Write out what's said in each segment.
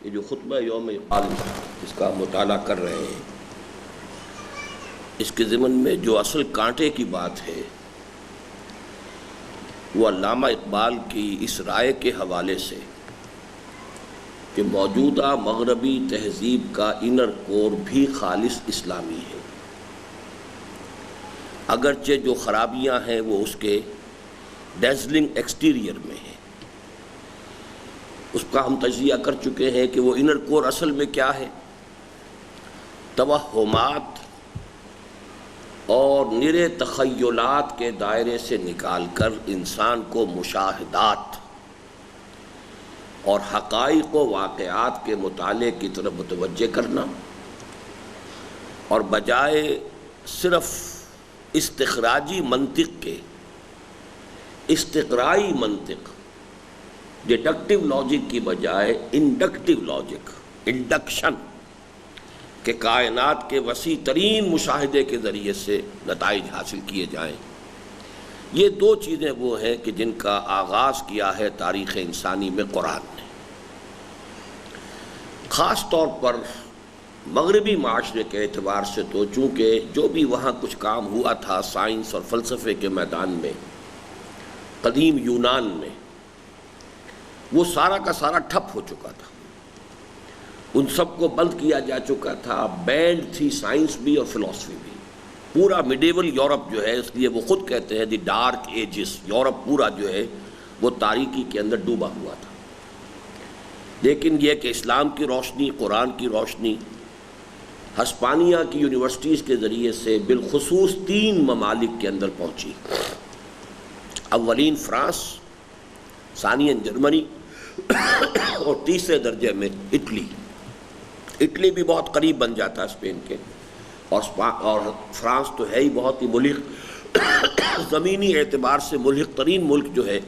یہ جو خطبہ یوم اقبال اس کا مطالعہ کر رہے ہیں، اس کے ضمن میں جو اصل کانٹے کی بات ہے وہ علامہ اقبال کی اس رائے کے حوالے سے کہ موجودہ مغربی تہذیب کا انر کور بھی خالص اسلامی ہے، اگرچہ جو خرابیاں ہیں وہ اس کے ڈیزلنگ ایکسٹیریئر میں ہیں، اس کا ہم تجزیہ کر چکے ہیں کہ وہ انر کور اصل میں کیا ہے۔ توہمات اور نرے تخیلات کے دائرے سے نکال کر انسان کو مشاہدات اور حقائق و واقعات کے مطالعے کی طرف متوجہ کرنا، اور بجائے صرف استخراجی منطق کے استقرائی منطق، ڈیڈکٹیو لاجک کی بجائے انڈکٹیو لاجک، انڈکشن کہ کائنات کے وسیع ترین مشاہدے کے ذریعے سے نتائج حاصل کیے جائیں۔ یہ دو چیزیں وہ ہیں کہ جن کا آغاز کیا ہے تاریخ انسانی میں قرآن نے، خاص طور پر مغربی معاشرے کے اعتبار سے، تو چونکہ جو بھی وہاں کچھ کام ہوا تھا سائنس اور فلسفے کے میدان میں قدیم یونان میں، وہ سارا کا سارا ٹھپ ہو چکا تھا، ان سب کو بند کیا جا چکا تھا، بینڈ تھی سائنس بھی اور فلسفی بھی۔ پورا میڈیول یورپ جو ہے، اس لیے وہ خود کہتے ہیں دی ڈارک ایجز، یورپ پورا جو ہے وہ تاریکی کے اندر ڈوبا ہوا تھا۔ لیکن یہ کہ اسلام کی روشنی، قرآن کی روشنی ہسپانیہ کی یونیورسٹیز کے ذریعے سے بالخصوص 3 ممالک کے اندر پہنچی، اولین فرانس، ثانیاً جرمنی اور تیسرے درجے میں اٹلی۔ اٹلی بھی بہت قریب بن جاتا ہے اسپین کے، اور فرانس تو ہے ہی بہت ہی ملحق، زمینی اعتبار سے ملحق ترین ملک جو ہے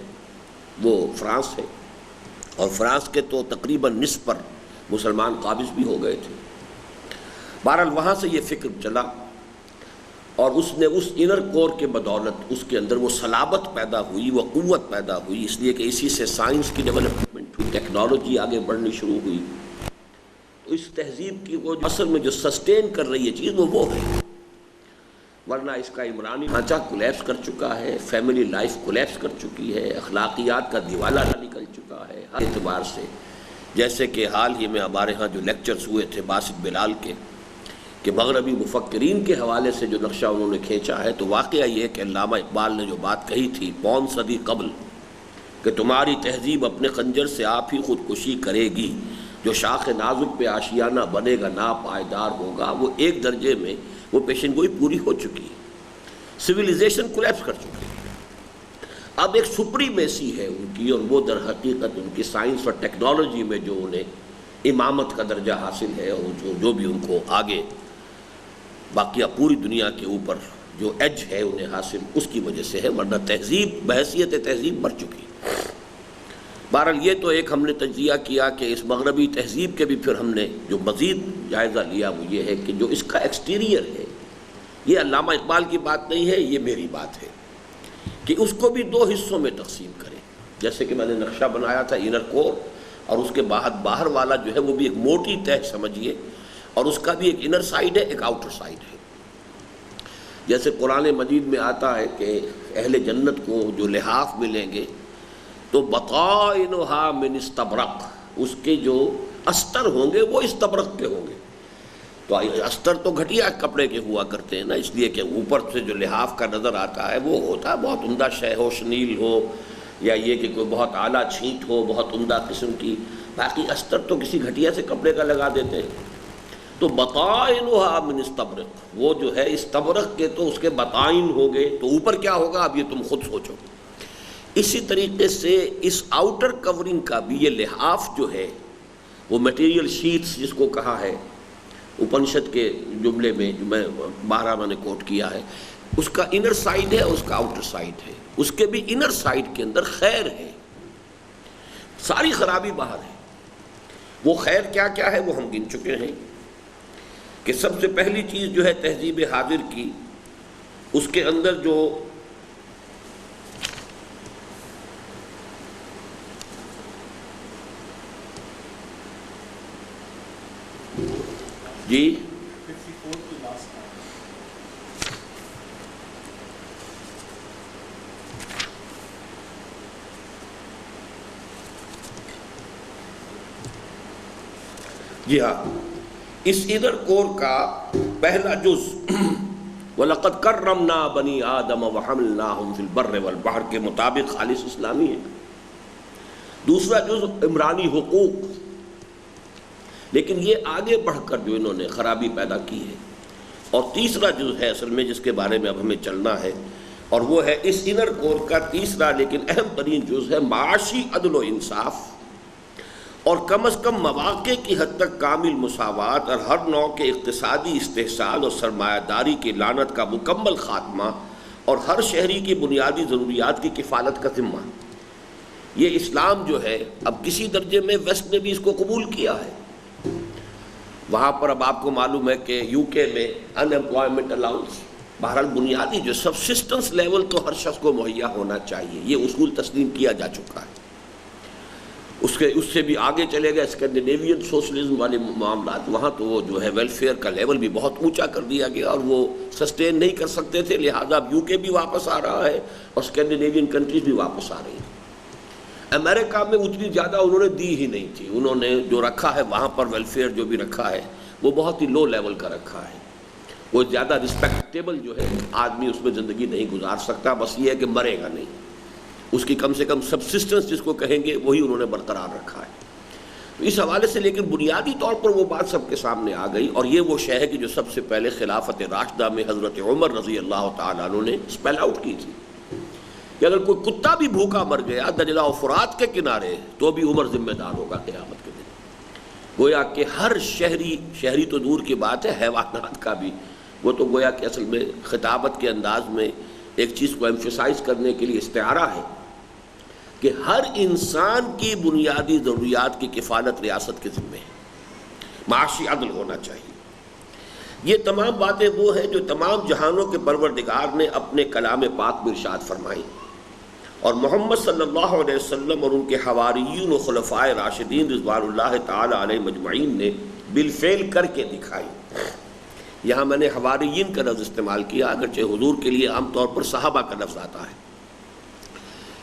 وہ فرانس ہے، اور فرانس کے تو تقریباً نصف پر مسلمان قابض بھی ہو گئے تھے۔ بہرحال وہاں سے یہ فکر چلا، اور اس نے اس انر کور کے بدولت اس کے اندر وہ صلابت پیدا ہوئی، وہ قوت پیدا ہوئی، اس لیے کہ اسی سے سائنس کی ڈیولپمنٹ ہوئی، ٹیکنالوجی آگے بڑھنی شروع ہوئی۔ تو اس تہذیب کی وہ اصل میں جو سسٹین کر رہی ہے چیز وہ ہے، ورنہ اس کا عمرانی ڈھانچہ کولیپس کر چکا ہے، فیملی لائف کولیپس کر چکی ہے، اخلاقیات کا دیوالہ نکل چکا ہے ہر اعتبار سے۔ جیسے کہ حال ہی میں ہمارے ہاں جو لیکچرز ہوئے تھے باسط بلال کے، کہ مغربی مفکرین کے حوالے سے جو نقشہ انہوں نے کھینچا ہے، تو واقعہ یہ کہ علامہ اقبال نے جو بات کہی تھی 5 صدی قبل کہ تمہاری تہذیب اپنے خنجر سے آپ ہی خودکشی کرے گی، جو شاخ نازک پہ آشیانہ بنے گا نا پائیدار ہوگا، وہ ایک درجے میں وہ پیشن گوئی پوری ہو چکی ہے، سویلائزیشن کولیپس کر چکی ہے۔ اب ایک سپریمیسی ہے ان کی، اور وہ در حقیقت ان کی سائنس اور ٹیکنالوجی میں جو انہیں امامت کا درجہ حاصل ہے، اور جو بھی ان کو آگے باقیہ پوری دنیا کے اوپر جو ایج ہے انہیں حاصل، اس کی وجہ سے ہے، ورنہ تہذیب بحیثیت تہذیب مر چکی۔ بہرحال یہ تو ایک ہم نے تجزیہ کیا کہ اس مغربی تہذیب کے بھی پھر ہم نے جو مزید جائزہ لیا وہ یہ ہے کہ جو اس کا ایکسٹیریئر ہے، یہ علامہ اقبال کی بات نہیں ہے، یہ میری بات ہے، کہ اس کو بھی 2 حصوں میں تقسیم کریں۔ جیسے کہ میں نے نقشہ بنایا تھا انر کور، اور اس کے باہر والا جو ہے وہ بھی ایک موٹی تہ سمجھیے، اور اس کا بھی ایک انر سائیڈ ہے، ایک آؤٹر سائیڈ ہے۔ جیسے قرآن مجید میں آتا ہے کہ اہل جنت کو جو لحاف ملیں گے تو بطائنھا من استبرق، اس کے جو استر ہوں گے وہ استبرق کے ہوں گے۔ تو استر تو گھٹیا کپڑے کے ہوا کرتے ہیں نا، اس لیے کہ اوپر سے جو لحاف کا نظر آتا ہے وہ ہوتا ہے بہت عمدہ شے ہو، شنیل ہو، یا یہ کہ کوئی بہت اعلیٰ چھینٹ ہو، بہت عمدہ قسم کی۔ باقی استر تو کسی گھٹیا سے کپڑے کا لگا دیتے ہیں۔ تو بطائنھا من استبرق، وہ جو ہے استبرق کے تو اس کے بطائن ہو گئے، تو اوپر کیا ہوگا اب یہ تم خود سوچو۔ اسی طریقے سے اس آؤٹر کورنگ کا بھی یہ لحاف جو ہے، وہ میٹیریل شیٹس جس کو کہا ہے اپنشد کے جملے میں جو میں 12 میں نے کوٹ کیا ہے، اس کا انر سائیڈ ہے، اس کا آؤٹر سائیڈ ہے۔ اس کے بھی انر سائیڈ کے اندر خیر ہے، ساری خرابی باہر ہے۔ وہ خیر کیا کیا ہے وہ ہم گن چکے ہیں، کہ سب سے پہلی چیز جو ہے تہذیب حاضر کی، اس کے اندر جو جی جی ہاں، اس انر کور کا پہلا جز وَلَقَدْ كَرَّمْنَا بَنِي آدَمَ وَحَمَلْنَاهُمْ فِي الْبَرِّ وَالْبَحْرِ کے مطابق خالص اسلامی ہے. دوسرا جز عمرانی حقوق، لیکن یہ آگے بڑھ کر جو انہوں نے خرابی پیدا کی ہے. اور تیسرا جز ہے اصل میں جس کے بارے میں اب ہمیں چلنا ہے، اور وہ ہے اس انر کور کا تیسرا لیکن اہم ترین جز ہے معاشی عدل و انصاف، اور کم از کم مواقع کی حد تک کامل مساوات اور ہر نوع کے اقتصادی استحصال اور سرمایہ داری کی لعنت کا مکمل خاتمہ، اور ہر شہری کی بنیادی ضروریات کی کفالت کا ذمہ. یہ اسلام جو ہے اب کسی درجے میں ویسٹ نے بھی اس کو قبول کیا ہے. وہاں پر اب آپ کو معلوم ہے کہ یو کے میں ان امپلائمنٹ الاؤنس، بہرحال بنیادی جو سبسسٹنس لیول تو ہر شخص کو مہیا ہونا چاہیے، یہ اصول تسلیم کیا جا چکا ہے. اس سے بھی آگے چلے گئے اسکینڈینیوین سوشلزم والے معاملات، وہاں تو وہ جو ہے ویلفیئر کا لیول بھی بہت اونچا کر دیا گیا اور وہ سسٹین نہیں کر سکتے تھے، لہٰذا اب یو کے بھی واپس آ رہا ہے اور اسکینڈینیوین کنٹریز بھی واپس آ رہی ہیں. امریکہ میں اتنی زیادہ انہوں نے دی ہی نہیں تھی، انہوں نے جو رکھا ہے وہاں پر ویلفیئر جو بھی رکھا ہے وہ بہت ہی لو لیول کا رکھا ہے. وہ زیادہ رسپیکٹیبل جو ہے آدمی اس میں زندگی نہیں گزار سکتا، بس یہ ہے کہ مرے گا نہیں، اس کی کم سے کم سبسسٹنس جس کو کہیں گے وہی انہوں نے برقرار رکھا ہے. تو اس حوالے سے لیکن بنیادی طور پر وہ بات سب کے سامنے آ گئی، اور یہ وہ شے ہے کہ جو سب سے پہلے خلافت راشدہ میں حضرت عمر رضی اللہ تعالیٰ عنہ نے اسپیل آؤٹ کی تھی کہ اگر کوئی کتا بھی بھوکا مر گیا دجلہ و فرات کے کنارے تو بھی عمر ذمہ دار ہوگا قیامت کے دن. گویا کہ ہر شہری تو دور کی بات ہے، حیوانات کا بھی، وہ تو گویا کہ اصل میں خطابت کے انداز میں ایک چیز کو ایمفیسائز کرنے کے لیے استعارہ ہے کہ ہر انسان کی بنیادی ضروریات کی کفالت ریاست کے ذمہ ہے، معاشی عدل ہونا چاہیے. یہ تمام باتیں وہ ہیں جو تمام جہانوں کے پروردگار نے اپنے کلام پاک میں ارشاد فرمائی، اور محمد صلی اللہ علیہ وسلم اور ان کے حواریین و خلفائے راشدین رضوان اللہ تعالی علیہ مجمعین نے بالفعل کر کے دکھائی. یہاں میں نے حواریین کا لفظ استعمال کیا، اگرچہ حضور کے لیے عام طور پر صحابہ کا لفظ آتا ہے،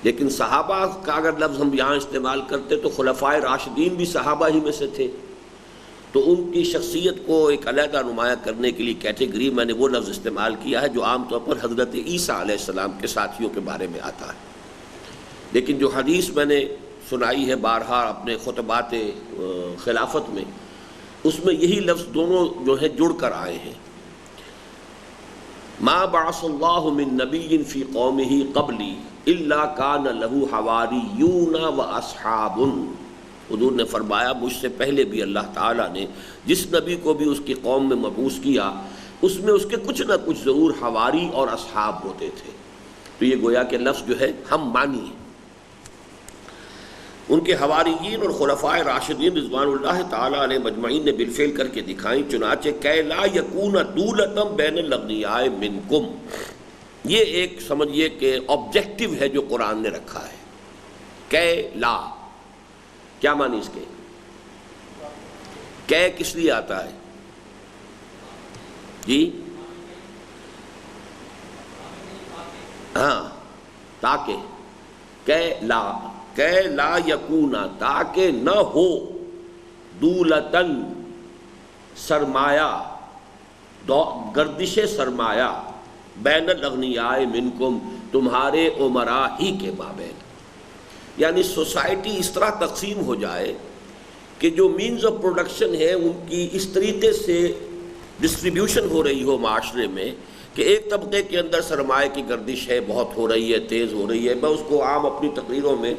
لیکن صحابہ کا اگر لفظ ہم یہاں استعمال کرتے تو خلفائے راشدین بھی صحابہ ہی میں سے تھے، تو ان کی شخصیت کو ایک علیحدہ نمایاں کرنے کے لیے کیٹیگری میں نے وہ لفظ استعمال کیا ہے جو عام طور پر حضرت عیسیٰ علیہ السلام کے ساتھیوں کے بارے میں آتا ہے. لیکن جو حدیث میں نے سنائی ہے بارہا اپنے خطبات خلافت میں، اس میں یہی لفظ دونوں جو ہے جڑ کر آئے ہیں. ما بعث اللہ من نبی فی قومہ قبلی الا کان لہ حواریون و اصحاب. حضور نے فرمایا مجھ سے پہلے بھی اللہ تعالیٰ نے جس نبی کو بھی اس کی قوم میں مبعوث کیا اس میں اس کے کچھ نہ کچھ ضرور حواری اور اصحاب ہوتے تھے. تو یہ گویا کہ لفظ جو ہے ہم مانی ہے. ان کے حواریین اور خلفائے راشدین رضوان اللہ تعالیٰ علیہ مجمعین نے بالفعل کر کے دکھائیں، چنانچہ کہ لا یکون دولتم بین الاغنیاء منکم. یہ ایک سمجھیے کہ آبجیکٹو ہے جو قرآن نے رکھا ہے. کہ لا کیا معنی اس کے؟ کہ کس لیے آتا ہے جی؟ ہاں، تاکہ کہ لا یکونا، تاکہ نہ ہو دولتن سرمایہ، گردش سرمایہ، بین الاغنیاء منکم، تمہارے امراء ہی کے مابین. یعنی سوسائٹی اس طرح تقسیم ہو جائے کہ جو مینز آف پروڈکشن ہے ان کی اس طریقے سے ڈسٹریبیوشن ہو رہی ہو معاشرے میں کہ ایک طبقے کے اندر سرمایہ کی گردش ہے، بہت ہو رہی ہے، تیز ہو رہی ہے. میں اس کو عام اپنی تقریروں میں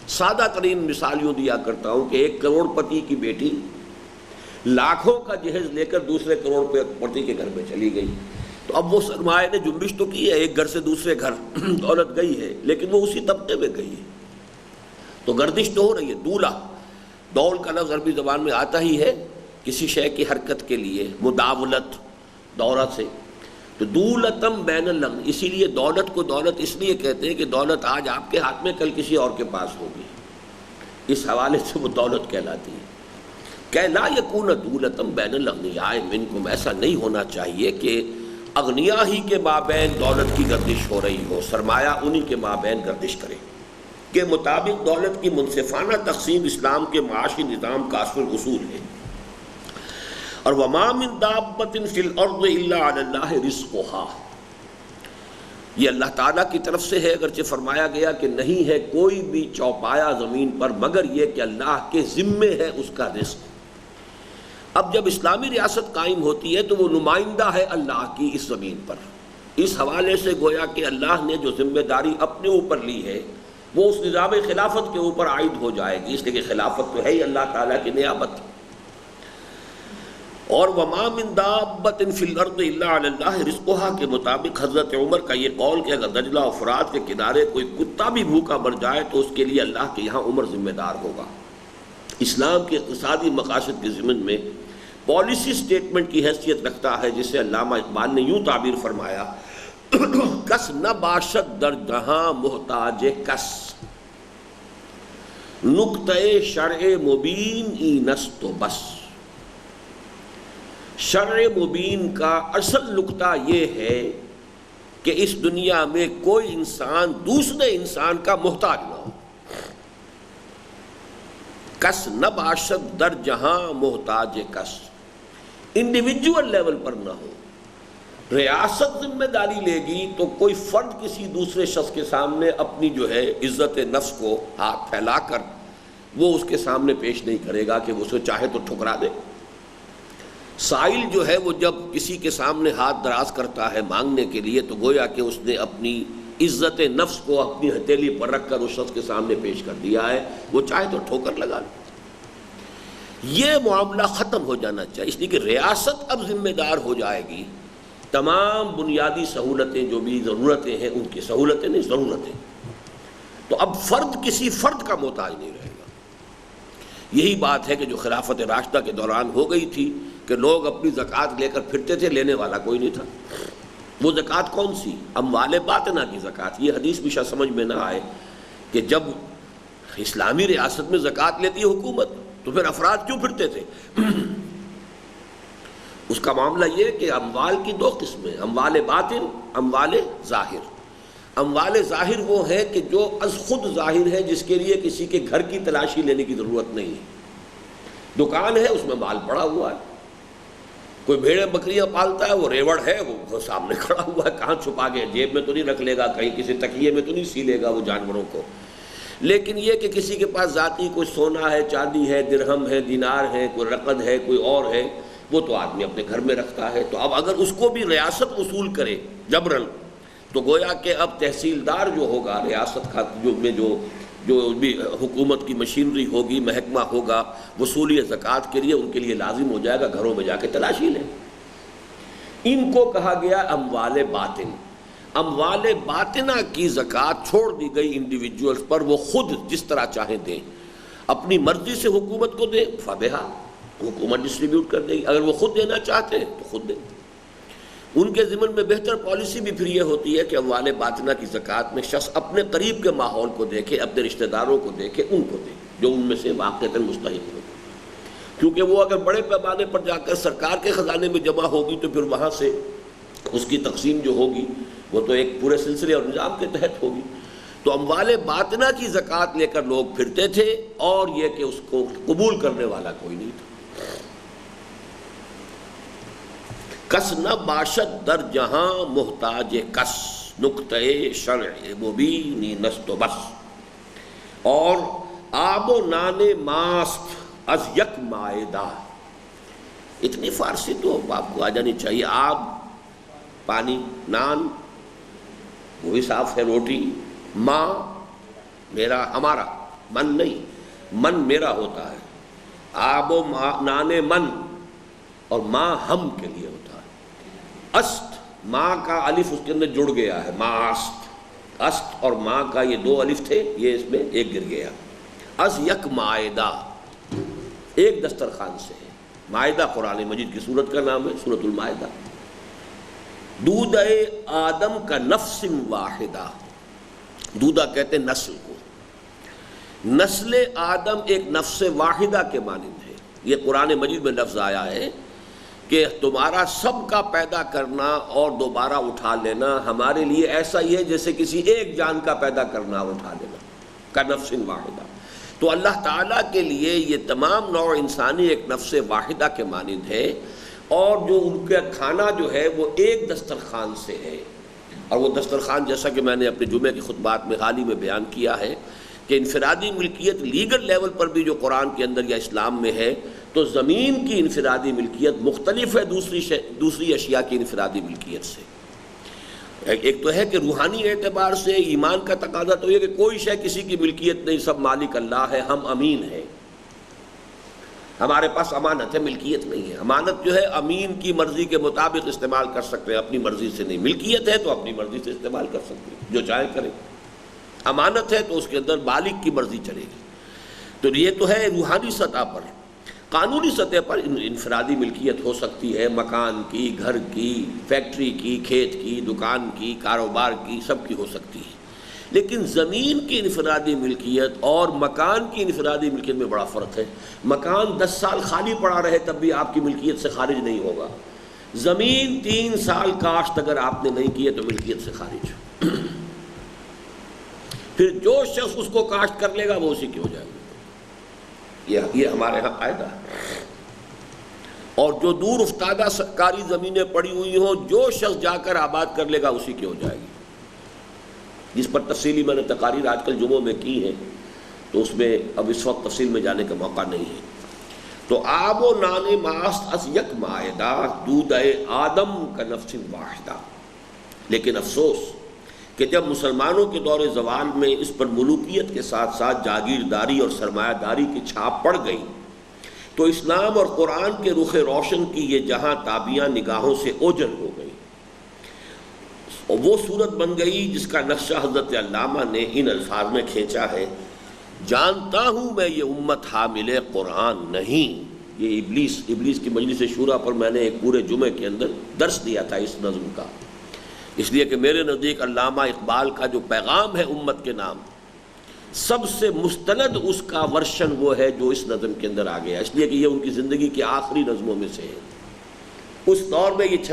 سادہ ترین مثالیوں دیا کرتا ہوں کہ ایک کروڑ پتی کی بیٹی لاکھوں کا جہیز لے کر دوسرے کروڑ پتی کے گھر میں چلی گئی. تو اب وہ سرمایہ نے جنبش تو کی ہے، ایک گھر سے دوسرے گھر دولت گئی ہے، لیکن وہ اسی طبقے میں گئی ہے، تو گردش تو ہو رہی ہے. دولہ، دول کا لفظ عربی زبان میں آتا ہی ہے کسی شے کی حرکت کے لیے، مداولت، دورہ سے. تو دولتم بین الاغنیاء، اسی لیے دولت کو دولت اس لیے کہتے ہیں کہ دولت آج آپ کے ہاتھ میں کل کسی اور کے پاس ہوگی، اس حوالے سے وہ دولت کہلاتی ہے. کہ لا یکون دولۃ بین الاغنیاء منکم، ایسا نہیں ہونا چاہیے کہ اغنیاء ہی کے مابین دولت کی گردش ہو رہی ہو، سرمایہ انہی کے مابین گردش کرے، کے مطابق دولت کی منصفانہ تقسیم اسلام کے معاشی نظام کا اصل اصول ہے۔ اور وما من دابۃ فی الارض الا علی اللہ رزقھا، یہ اللہ تعالیٰ کی طرف سے ہے، اگرچہ فرمایا گیا کہ نہیں ہے کوئی بھی چوپایا زمین پر مگر یہ کہ اللہ کے ذمے ہے اس کا رزق۔ اب جب اسلامی ریاست قائم ہوتی ہے تو وہ نمائندہ ہے اللہ کی اس زمین پر، اس حوالے سے گویا کہ اللہ نے جو ذمہ داری اپنے اوپر لی ہے وہ اس نظام خلافت کے اوپر عائد ہو جائے گی، اس لیے کہ خلافت تو ہے ہی اللہ تعالیٰ کی نیابت۔ اور وما من دابۃ فی الارض الا علی اللہ رزقھا کے مطابق حضرت عمر کا یہ قول کہ اگر دجلہ و فرات کے کنارے کوئی کتا بھی بھوکا مر جائے تو اس کے لیے اللہ کے یہاں عمر ذمہ دار ہوگا۔ اسلام کے اقتصادی مقاصد کے ضمن میں پالیسی سٹیٹمنٹ کی حیثیت رکھتا ہے، جسے علامہ اقبال نے یوں تعبیر فرمایا، کس نہ باشد در جہاں محتاج کس، نقطۂ شرع مبین اینست و بس۔ شرع مبین کا اصل نقطہ یہ ہے کہ اس دنیا میں کوئی انسان دوسرے انسان کا محتاج نہ ہو، کس نہ باشد در جہاں محتاج کس، انڈیویجول لیول پر نہ ہو۔ ریاست ذمہ داری لے گی تو کوئی فرد کسی دوسرے شخص کے سامنے اپنی جو ہے عزت نفس کو ہاتھ پھیلا کر وہ اس کے سامنے پیش نہیں کرے گا کہ وہ اسے چاہے تو ٹھکرا دے۔ سائل جو ہے وہ جب کسی کے سامنے ہاتھ دراز کرتا ہے مانگنے کے لیے تو گویا کہ اس نے اپنی عزت نفس کو اپنی ہتھیلی پر رکھ کر اس شخص کے سامنے پیش کر دیا ہے، وہ چاہے تو ٹھوکر لگا لے۔ یہ معاملہ ختم ہو جانا چاہیے، اس لیے کہ ریاست اب ذمہ دار ہو جائے گی تمام بنیادی سہولتیں جو بھی ضرورتیں ہیں ان کی، سہولتیں نہیں ضرورتیں، تو اب فرد کسی فرد کا محتاج نہیں رہے گا۔ یہی بات ہے کہ جو خلافت راشدہ کے دوران ہو گئی تھی کہ لوگ اپنی زکوٰۃ لے کر پھرتے تھے، لینے والا کوئی نہیں تھا۔ وہ زکوٰۃ کون سی؟ اموال باطنہ کی زکوٰۃ۔ یہ حدیث بھی شاید سمجھ میں نہ آئے کہ جب اسلامی ریاست میں زکوٰۃ لیتی ہے حکومت تو پھر افراد کیوں پھرتے تھے؟ اس کا معاملہ یہ کہ اموال کی دو قسمیں، اموال باطن، اموال ظاہر۔ اموال ظاہر وہ ہے کہ جو از خود ظاہر ہے، جس کے لیے کسی کے گھر کی تلاشی لینے کی ضرورت نہیں ہے۔ دکان ہے، اس میں مال پڑا ہوا ہے، کوئی بھیڑیں بکریاں پالتا ہے، وہ ریوڑ ہے، وہ سامنے کھڑا ہوا ہے، کہاں چھپا گیا، جیب میں تو نہیں رکھ لے گا، کہیں کسی تکیے میں تو نہیں سی لے گا وہ جانوروں کو۔ لیکن یہ کہ کسی کے پاس ذاتی کوئی سونا ہے، چاندی ہے، درہم ہے، دینار ہے، کوئی رقد ہے، کوئی اور ہے، وہ تو آدمی اپنے گھر میں رکھتا ہے۔ تو اب اگر اس کو بھی ریاست وصول کرے جبرن تو گویا کہ اب تحصیلدار جو ہوگا ریاست کا، جو بھی حکومت کی مشینری ہوگی، محکمہ ہوگا وصولی زکوٰۃ کے لیے، ان کے لیے لازم ہو جائے گا گھروں میں جا کے تلاشی لیں۔ ان کو کہا گیا اموال باطن۔ اموال باطنہ کی زکوٰۃ چھوڑ دی گئی انڈیویجولز پر، وہ خود جس طرح چاہیں دیں، اپنی مرضی سے حکومت کو دیں، فبہا، حکومت ڈسٹریبیوٹ کر دے گی۔ اگر وہ خود دینا چاہتے ہیں تو خود دیں۔ ان کے ضمن میں بہتر پالیسی بھی پھر یہ ہوتی ہے کہ اموال باطنہ کی زکوٰۃ میں شخص اپنے قریب کے ماحول کو دیکھے، اپنے رشتہ داروں کو دیکھے، ان کو دے جو ان میں سے واقعتاً مستحق ہو، کیونکہ وہ اگر بڑے پیمانے پر جا کر سرکار کے خزانے میں جمع ہوگی تو پھر وہاں سے اس کی تقسیم جو ہوگی وہ تو ایک پورے سلسلے اور نظام کے تحت ہوگی۔ تو اموال باطنہ کی زکوٰۃ لے کر لوگ پھرتے تھے، اور یہ کہ اس کو قبول کرنے والا کوئی نہیں تھا۔ کس نہ باشد در جہاں محتاج کس، نقطۂ شرع مبین نست و بس۔ اور آب و نان ماست از یک مائدہ، اتنی فارسی تو آپ کو آ جانی چاہیے۔ آب پانی، نان وہ بھی صاف ہے، روٹی، ماں میرا ہمارا، من نہیں، من میرا ہوتا ہے، آب و نان من، اور ماں ہم کے لیے ہوتا ہے۔ است، ماں کا الف اس کے اندر جڑ گیا ہے، ماست، است اور ماں کا یہ دو الف تھے، یہ اس میں ایک گر گیا۔ از یک مائدہ، ایک دسترخوان سے ہے۔ مائدہ قرآن مجید کی سورت کا نام ہے، سورۃ المائدہ۔ دودھ آدم کا نفس واحدہ، دودھا کہتے ہیں نسل کو، نسل آدم ایک نفس واحدہ کے مانند ہے۔ یہ قرآن مجید میں لفظ آیا ہے کہ تمہارا سب کا پیدا کرنا اور دوبارہ اٹھا لینا ہمارے لیے ایسا ہی ہے جیسے کسی ایک جان کا پیدا کرنا اور اٹھا لینا، کَنَفْسٍ واحدہ۔ تو اللہ تعالیٰ کے لیے یہ تمام نوع انسانی ایک نفس واحدہ کے مانند ہے، اور جو ان کا کھانا جو ہے وہ ایک دسترخوان سے ہے، اور وہ دسترخوان جیسا کہ میں نے اپنے جمعے کی خطبات میں حال ہی میں بیان کیا ہے کہ انفرادی ملکیت لیگل لیول پر بھی جو قرآن کے اندر یا اسلام میں ہے، تو زمین کی انفرادی ملکیت مختلف ہے دوسری اشیاء کی انفرادی ملکیت سے۔ ایک تو ہے کہ روحانی اعتبار سے ایمان کا تقاضا تو یہ کہ کوئی شے کسی کی ملکیت نہیں، سب مالک اللہ ہے، ہم امین ہیں، ہمارے پاس امانت ہے، ملکیت نہیں ہے۔ امانت جو ہے امین کی مرضی کے مطابق استعمال کر سکتے ہیں، اپنی مرضی سے نہیں۔ ملکیت ہے تو اپنی مرضی سے استعمال کر سکتے ہیں، جو چاہے کریں۔ امانت ہے تو اس کے اندر مالک کی مرضی چلے گی۔ تو یہ تو ہے روحانی سطح پر۔ قانونی سطح پر انفرادی ملکیت ہو سکتی ہے، مکان کی، گھر کی، فیکٹری کی، کھیت کی، دکان کی، کاروبار کی، سب کی ہو سکتی ہے۔ لیکن زمین کی انفرادی ملکیت اور مکان کی انفرادی ملکیت میں بڑا فرق ہے۔ مکان 10 سال خالی پڑا رہے تب بھی آپ کی ملکیت سے خارج نہیں ہوگا، زمین 3 سال کاشت اگر آپ نے نہیں کیے تو ملکیت سے خارج ہو۔ پھر جو شخص اس کو کاشت کر لے گا وہ اسی کی ہو جائے گا، یہ ہمارے ہاں قاعدہ ہے۔ اور جو دور افتادہ سرکاری زمینیں پڑی ہوئی ہوں، جو شخص جا کر آباد کر لے گا اسی کی ہو جائے گی، جس پر تفصیلی میں نے تقاریر آج کل جمعوں میں کی ہیں، تو اس میں اب اس وقت تفصیل میں جانے کا موقع نہیں ہے۔ تو آب و نان ماست از یک مائدہ دودھ آدم کا نفس واحدہ۔ لیکن افسوس کہ جب مسلمانوں کے دور زوال میں اس پر ملوکیت کے ساتھ ساتھ جاگیرداری اور سرمایہ داری کی چھاپ پڑ گئی، تو اسلام اور قرآن کے رخ روشن کی یہ جہاں تابیاں نگاہوں سے اوجھل ہو گئی، اور وہ صورت بن گئی جس کا نقشہ حضرت علامہ نے ان الفاظ میں کھینچا ہے: جانتا ہوں میں یہ امت حامل قرآن نہیں۔ یہ ابلیس کی مجلس شورا پر میں نے ایک پورے جمعے کے اندر درس دیا تھا اس نظم کا، اس لیے کہ میرے نزدیک علامہ اقبال کا جو پیغام ہے امت کے نام، سب سے مستند اس کا ورشن وہ ہے جو اس نظم کے اندر آ گیا، اس لیے کہ یہ ان کی زندگی کی آخری نظموں میں سے ہے۔ اس دور میں یہ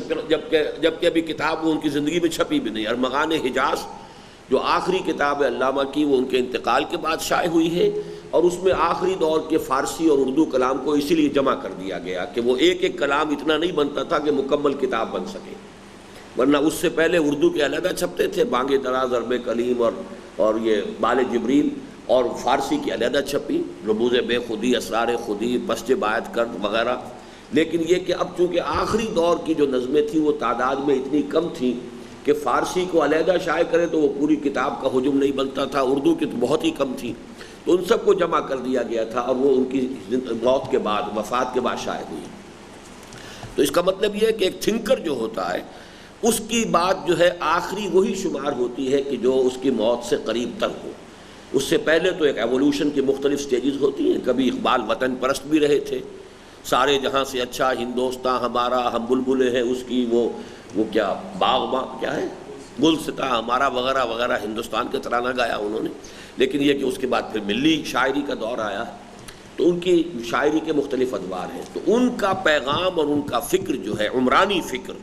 جبکہ ابھی کتاب وہ ان کی زندگی میں چھپی بھی نہیں۔ ارمغان حجاز جو آخری کتاب ہے علامہ کی، وہ ان کے انتقال کے بعد شائع ہوئی ہے، اور اس میں آخری دور کے فارسی اور اردو کلام کو اسی لیے جمع کر دیا گیا کہ وہ ایک ایک کلام اتنا نہیں بنتا تھا کہ مکمل کتاب بن سکے، ورنہ اس سے پہلے اردو کے علیحدہ چھپتے تھے، بانگ دراز، ضرب کلیم اور یہ بال جبریل، اور فارسی کی علیحدہ چھپی، رموز بے خودی، اسرار خودی، پسج باعت کرد وغیرہ۔ لیکن یہ کہ اب چونکہ آخری دور کی جو نظمیں تھیں وہ تعداد میں اتنی کم تھیں کہ فارسی کو علیحدہ شائع کرے تو وہ پوری کتاب کا ہجوم نہیں بنتا تھا، اردو کی تو بہت ہی کم تھی، تو ان سب کو جمع کر دیا گیا تھا، اور وہ ان کی موت کے بعد، وفات کے بعد شائع ہوئی۔ تو اس کا مطلب یہ ہے کہ ایک تھنکر جو ہوتا ہے اس کی بات جو ہے آخری وہی شمار ہوتی ہے کہ جو اس کی موت سے قریب تر ہو۔ اس سے پہلے تو ایک ایوولوشن کی مختلف سٹیجز ہوتی ہیں۔ کبھی اقبال وطن پرست بھی رہے تھے، سارے جہاں سے اچھا ہندوستان ہمارا، ہم بلبلے ہیں اس کی، وہ کیا باغ کیا ہے، گلستہ ہمارا وغیرہ وغیرہ، ہندوستان کے ترانہ گایا انہوں نے۔ لیکن یہ کہ اس کے بعد پھر ملی شاعری کا دور آیا، تو ان کی شاعری کے مختلف ادوار ہیں۔ تو ان کا پیغام اور ان کا فکر جو ہے عمرانی فکر،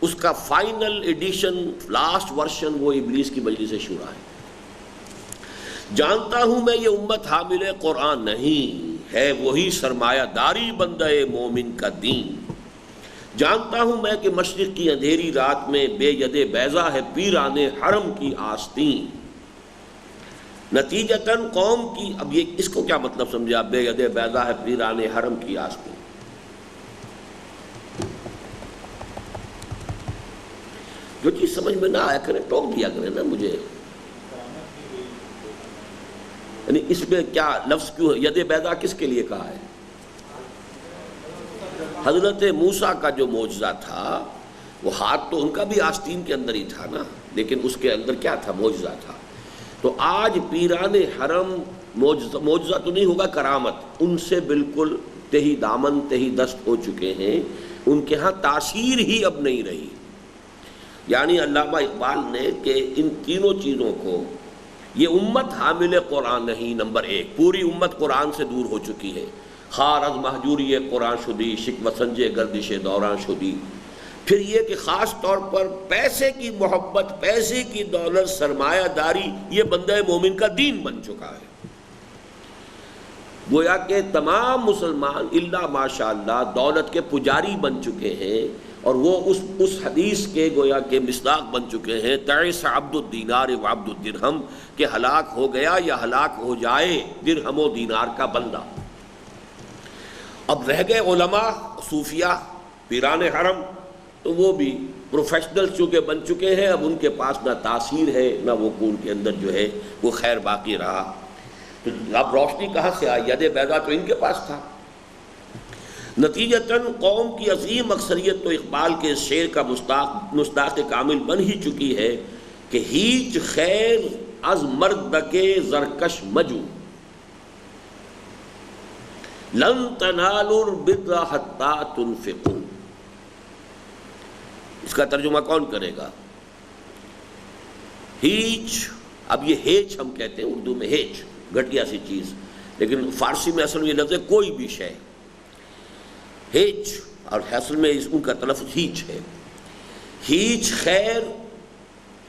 اس کا فائنل ایڈیشن، لاسٹ ورشن وہ ابلیس کی مجلس شورا ہے۔ جانتا ہوں میں یہ امت حامل قرآن نہیں، ہے وہی سرمایہ داری بندہ مومن کا دین۔ جانتا ہوں میں کہ مشرق کی اندھیری رات میں بے ید بیضا ہے پیران حرم کی آستین۔ نتیجتاً قوم کی، اب یہ اس کو کیا مطلب سمجھا، بے ید بیضا ہے پیران حرم کی آستین؟ جو چیز سمجھ میں نہ آیا کرے ٹوک دیا کرے نا مجھے، یعنی اس میں کیا لفظ کیوں ہے؟ ید بیضا کس کے لیے کہا ہے؟ حضرت موسیٰ کا جو معجزہ تھا، وہ ہاتھ تو ان کا بھی آستین کے اندر ہی تھا نا، لیکن اس کے اندر کیا تھا؟ معجزہ تھا۔ تو آج پیران حرم معجزہ تو نہیں ہوگا، کرامت، ان سے بالکل تہی دامن تہی دست ہو چکے ہیں، ان کے ہاں تاثیر ہی اب نہیں رہی۔ یعنی علامہ اقبال نے کہ ان تینوں چیزوں کو، یہ امت حامل قرآن نہیں، نمبر ایک، پوری امت قرآن سے دور ہو چکی ہے، خار از محجوری قرآن شدی، شکوہ سنجے گردش دوران شدی۔ پھر یہ کہ خاص طور پر پیسے کی محبت، پیسے کی دولت، سرمایہ داری، یہ بندہ مومن کا دین بن چکا ہے۔ گویا کہ تمام مسلمان الا ماشاء اللہ دولت کے پجاری بن چکے ہیں، اور وہ اس حدیث کے گویا کہ مصداق بن چکے ہیں، تعس عبد الدینار و عبد الدرہم، کہ ہلاک ہو گیا یا ہلاک ہو جائے درہم و دینار کا بندہ۔ اب رہ گئے علماء، صوفیہ، پیران حرم، تو وہ بھی پروفیشنل چونکہ بن چکے ہیں، اب ان کے پاس نہ تاثیر ہے، نہ وہ ان کے اندر جو ہے وہ خیر باقی رہا۔ تو اب روشنی کہاں سے آئی؟ ید بیضا تو ان کے پاس تھا۔ نتیجتاً قوم کی عظیم اکثریت تو اقبال کے اس شعر کا مصداق کامل بن ہی چکی ہے کہ ہیچ خیر از مرد کے زرکش مجو، لن تنالوا البر حتی تنفقوا۔ اس کا ترجمہ کون کرے گا؟ ہیچ، اب یہ ہیچ ہم کہتے ہیں اردو میں، ہیچ گھٹیا سی چیز، لیکن فارسی میں اصل میں یہ لفظ ہے کوئی بھی شے، ہیچ، اور اصل میں ان کا تلفظ ہیچ ہے۔ ہیچ خیر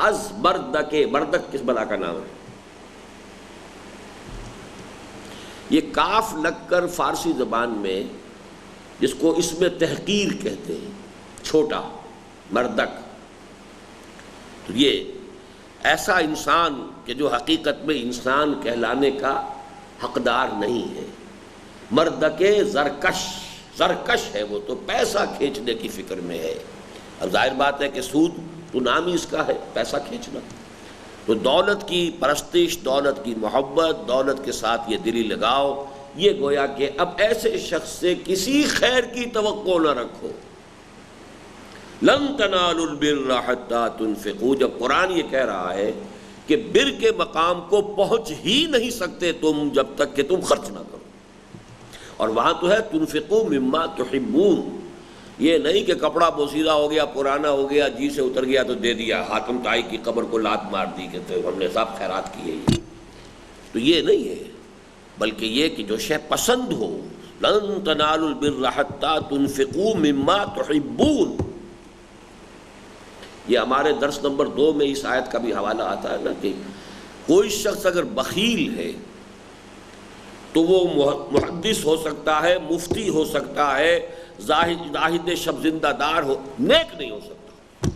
از بردک، بردک کس بلا کا نام ہے؟ یہ کاف لگ کر فارسی زبان میں جس کو اس میں تحقیر کہتے ہیں، چھوٹا، مردک، تو یہ ایسا انسان کہ جو حقیقت میں انسان کہلانے کا حقدار نہیں ہے۔ مردک زرکش، زرکش ہے وہ، تو پیسہ کھینچنے کی فکر میں ہے۔ اب ظاہر بات ہے کہ سود تو نام ہی اس کا ہے، پیسہ کھینچنا۔ تو دولت کی پرستش، دولت کی محبت، دولت کے ساتھ یہ دلی لگاؤ، یہ گویا کہ اب ایسے شخص سے کسی خیر کی توقع نہ رکھو۔ لن تنالوا البر حتی تنفقوا، جب قرآن یہ کہہ رہا ہے کہ بر کے مقام کو پہنچ ہی نہیں سکتے تم جب تک کہ تم خرچ نہ کرو، اور وہاں تو ہے تنفقوا مما تحبون، یہ نہیں کہ کپڑا بوسیدہ ہو گیا، پرانا ہو گیا، جی سے اتر گیا تو دے دیا، حاتم طائی کی قبر کو لات مار دی کہ ہم نے سب خیرات کی ہے، تو یہ نہیں ہے، بلکہ یہ کہ جو شے پسند ہو، لن تنالوا البر حتی تنفقوا مما تحبون۔ یہ ہمارے درس نمبر 2 میں اس آیت کا بھی حوالہ آتا ہے نا کہ کوئی شخص اگر بخیل ہے تو وہ محدث ہو سکتا ہے، مفتی ہو سکتا ہے، زاہد شب زندہ دار ہو، نیک نہیں ہو سکتا۔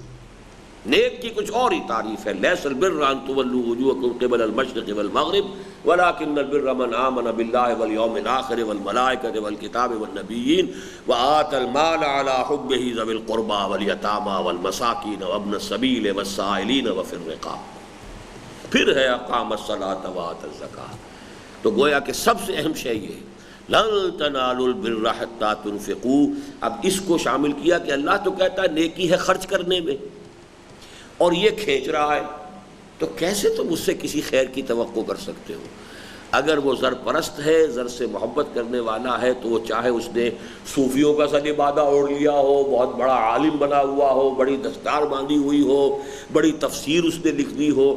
نیک کی کچھ اور ہی تعریف ہے، لیس البر ان تولوا وجوہکم قبل المشرق والمغرب ولکن البر من آمن باللہ والیوم الآخر والملائکۃ والکتاب والنبیین وآتى المال على حبہ ذوی القربى والیتامى والمساکین وابن السبیل والسائلین وفی الرقاب۔ پھر ہے اقام الصلاۃ وآتى الزکاۃ۔ تو گویا کہ سب سے اہم شے یہ لن تنالوا البر حتی تنفقوا۔ اب اس کو شامل کیا کہ اللہ تو کہتا ہے نیکی ہے خرچ کرنے میں، اور یہ کھینچ رہا ہے، تو کیسے تم اس سے کسی خیر کی توقع کر سکتے ہو؟ اگر وہ زر پرست ہے، زر سے محبت کرنے والا ہے، تو وہ چاہے اس نے صوفیوں کا سا لبادہ اوڑھ لیا ہو، بہت بڑا عالم بنا ہوا ہو، بڑی دستار باندھی ہوئی ہو، بڑی تفسیر اس نے لکھ دی ہو،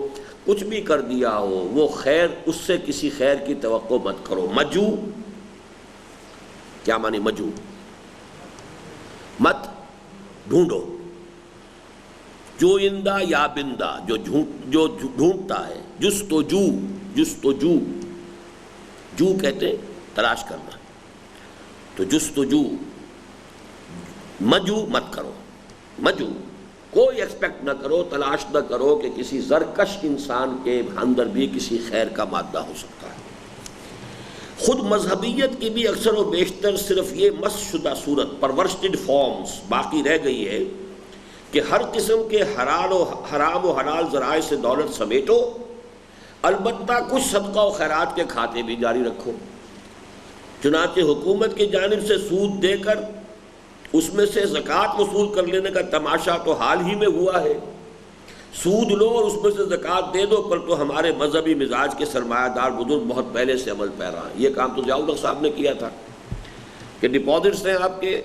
کچھ بھی کر دیا ہو، وہ خیر، اس سے کسی خیر کی توقع مت کرو۔ مجو کیا معنی؟ مجو مت ڈھونڈو، جوئندہ یا بندہ، جو ڈھونڈتا ہے، جستجو، جستجو، جو کہتے ہیں تلاش کرنا، تو جستجو، مجو مت کرو، مجو کوئی ایکسپیکٹ نہ کرو، تلاش نہ کرو کہ کسی زرکش انسان کے اندر بھی کسی خیر کا مادہ ہو سکتا ہے۔ خود مذہبیت کی بھی اکثر و بیشتر صرف یہ مس شدہ صورت، پرورسٹڈ فارمز باقی رہ گئی ہے کہ ہر قسم کے حرام و حلال ذرائع سے دولت سمیٹو، البتہ کچھ صدقہ و خیرات کے کھاتے بھی جاری رکھو۔ چنانچہ حکومت کی جانب سے سود دے کر اس میں سے زکوٰۃ وصول کر لینے کا تماشا تو حال ہی میں ہوا ہے۔ سود لو اور اس میں سے زکوٰۃ دے دو، پر تو ہمارے مذہبی مزاج کے سرمایہ دار بزرگ بہت پہلے سے عمل پیرا ہیں۔ یہ کام تو ضیاء الحق صاحب نے کیا تھا کہ ڈپازٹس ہیں آپ کے،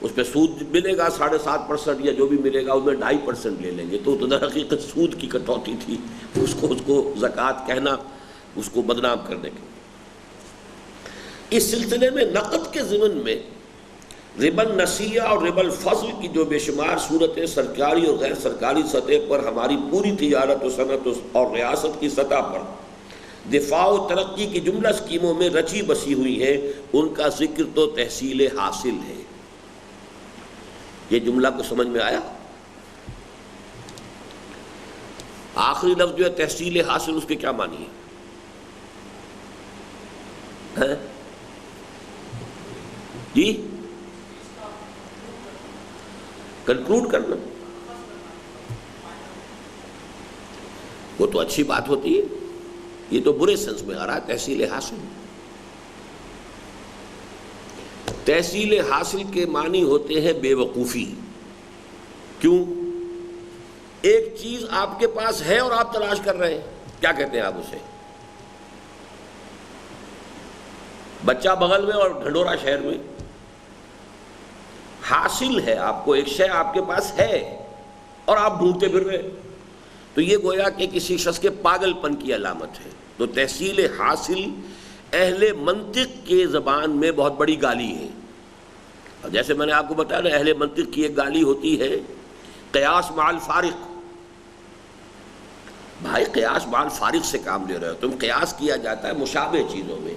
اس پہ سود ملے گا 7.5% یا جو بھی ملے گا، اس میں 2.5% لے لیں گے، تو در حقیقت سود کی کٹوتی تھی، اس کو زکوٰۃ کہنا، اس کو بدنام کرنے کے۔ اس سلسلے میں نقد کے ضمن میں ربا النسیہ اور ربا الفضل کی جو بے شمار صورتیں سرکاری اور غیر سرکاری سطح پر ہماری پوری تجارت و صنعت اور ریاست کی سطح پر دفاع و ترقی کی جملہ اسکیموں میں رچی بسی ہوئی ہیں، ان کا ذکر تو تحصیل حاصل ہے۔ یہ جملہ کو سمجھ میں آیا؟ آخری لفظ جو ہے تحصیل حاصل، اس کے کیا معنی ہے؟ جی، کنکلوڈ کرنا، وہ تو اچھی بات ہوتی ہے، یہ تو برے سنس میں آ رہا ہے تحصیل حاصل۔ تحصیل حاصل کے معنی ہوتے ہیں بے وقوفی۔ کیوں؟ ایک چیز آپ کے پاس ہے اور آپ تلاش کر رہے ہیں، کیا کہتے ہیں آپ اسے؟ بچہ بغل میں اور ڈھنڈورا شہر میں۔ حاصل ہے آپ کو، ایک شے آپ کے پاس ہے اور آپ ڈھونڈتے پھر رہے، تو یہ گویا کہ کسی شخص کے پاگل پن کی علامت ہے۔ تو تحصیل حاصل اہل منطق کے زبان میں بہت بڑی گالی ہے، اور جیسے میں نے آپ کو بتایا نا، اہل منطق کی ایک گالی ہوتی ہے قیاس مع الفارق۔ بھائی قیاس مع الفارق سے کام لے رہے ہو تم، قیاس کیا جاتا ہے مشابہ چیزوں میں،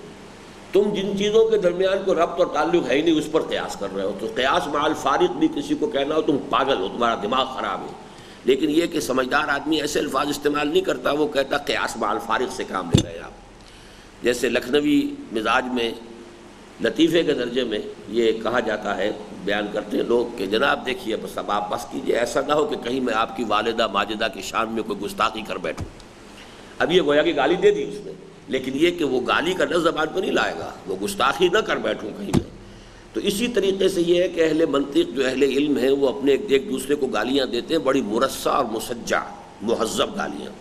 تم جن چیزوں کے درمیان کو ربط اور تعلق ہے ہی نہیں اس پر قیاس کر رہے ہو، تو قیاس مع الفارق بھی کسی کو کہنا ہو تم پاگل ہو، تمہارا دماغ خراب ہے۔ لیکن یہ کہ سمجھدار آدمی ایسے الفاظ استعمال نہیں کرتا، وہ کہتا قیاس مع الفارق سے کام لے رہے ہیں آپ۔ جیسے لکھنوی مزاج میں لطیفے کے درجے میں یہ کہا جاتا ہے، بیان کرتے ہیں لوگ کہ جناب دیکھیے بس اب آپ بس کیجئے، ایسا نہ ہو کہ کہیں میں آپ کی والدہ ماجدہ کی شان میں کوئی گستاخی کر بیٹھوں۔ اب یہ گویا کہ گالی دے دی اس نے، لیکن یہ کہ وہ گالی کا لفظ زبان پہ نہیں لائے گا، وہ گستاخی نہ کر بیٹھوں کہیں میں۔ تو اسی طریقے سے یہ ہے کہ اہل منطق جو اہل علم ہیں وہ اپنے ایک دوسرے کو گالیاں دیتے ہیں، بڑی مرصع اور مسجع مہذب گالیاں،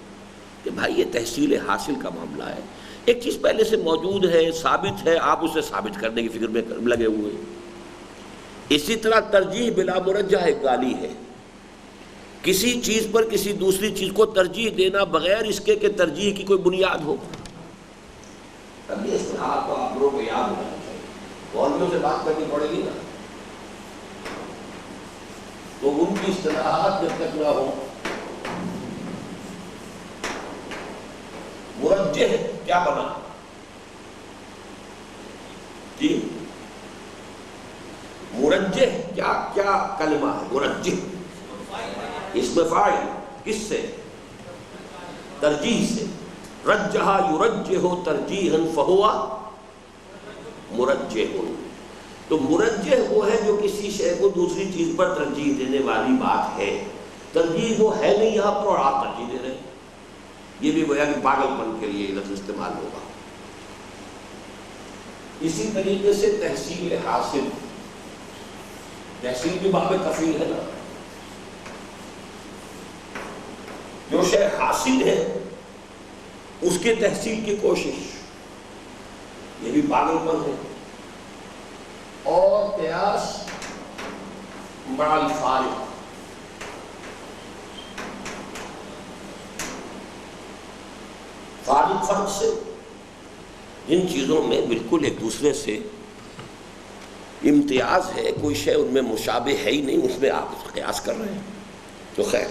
کہ بھائی یہ تحصیل حاصل کا معاملہ ہے، ایک چیز پہلے سے موجود ہے، ثابت ہے، آپ اسے ثابت کرنے کی فکر میں لگے ہوئے ہیں۔ اسی طرح ترجیح بلا مرجح ایک گالی ہے، کسی چیز پر کسی دوسری چیز کو ترجیح دینا بغیر اس کے کہ ترجیح کی کوئی بنیاد ہو۔ اب یہ اصطلاحات کو آپ لوگوں کو یاد ہونا چاہیے، مولویوں سے بات کرنی پڑے گی نا، تو ان کی اصطلاحات جب تک نہ ہو۔ مرجح کیا بنا؟ جی مرجح کیا کلمہ ہے؟ مرجح اسم فاعل، کس سے؟ ترجیح سے۔ رجح یرجح ترجیحا فہو مرجح۔ تو مرجح وہ ہے جو کسی شے کو دوسری چیز پر ترجیح دینے والی بات ہے، ترجیح وہ ہے نہیں یہاں پر اور آپ ترجیح دے رہے ہیں، یہ بھی گویا کہ پاگل پن کے لیے لفظ استعمال ہوگا۔ اسی طریقے سے تحصیل حاصل، تحصیل بھی باب تفعیل ہے نا، جو شے حاصل ہے اس کے تحصیل کی کوشش، یہ بھی پاگل پن ہے۔ اور قیاس مع الفارق، فارق فرق سے، ان چیزوں میں بالکل ایک دوسرے سے امتیاز ہے، کوئی شے ان میں مشابہ ہے ہی نہیں، اس میں آپ قیاس کر رہے ہیں۔ تو خیر،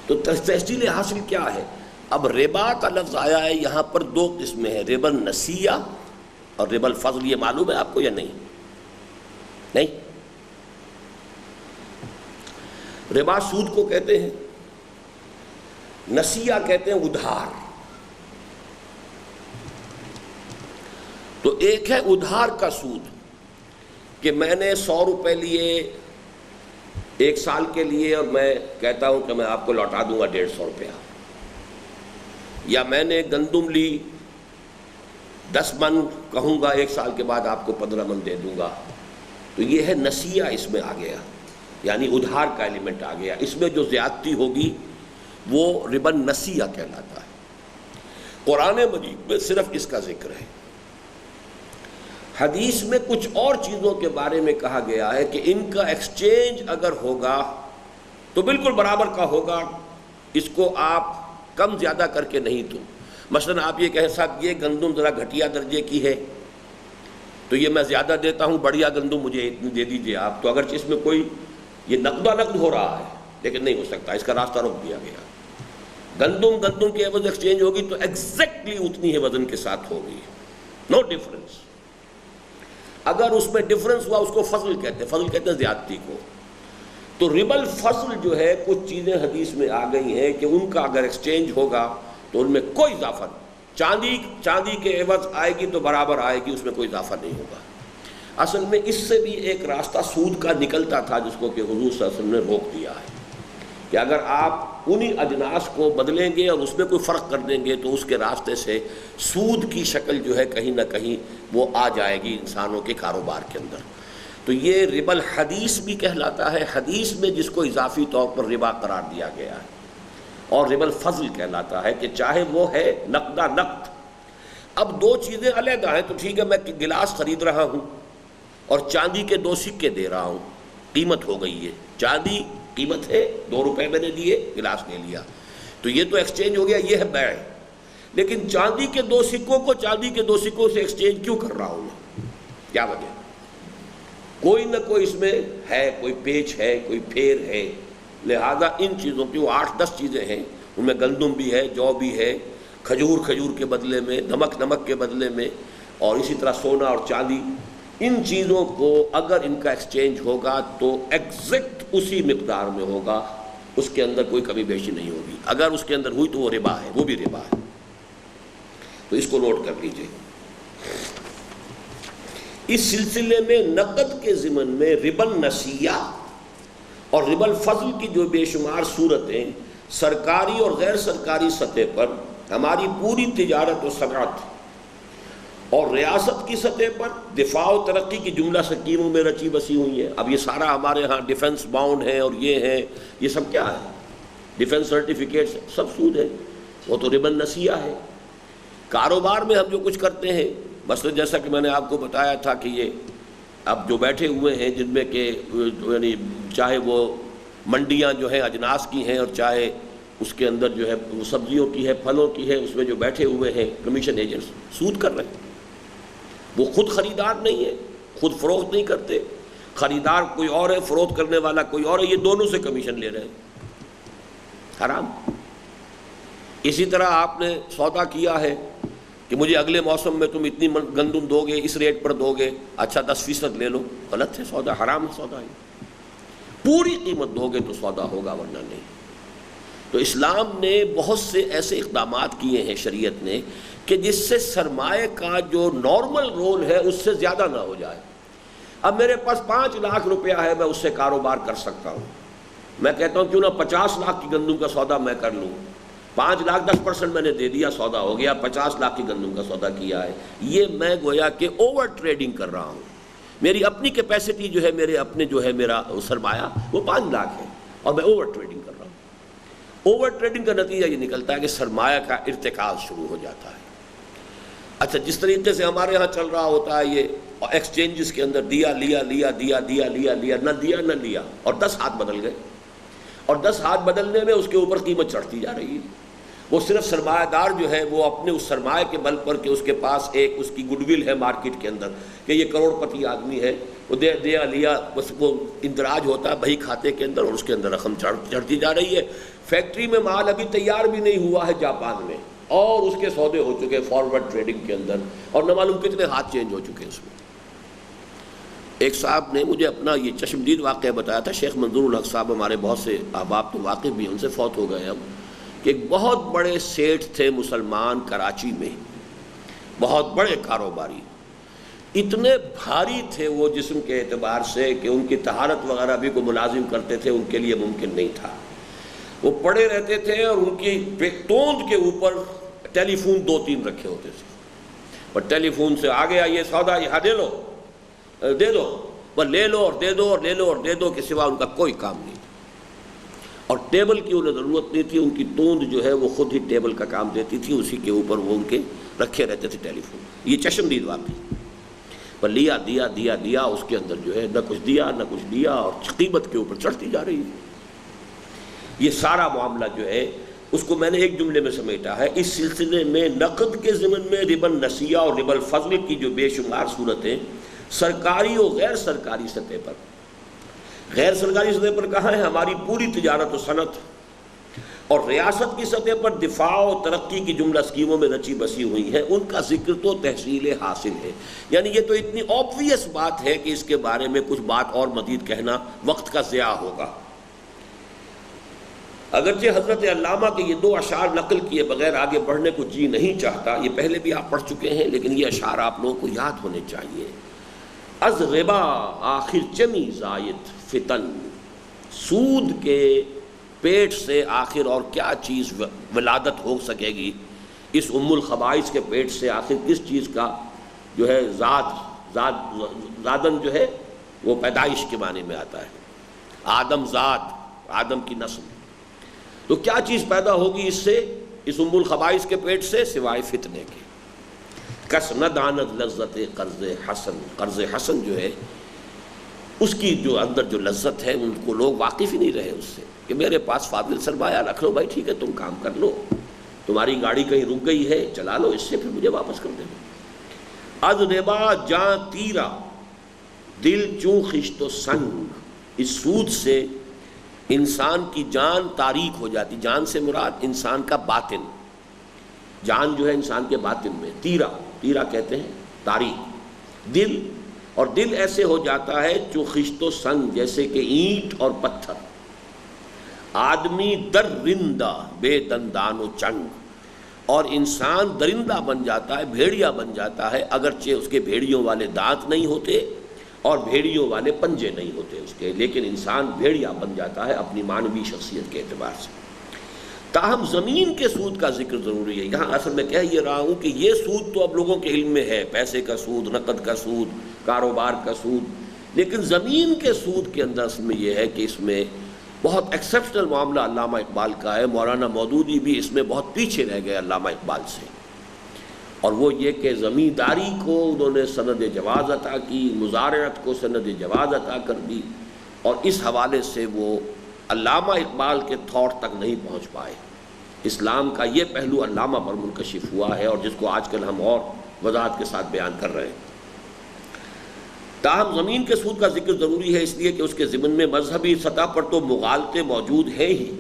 تو تحصیل حاصل کیا ہے؟ اب ربا کا لفظ آیا ہے یہاں پر دو قسمیں ہیں، ربا النسیہ اور ربا الفضل۔ یہ معلوم ہے آپ کو یا نہیں؟ نہیں؟ ربا سود کو کہتے ہیں، نسیہ کہتے ہیں ادھار۔ تو ایک ہے ادھار کا سود، کہ میں نے 100 روپے لیے 1 سال کے لیے اور میں کہتا ہوں کہ میں آپ کو لوٹا دوں گا 150 روپیہ، یا میں نے گندم لی 10 من، کہوں گا 1 سال کے بعد آپ کو 15 من دے دوں گا۔ تو یہ ہے نسیہ، اس میں آ گیا، یعنی ادھار کا ایلیمنٹ آ گیا۔ اس میں جو زیادتی ہوگی وہ ربا النسیہ کہلاتا ہے۔ قرآن مجید میں صرف اس کا ذکر ہے، حدیث میں کچھ اور چیزوں کے بارے میں کہا گیا ہے کہ ان کا ایکسچینج اگر ہوگا تو بالکل برابر کا ہوگا، اس کو آپ کم زیادہ کر کے نہیں، تو مثلا آپ یہ کہیں صاحب یہ گندم ذرا گھٹیا درجے کی ہے تو یہ میں زیادہ دیتا ہوں، بڑھیا گندم مجھے اتنی دے دیجئے آپ، تو اگرچہ اس میں کوئی یہ نقد نقد ہو رہا ہے لیکن نہیں ہو سکتا، اس کا راستہ روک دیا گیا۔ گندم کی عوض ایکسچینج ہوگی تو ایگزیکٹلی اتنی ہے وزن کے ساتھ ہوگی، نو ڈفرنس۔ اگر اس میں ڈفرنس ہوا اس کو فضل کہتے ہیں زیادتی کو۔ تو ربا الفضل جو ہے کچھ چیزیں حدیث میں آ گئی ہیں کہ ان کا اگر ایکسچینج ہوگا تو ان میں کوئی اضافہ نہیں، چاندی کے عوض آئے گی تو برابر آئے گی، اس میں کوئی اضافہ نہیں ہوگا۔ اصل میں اس سے بھی ایک راستہ سود کا نکلتا تھا جس کو کہ حضور صلی اللہ علیہ وسلم نے روک دیا ہے کہ اگر آپ انہی اجناس کو بدلیں گے اور اس میں کوئی فرق کر دیں گے تو اس کے راستے سے سود کی شکل جو ہے کہیں نہ کہیں وہ آ جائے گی انسانوں کے کاروبار کے اندر۔ تو یہ ربا الحدیث بھی کہلاتا ہے، حدیث میں جس کو اضافی طور پر ربا قرار دیا گیا ہے، اور ربا الفضل کہلاتا ہے کہ چاہے وہ ہے نقدہ نقد۔ اب دو چیزیں علیحدہ ہیں، تو ٹھیک ہے میں گلاس خرید رہا ہوں اور چاندی کے 2 سکے دے رہا ہوں، قیمت ہو گئی ہے، چاندی قیمت ہے 2 روپے میں نے دیے، گلاس لے لیا، تو یہ تو ایکسچینج ہو گیا، یہ ہے بیع۔ لیکن چاندی کے 2 سکوں کو چاندی کے 2 سکوں سے ایکسچینج کیوں کر رہا ہوں میں؟ کیا وجہ؟ کوئی نہ کوئی اس میں ہے، کوئی پیچ ہے، کوئی پھیر ہے، لہذا ان چیزوں کی وہ 8-10 چیزیں ہیں، ان میں گندم بھی ہے، جو بھی ہے، کھجور کے بدلے میں، نمک کے بدلے میں، اور اسی طرح سونا اور چاندی، ان چیزوں کو اگر ان کا ایکسچینج ہوگا تو ایگزیکٹ اسی مقدار میں ہوگا، اس کے اندر کوئی کمی بیشی نہیں ہوگی۔ اگر اس کے اندر ہوئی تو وہ ربا ہے، وہ بھی ربا ہے۔ تو اس کو نوٹ کر لیجئے۔ اس سلسلے میں نقد کے ضمن میں ربا النسیہ اور ربا الفضل کی جو بے شمار صورتیں سرکاری اور غیر سرکاری سطح پر ہماری پوری تجارت و صنعت اور ریاست کی سطح پر دفاع و ترقی کی جملہ سکیموں میں رچی بسی ہوئی ہیں۔ اب یہ سارا ہمارے ہاں ڈیفنس باؤنڈ ہیں اور یہ ہیں، یہ سب کیا ہے؟ ڈیفنس سرٹیفکیٹس، سب سود ہے، وہ تو ربا النسیہ ہے۔ کاروبار میں ہم جو کچھ کرتے ہیں، مثلا جیسا کہ میں نے آپ کو بتایا تھا کہ یہ اب جو بیٹھے ہوئے ہیں جن میں کہ یعنی چاہے وہ منڈیاں جو ہیں اجناس کی ہیں اور چاہے اس کے اندر جو ہے وہ سبزیوں کی ہے، پھلوں کی ہے، اس میں جو بیٹھے ہوئے ہیں کمیشن ایجنٹس سود کر رہے ہیں۔ وہ خود خریدار نہیں ہے، خود فروخت نہیں کرتے، خریدار کوئی اور ہے، فروخت کرنے والا کوئی اور ہے، یہ دونوں سے کمیشن لے رہے ہیں، حرام۔ اسی طرح آپ نے سودا کیا ہے کہ مجھے اگلے موسم میں تم اتنی گندم دو گے، اس ریٹ پر دو گے، اچھا 10% لے لو، غلط ہے سودا، حرام ہے سودا ہے۔ پوری قیمت دو گے تو سودا ہوگا ورنہ نہیں۔ تو اسلام نے بہت سے ایسے اقدامات کیے ہیں شریعت نے کہ جس سے سرمایہ کا جو نارمل رول ہے اس سے زیادہ نہ ہو جائے۔ اب میرے پاس 5 لاکھ روپیہ ہے، میں اس سے کاروبار کر سکتا ہوں، میں کہتا ہوں کیوں نہ 50 لاکھ کی گندم کا سودا میں کر لوں، 5 لاکھ 10% میں نے دے دیا، سودا ہو گیا، 50 لاکھ کی گندم کا سودا کیا ہے۔ یہ میں گویا کہ اوور ٹریڈنگ کر رہا ہوں، میری اپنی کیپیسٹی جو ہے، میرے اپنے جو ہے میرا سرمایہ وہ 5 لاکھ ہے اور میں اوور ٹریڈنگ کر رہا ہوں۔ اوور ٹریڈنگ کا نتیجہ یہ نکلتا ہے کہ سرمایہ کا ارتکاز شروع ہو جاتا ہے۔ اچھا، جس طریقے سے ہمارے ہاں چل رہا ہوتا ہے یہ ایکسچینجز کے اندر دیا لیا لیا دیا دیا لیا لیا، نہ دیا نہ لیا، اور 10 ہاتھ بدل گئے، اور 10 ہاتھ بدلنے میں اس کے اوپر قیمت چڑھتی جا رہی ہے۔ وہ صرف سرمایہ دار جو ہے وہ اپنے اس سرمایہ کے بل پر کہ اس کے پاس ایک اس کی گڈ ول ہے مارکیٹ کے اندر کہ یہ کروڑ پتی آدمی ہے، وہ دیا لیا، بس وہ اندراج ہوتا ہے بہی کھاتے کے اندر اور اس کے اندر رقم چڑھتی جا رہی ہے۔ فیکٹری میں مال ابھی تیار بھی نہیں ہوا ہے جاپان میں، اور اس کے سودے ہو چکے فارورڈ ٹریڈنگ کے اندر، اور نہ معلوم کتنے ہاتھ چینج ہو چکے اس میں۔ ایک صاحب نے مجھے اپنا یہ چشمدید واقعہ بتایا تھا، شیخ منظور الحق صاحب، ہمارے بہت سے احباب تو واقف بھی ہیں، ان سے فوت ہو گئے اب، کہ ایک بہت بڑے سیٹھ تھے مسلمان کراچی میں، بہت بڑے کاروباری، اتنے بھاری تھے وہ جسم کے اعتبار سے کہ ان کی طہارت وغیرہ بھی کوئی ملازم کرتے تھے ان کے لیے ممکن نہیں تھا۔ وہ پڑے رہتے تھے اور ان کی توند کے اوپر ٹیلی فون 2-3 رکھے ہوتے تھے، اور ٹیلی فون سے آ گیا یہ سودا، یہاں دے لو دے دو، بس لے لو اور دے دو اور لے لو اور دے دو کے سوا ان کا کوئی کام نہیں تھا۔ اور ٹیبل کی انہیں ضرورت نہیں تھی، ان کی توند جو ہے وہ خود ہی ٹیبل کا کام دیتی تھی، اسی کے اوپر وہ ان کے رکھے رہتے تھے ٹیلی فون۔ یہ چشمدید واقعی پر لیا دیا دیا دیا، اس کے اندر جو ہے نہ کچھ دیا نہ کچھ دیا، اور قیمت کے اوپر چڑھتی جا رہی ہے۔ یہ سارا معاملہ جو ہے اس کو میں نے ایک جملے میں سمیٹا ہے. اس سلسلے میں نقد کے ضمن میں ربا النسیہ اور ربا الفضل کی جو بے شمار صورتیں سرکاری و غیر سرکاری سطح پر، غیر سرکاری سطح پر کہاں ہے؟ ہماری پوری تجارت و صنعت اور ریاست کی سطح پر دفاع و ترقی کی جملہ اسکیموں میں رچی بسی ہوئی ہیں، ان کا ذکر تو تحصیل حاصل ہے. یعنی یہ تو اتنی آبویس بات ہے کہ اس کے بارے میں کچھ بات اور مزید کہنا وقت کا ضیاع ہوگا. اگرچہ حضرت علامہ کے یہ 2 اشعار نقل کیے بغیر آگے بڑھنے کو جی نہیں چاہتا، یہ پہلے بھی آپ پڑھ چکے ہیں، لیکن یہ اشعار آپ لوگوں کو یاد ہونے چاہیے. از ربا آخر چمی زائد فتن، سود کے پیٹ سے آخر اور کیا چیز ولادت ہو سکے گی؟ اس ام الخبائث کے پیٹ سے آخر کس چیز کا جو ہے زادن جو ہے وہ پیدائش کے معنی میں آتا ہے، آدم زاد، آدم کی نسل. تو کیا چیز پیدا ہوگی اس سے، اس ام الخبائث کے پیٹ سے، سوائے فتنے کے. کس نہ داند لذت قرض حسن، قرض حسن جو ہے اس کی جو اندر جو لذت ہے ان کو لوگ واقف ہی نہیں رہے اس سے، کہ میرے پاس فاضل سرمایہ رکھ لو بھائی، ٹھیک ہے تم کام کر لو، تمہاری گاڑی کہیں رک گئی ہے چلا لو، اس سے پھر مجھے واپس کر دینا. از ربا جاں تیرا دل چوں خشت و سنگ، اس سود سے انسان کی جان تاریک ہو جاتی. جان سے مراد انسان کا باطن، جان جو ہے انسان کے باطن میں، تیرا، تیرا کہتے ہیں تاریک، دل، اور دل ایسے ہو جاتا ہے جو خشت و سنگ، جیسے کہ اینٹ اور پتھر. آدمی درندہ بے دندان و چنگ، اور انسان درندہ بن جاتا ہے، بھیڑیا بن جاتا ہے، اگرچہ اس کے بھیڑیوں والے دانت نہیں ہوتے اور بھیڑیوں والے پنجے نہیں ہوتے اس کے، لیکن انسان بھیڑیا بن جاتا ہے اپنی معنوی شخصیت کے اعتبار سے. تاہم زمین کے سود کا ذکر ضروری ہے. یہاں اصل میں کہہ یہ رہا ہوں کہ یہ سود تو اب لوگوں کے علم میں ہے، پیسے کا سود، نقد کا سود، کاروبار کا سود، لیکن زمین کے سود کے اندر اصل میں یہ ہے کہ اس میں بہت ایکسیپشنل معاملہ علامہ اقبال کا ہے. مولانا مودودی بھی اس میں بہت پیچھے رہ گئے علامہ اقبال سے، اور وہ یہ کہ زمینداری کو انہوں نے سند جواز عطا کی، مزارعت کو سند جواز عطا کر دی، اور اس حوالے سے وہ علامہ اقبال کے تھاٹ تک نہیں پہنچ پائے. اسلام کا یہ پہلو علامہ پر منکشف ہوا ہے، اور جس کو آج کل ہم اور وضاحت کے ساتھ بیان کر رہے ہیں. تاہم زمین کے سود کا ذکر ضروری ہے، اس لیے کہ اس کے ضمن میں مذہبی سطح پر تو مغالطے موجود ہیں ہی.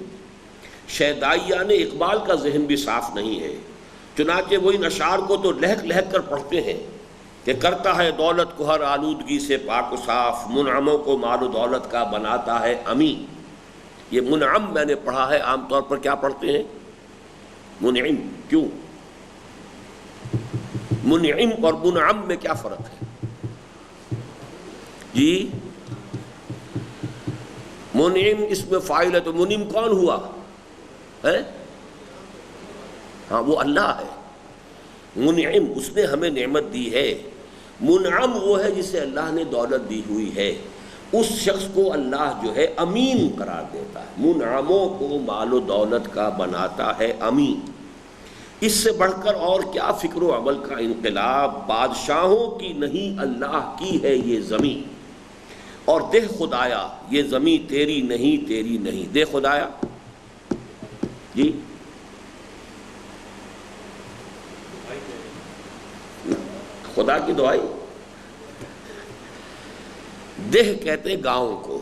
شیدائیان اقبال کا ذہن بھی صاف نہیں ہے، چنانچہ وہ ان اشعار کو تو لہک لہک کر پڑھتے ہیں کہ کرتا ہے دولت کو ہر آلودگی سے پاک و صاف، منعموں کو مال و دولت کا بناتا ہے امی. یہ منعم میں نے پڑھا ہے، عام طور پر کیا پڑھتے ہیں؟ منعم. کیوں؟ منعم اور منعم میں کیا فرق ہے جی؟ منعم اس میں فاعل ہے، تو منعم کون ہوا ہے؟ ہاں وہ اللہ ہے. منعم اس نے ہمیں نعمت دی ہے. منعم وہ ہے جسے اللہ نے دولت دی ہوئی ہے، اس شخص کو اللہ جو ہے امین قرار دیتا ہے. منعموں کو مال و دولت کا بناتا ہے امین. اس سے بڑھ کر اور کیا فکر و عمل کا انقلاب؟ بادشاہوں کی نہیں اللہ کی ہے یہ زمین، اور دہ خدایا یہ زمین تیری نہیں، تیری نہیں. دہ خدایا جی خدا کی دعائی. دہ کہتے ہیں گاؤں کو،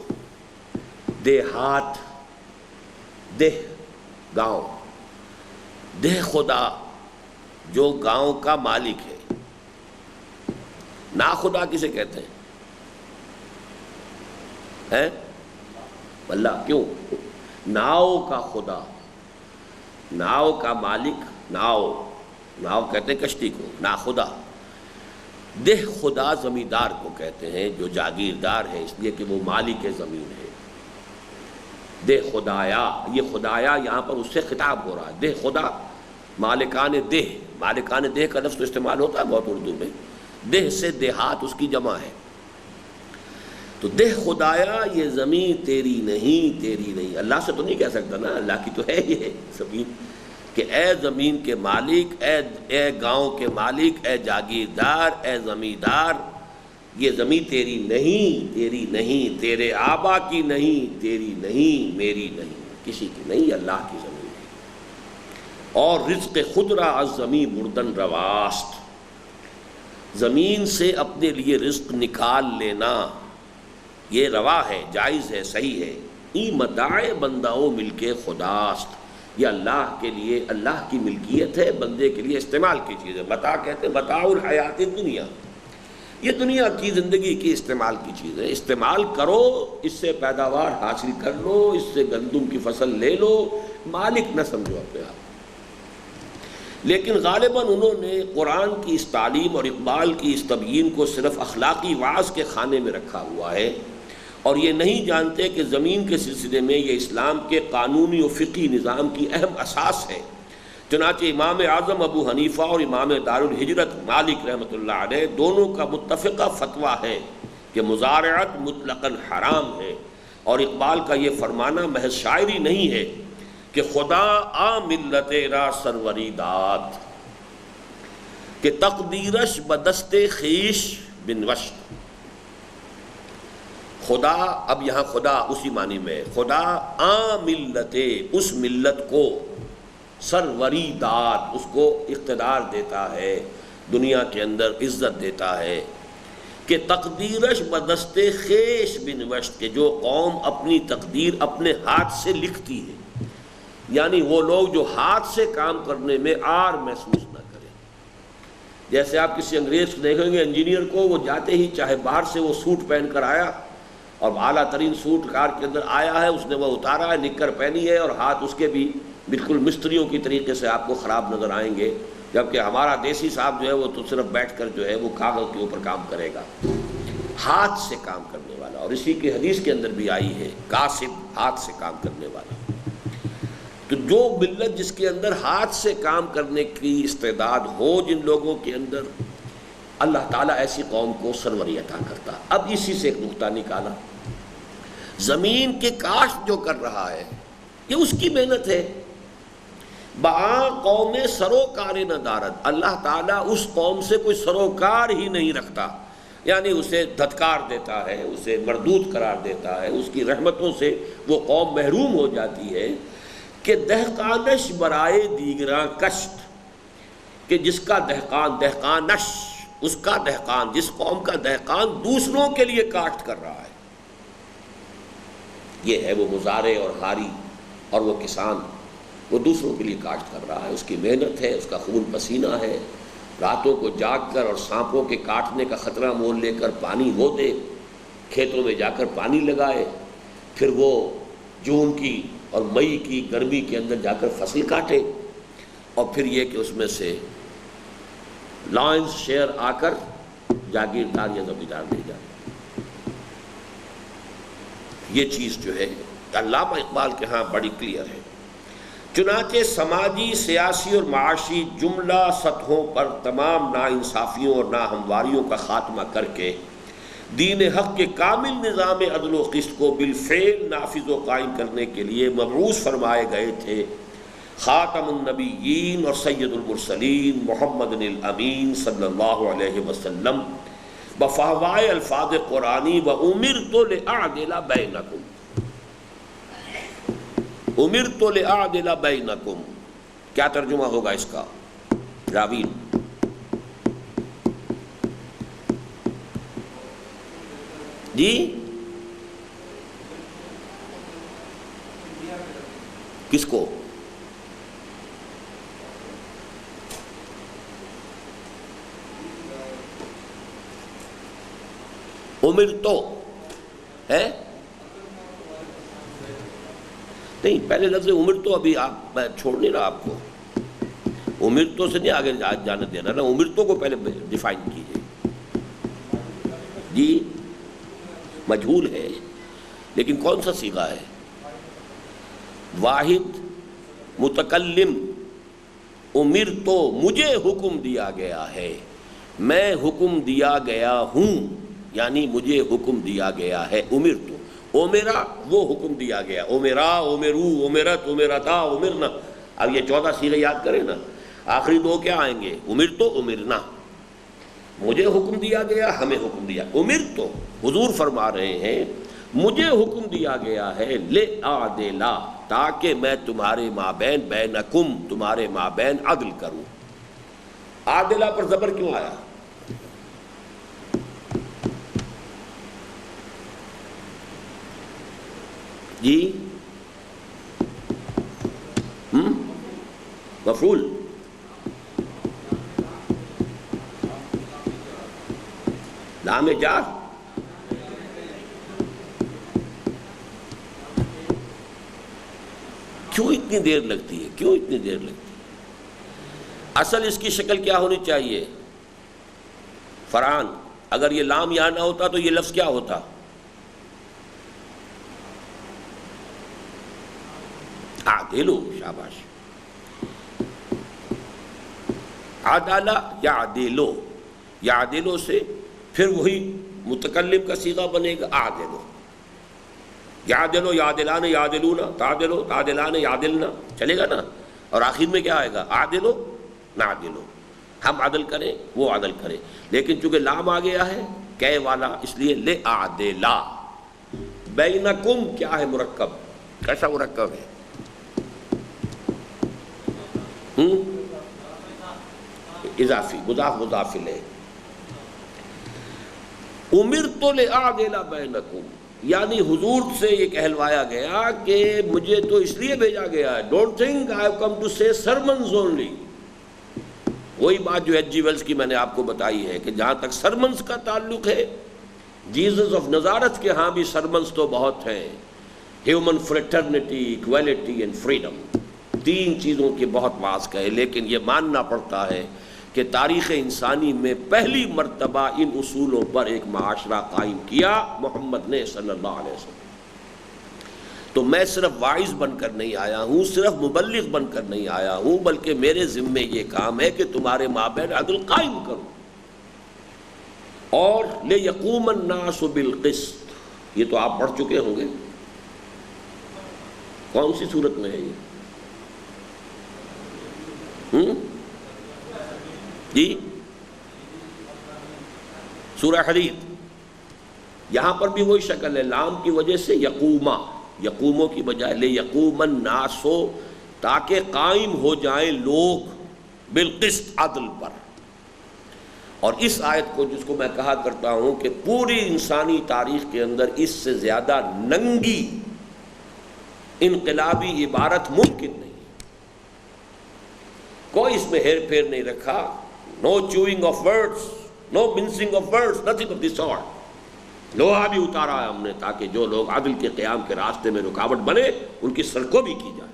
دیہات، دہ گاؤں. دہ خدا جو گاؤں کا مالک ہے. نا خدا کسے کہتے ہیں؟ ہے اللہ. کیوں؟ ناؤ کا خدا، ناؤ کا مالک. ناؤ، ناؤ کہتے ہیں کشتی کو، نا خدا. دہ خدا زمیندار کو کہتے ہیں جو جاگیردار ہے، اس لیے کہ وہ مالک زمین ہے. دہ خدایا، یہ خدایا یہاں پر اس سے خطاب ہو رہا ہے. دہ خدا، مالکان دہ. مالکان دہ کا لفظ استعمال ہوتا ہے بہت اردو میں. دہ سے دیہات اس کی جمع ہے. تو دہ خدایا یہ زمین تیری نہیں، تیری نہیں. اللہ سے تو نہیں کہہ سکتا نا، اللہ کی تو ہے یہ زمین، کہ اے زمین کے مالک، اے گاؤں کے مالک، اے جاگیردار، اے زمیندار، یہ زمین تیری نہیں، تیری نہیں، تیرے آبا کی نہیں، تیری نہیں، میری نہیں، کسی کی نہیں، اللہ کی زمین ہے. اور رزق خود را از زمین بردن رواست، زمین سے اپنے لیے رزق نکال لینا یہ روا ہے، جائز ہے، صحیح ہے۔ ای متاع بنداؤ مل کے خداست، یہ اللہ کے لیے، اللہ کی ملکیت ہے، بندے کے لیے استعمال کی چیز ہے۔ متاع کہتے ہیں متاع الحیات الدنیا، یہ دنیا کی زندگی کی استعمال کی چیز ہے، استعمال کرو، اس سے پیداوار حاصل کر لو، اس سے گندم کی فصل لے لو، مالک نہ سمجھو اپنے آپ۔ لیکن غالباً انہوں نے قرآن کی اس تعلیم اور اقبال کی اس تبیین کو صرف اخلاقی وعظ کے خانے میں رکھا ہوا ہے، اور یہ نہیں جانتے کہ زمین کے سلسلے میں یہ اسلام کے قانونی و فقہی نظام کی اہم اساس ہے۔ چنانچہ امام اعظم ابو حنیفہ اور امام دارالہجرت مالک رحمۃ اللہ علیہ دونوں کا متفقہ فتویٰ ہے کہ مزارعت مطلقاً حرام ہے، اور اقبال کا یہ فرمانا محض شاعری نہیں ہے کہ خدا آ ملت را سروری داد کہ تقدیرش بدست خیش بنوشت۔ خدا، اب یہاں خدا اسی معنی میں، خدا آ ملت، اس ملت کو، سروری داد، اس کو اقتدار دیتا ہے، دنیا کے اندر عزت دیتا ہے کہ تقدیرش بدست خیش بنوشت، کہ جو قوم اپنی تقدیر اپنے ہاتھ سے لکھتی ہے، یعنی وہ لوگ جو ہاتھ سے کام کرنے میں عار محسوس نہ کریں۔ جیسے آپ کسی انگریز کو دیکھیں گے انجینئر کو، وہ جاتے ہی چاہے باہر سے وہ سوٹ پہن کر آیا اور اعلیٰ ترین سوٹ کار کے اندر آیا ہے، اس نے وہ اتارا ہے، نکر پہنی ہے، اور ہاتھ اس کے بھی بالکل مستریوں کی طریقے سے آپ کو خراب نظر آئیں گے، جبکہ ہمارا دیسی صاحب جو ہے وہ تو صرف بیٹھ کر جو ہے وہ کاغذ کے اوپر کام کرے گا، ہاتھ سے کام کرنے والا۔ اور اسی کی حدیث کے اندر بھی آئی ہے کاسب، ہاتھ سے کام کرنے والا۔ تو جو ملت جس کے اندر ہاتھ سے کام کرنے کی استعداد ہو جن لوگوں کے اندر، اللہ تعالیٰ ایسی قوم کو سروری عطا کرتا۔ اب اسی سے ایک نقطہ نکالا، زمین کے کاشت جو کر رہا ہے یہ اس کی محنت ہے۔ بآ قوم سروکار نہ دارد، اللہ تعالیٰ اس قوم سے کوئی سروکار ہی نہیں رکھتا، یعنی اسے دھتکار دیتا ہے، اسے مردود قرار دیتا ہے، اس کی رحمتوں سے وہ قوم محروم ہو جاتی ہے کہ دہقانش برائے دیگراں کشت، کہ جس کا دہقان، دہقانش اس کا دہقان، جس قوم کا دہقان دوسروں کے لیے کاشت کر رہا ہے، یہ ہے وہ مزارع اور ہاری اور وہ کسان، وہ دوسروں کے لیے کاشت کر رہا ہے، اس کی محنت ہے، اس کا خون پسینہ ہے، راتوں کو جاگ کر اور سانپوں کے کاٹنے کا خطرہ مول لے کر پانی وہ دے، کھیتوں میں جا کر پانی لگائے، پھر وہ جون کی اور مئی کی گرمی کے اندر جا کر فصل کاٹے، اور پھر یہ کہ اس میں سے لائنز شیئر آ کر جاگیردار یا زمیندار دے جائے۔ یہ چیز جو ہے علامہ اقبال کے ہاں بڑی کلیئر ہے۔ چنانچہ سماجی، سیاسی اور معاشی جملہ سطحوں پر تمام ناانصافیوں اور ناہمواریوں کا خاتمہ کر کے دین حق کے کامل نظام عدل و قسط کو بالفعل نافذ و قائم کرنے کے لیے مبعوث فرمائے گئے تھے خاتم النبیین اور سید المرسلین محمد الامین صلی اللہ علیہ وسلم بفہوائے الفاظ قرآنی وَأُمِرْتُ لِأَعْدِلَ بَيْنَكُمْ۔ اُمِرْتُ لِأَعْدِلَ بَيْنَكُمْ کیا ترجمہ ہوگا اس کا؟ راوین جی کس کو؟ امرتو ہے نہیں، پہلے لفظ امرتو ابھی آپ، میں چھوڑ نہیں رہا آپ کو، امرتو سے نہیں آگے جانے دینا نا، امرتو کو پہلے ڈیفائن کیجئے۔ جی مجہول ہے، لیکن کون سا صیغہ ہے؟ واحد متکلم، امرتو مجھے حکم دیا گیا ہے، میں حکم دیا گیا ہوں، یعنی مجھے حکم دیا گیا ہے۔ امرتو، اومیرا وہ حکم دیا گیا، اومیرا، اومیرو، اومیرت، اومیرتا، امرنا۔ اب یہ 14 صیغے یاد کریں نا، آخری 2 کیا آئیں گے؟ امرتو، امرنا، مجھے حکم دیا گیا، ہمیں حکم دیا۔ امرتو، حضور فرما رہے ہیں مجھے حکم دیا گیا ہے لِأَعْدِلَ، تاکہ میں تمہارے مابین بینکم، تمہارے مابین عدل کروں۔ عادلہ پر زبر کیوں آیا؟ جی مفعول، لام جار، کیوں اتنی دیر لگتی ہے؟ کیوں اتنی دیر لگتی ہے؟ اصل اس کی شکل کیا ہونی چاہیے فرحان؟ اگر یہ لام یہاں نہ ہوتا تو یہ لفظ کیا ہوتا؟ عادلو، شاباش، عدالہ یعدلو، یعدلو سے پھر وہی متکلم کا صیغہ بنے گا عادلو، یعدلو یعدلان یعدلون، تعدلو تعدلان یعدلنا، چلے گا نا؟ اور آخر میں کیا آئے گا؟ عادلو نعدلو، ہم عدل کریں وہ عدل کریں، لیکن چونکہ لام آ گیا ہے کہ والا، اس لیے لِأَعْدِلَ۔ بینکم کیا ہے؟ مرکب، کیسا مرکب ہے؟ اضافی، مضاف مضاف الیہ۔ امرت لِأَعْدِلَ بینکم، یعنی حضور سے یہ کہلوایا گیا کہ مجھے تو اس لیے بھیجا گیا ہے، don't think I have come to say sermons only. وہی بات جو ایچ جی ویلز کی میں نے آپ کو بتائی ہے کہ جہاں تک سرمنز کا تعلق ہے، جیزس آف نزارت کے ہاں بھی سرمنز تو بہت ہیں، human fraternity, equality and freedom, تین چیزوں کے بہت وعظ کہے، لیکن یہ ماننا پڑتا ہے کہ تاریخ انسانی میں پہلی مرتبہ ان اصولوں پر ایک معاشرہ قائم کیا محمد نے صلی اللہ علیہ وسلم۔ تو میں صرف واعظ بن کر نہیں آیا ہوں، صرف مبلغ بن کر نہیں آیا ہوں، بلکہ میرے ذمے یہ کام ہے کہ تمہارے مابین عدل قائم کروں۔ اور لِيَقُومَ النَّاسُ بِالْقِسْطِ، یہ تو آپ پڑھ چکے ہوں گے، کون سی صورت میں ہے یہ؟ جی سورہ حدید، یہاں پر بھی وہی شکل ہے، لام کی وجہ سے یقوما، یقوموں کی بجائے لِيَقُومَ النَّاسُ، تاکہ قائم ہو جائیں لوگ بالقسط، عدل پر۔ اور اس آیت کو، جس کو میں کہا کرتا ہوں کہ پوری انسانی تاریخ کے اندر اس سے زیادہ ننگی انقلابی عبارت ممکن نہیں، کوئی اس میں ہیر پھیر نہیں رکھا، no chewing of words, no mincing of words, nothing of this sort. لوہا بھی اتارا ہے ہم نے تاکہ جو لوگ عدل کے قیام کے راستے میں رکاوٹ بنے ان کی سرکوب بھی کی جائے۔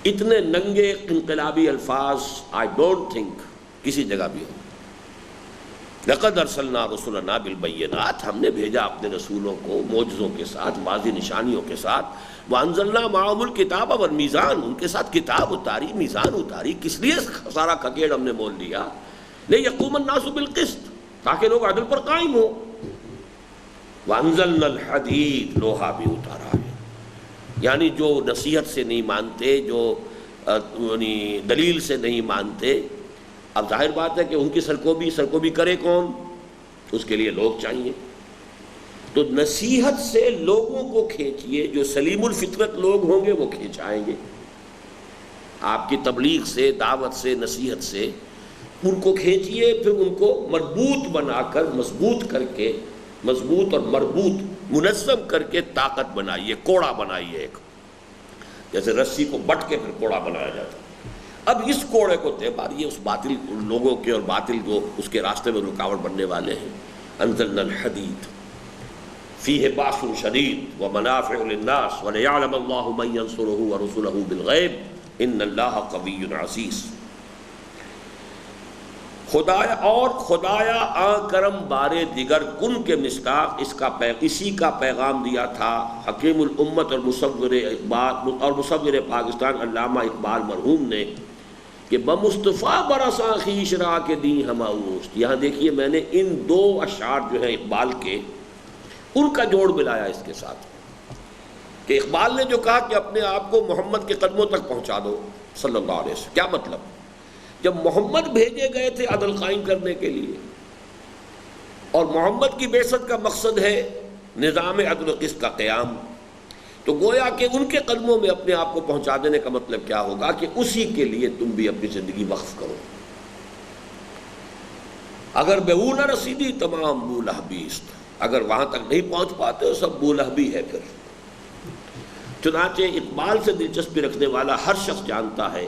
اتنے ننگے انقلابی الفاظ آئی ڈونٹ تھنک کسی جگہ بھی ہو۔ لقد ارسلنا رسلنا بالبینات، ہم نے بھیجا اپنے رسولوں کو معجزوں کے ساتھ، واضح نشانیوں کے ساتھ۔ وانزلنا معهم الکتاب والمیزان، ان کے ساتھ کتاب اتاری، میزان اتاری۔ کس لیے سارا کھکیڑ ہم نے مول لیا؟ لیقوم الناس بالقسط، تاکہ لوگ عدل پر قائم ہو۔ وانزلنا الحدید، لوہا بھی اتارا ہے، یعنی جو نصیحت سے نہیں مانتے، جو دلیل سے نہیں مانتے، اب ظاہر بات ہے کہ ان کی سرکوبی کرے کون؟ اس کے لیے لوگ چاہیے۔ تو نصیحت سے لوگوں کو کھینچیے، جو سلیم الفطرت لوگ ہوں گے وہ کھینچائیں گے۔ آپ کی تبلیغ سے، دعوت سے، نصیحت سے ان کو کھینچیے، پھر ان کو مربوط بنا کر، مضبوط کر کے، مضبوط اور مربوط منظم کر کے طاقت بنائیے، کوڑا بنائیے، ایک جیسے رسی کو بٹ کے پھر کوڑا بنایا جاتا ہے۔ اب اس کوڑے کو دے ماریے اس باطل لوگوں کے، اور باطل جو اس کے راستے میں رکاوٹ بننے والے ہیں۔ انزلنا الحدید فیہ باس شدید ومنافع للناس ولیعلم اللہ من ینصرہ ورسلہ بالغیب ان اللہ قوی عزیز۔ خدایا اور خدایا آن کرم بارے دیگر کن کے مصداق اسی کا پیغام دیا تھا حکیم الامت اور مصور پاکستان علامہ اقبال مرحوم نے کہ بمصطفیٰ برساں خویش را کے دیں ہما اوست۔ یہاں دیکھیے میں نے ان دو اشعار جو ہیں اقبال کے، ان کا جوڑ ملایا اس کے ساتھ، کہ اقبال نے جو کہا کہ اپنے آپ کو محمد کے قدموں تک پہنچا دو صلی اللہ علیہ وسلم، کیا مطلب؟ جب محمد بھیجے گئے تھے عدل قائم کرنے کے لیے، اور محمد کی بعثت کا مقصد ہے نظام عدل و قسط کا قیام، تو گویا کہ ان کے قدموں میں اپنے آپ کو پہنچا دینے کا مطلب کیا ہوگا کہ اسی کے لیے تم بھی اپنی زندگی وقف کرو۔ اگر بے او نہ رسیدی تمام بو لہبیست، اگر وہاں تک نہیں پہنچ پاتے تو سب بو لہبی ہے پھر۔ چنانچہ اقبال سے دلچسپی رکھنے والا ہر شخص جانتا ہے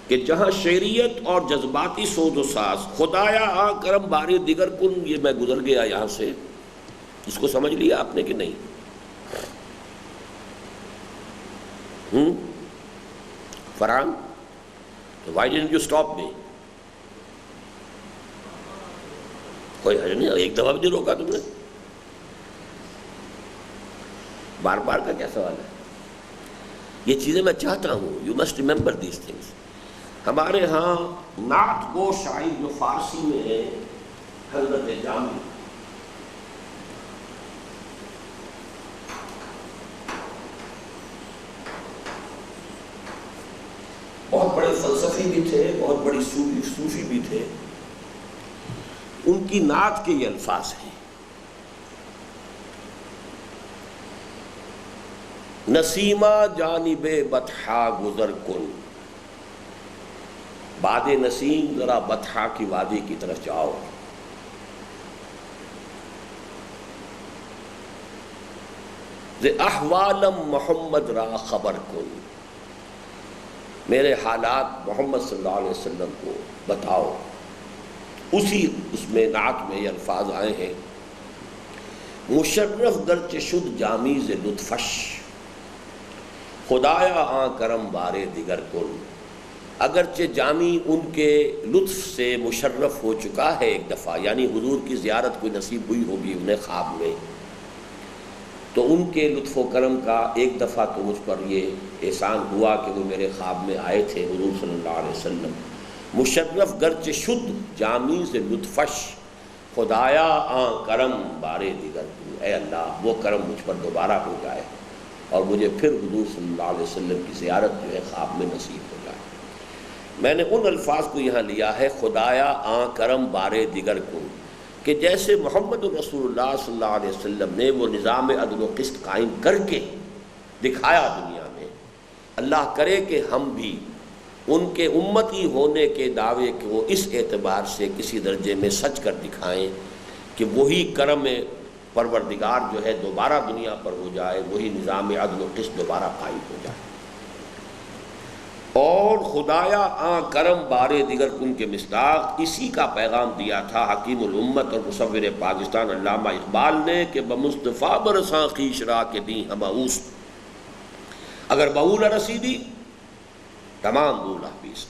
کہ جہاں شعریت اور جذباتی سوز و ساز، خدایا آ کرم باری دیگر کن، یہ میں گزر گیا یہاں سے، اس کو سمجھ لیا آپ نے کہ نہیں؟ Farhan, why didn't you stop me? کوئی حرج نہیں، ایک دفعہ بھی نہیں روکا تم نے، بار بار کا کیا سوال ہے؟ یہ چیزیں میں چاہتا ہوں، you must remember these things. ہمارے ہاں نعت گو شاعر جو فارسی میں ہے حضرت جامی، بہت بڑے فلسفی بھی تھے، بہت بڑی صوفی بھی تھے، ان کی نعت کے یہ الفاظ ہیں: نسیمہ جانب بطحا گزر کن، باد نسیم ذرا بطحا کی وادی کی طرف جاؤ، ز احوالم محمد را خبر کن، میرے حالات محمد صلی اللہ علیہ وسلم کو بتاؤ۔ اس میں نعت میں یہ الفاظ آئے ہیں: مشرف گرچہ شد جامی ز لطفش، خدایا آ کرم بارے دیگر کن، اگرچہ جامی ان کے لطف سے مشرف ہو چکا ہے ایک دفعہ، یعنی حضور کی زیارت کوئی نصیب ہوئی ہوگی انہیں خواب میں، تو ان کے لطف و کرم کا ایک دفعہ تو مجھ پر یہ احسان ہوا کہ وہ میرے خواب میں آئے تھے حضور صلی اللہ علیہ وسلم۔ مشرف گرچہ شد جامی سے لطفش، خدایا آ کرم بارے دیگر کن، اے اللہ وہ کرم مجھ پر دوبارہ ہو جائے اور مجھے پھر حضور صلی اللہ علیہ وسلم کی زیارت جو ہے خواب میں نصیب ہو جائے۔ میں نے ان الفاظ کو یہاں لیا ہے، خدایا آ کرم بارے دیگر کن، کہ جیسے محمد رسول اللہ صلی اللہ علیہ وسلم نے وہ نظام عدل و قسط قائم کر کے دکھایا دنیا میں، اللہ کرے کہ ہم بھی ان کے امتی ہونے کے دعوے کو اس اعتبار سے کسی درجے میں سچ کر دکھائیں کہ وہی کرم پروردگار جو ہے دوبارہ دنیا پر ہو جائے، وہی نظام عدل و قسط دوبارہ قائم ہو جائے۔ اور خدایا آ کرم بارے دیگر کن کے مصداق اسی کا پیغام دیا تھا حکیم الامت اور مصور پاکستان علامہ اقبال نے کہ بمصطفیٰ برساں خویش را کے دیں ہماؤس، اگر بہو نہ رسیدی تمام بو لہبیس۔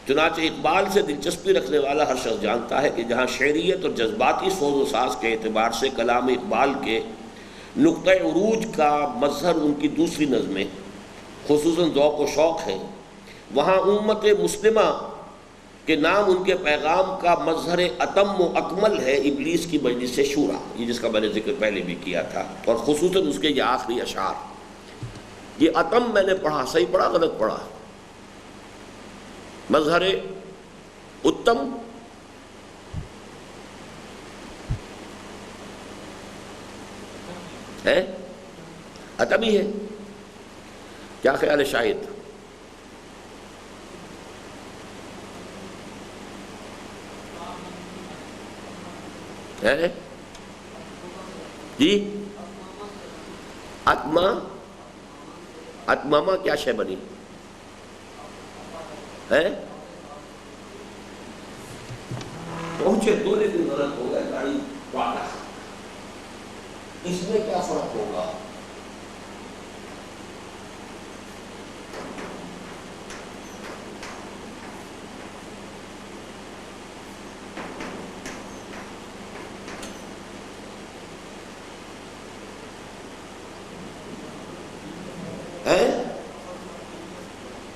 چنانچہ اقبال سے دلچسپی رکھنے والا ہر شخص جانتا ہے کہ جہاں شعریت اور جذباتی سوز و ساز کے اعتبار سے کلام اقبال کے نقطۂ عروج کا مظہر ان کی دوسری نظمیں خصوصاً ذوق و شوق ہیں، وہاں امت مسلمہ کے نام ان کے پیغام کا مظہر اتم و اکمل ہے ابلیس کی مجلس شورا، یہ جس کا میں نے ذکر پہلے بھی کیا تھا، اور خصوصاً اس کے یہ آخری اشعار۔ یہ اتم میں نے پڑھا، صحیح پڑھا غلط پڑھا؟ مظہر اتم ہے، اتم ہی ہے، کیا خیال ہے شاہد؟ ہے جی؟ اتما، اتماما کیا شے بنی ہے؟ پہنچے تو لیکن غلط ہو گیا، گاڑی والا، اس میں کیا فرق ہوگا؟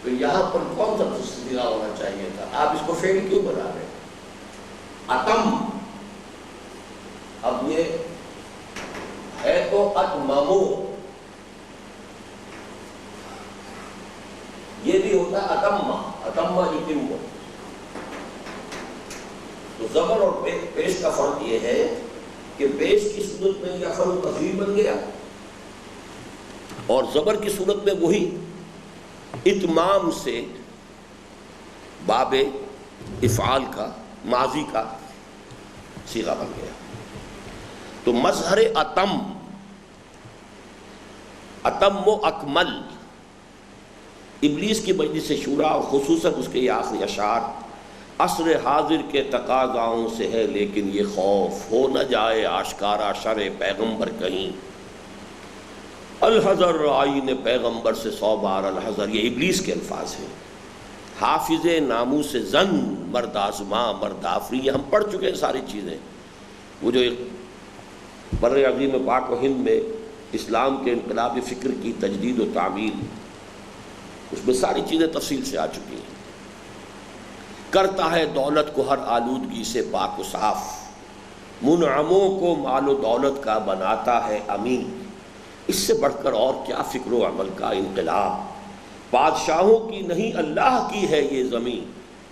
تو یہاں پر کون سا تصدیقہ ہونا چاہیے تھا؟ آپ اس کو فعل کیوں بنا رہے ہیں؟ اتم، اب یہ ہے تو اتممو، یہ بھی ہوتا ہے اتمہ، اتمہ یتم، تو زبر اور پیش کا فرق یہ ہے کہ پیش کی صورت میں یہ فرق تفضیل بن گیا اور زبر کی صورت میں وہی اتمام سے باب افعال کا ماضی کا صیغہ بن گیا. تو مظہر اتم و اکمل ابلیس کی مجلس شورا اور خصوصاً اس کے یہ آخری اشعار عصر حاضر کے تقاضاؤں سے ہے لیکن یہ خوف ہو نہ جائے آشکارا شر پیغمبر کہیں الحذر آئین پیغمبر سے 100 بار الحذر. یہ ابلیس کے الفاظ ہیں. حافظ ناموس زن مرد آزما مرد آفری یہ ہم پڑھ چکے ہیں ساری چیزیں. وہ جو بر عظیم پاک و ہند میں اسلام کے انقلاب فکر کی تجدید و تعمیل اس میں ساری چیزیں تفصیل سے آ چکی ہیں. کرتا ہے دولت کو ہر آلودگی سے پاک و صاف منعموں کو مال و دولت کا بناتا ہے امین. اس سے بڑھ کر اور کیا فکر و عمل کا انقلاب. بادشاہوں کی نہیں اللہ کی ہے یہ زمین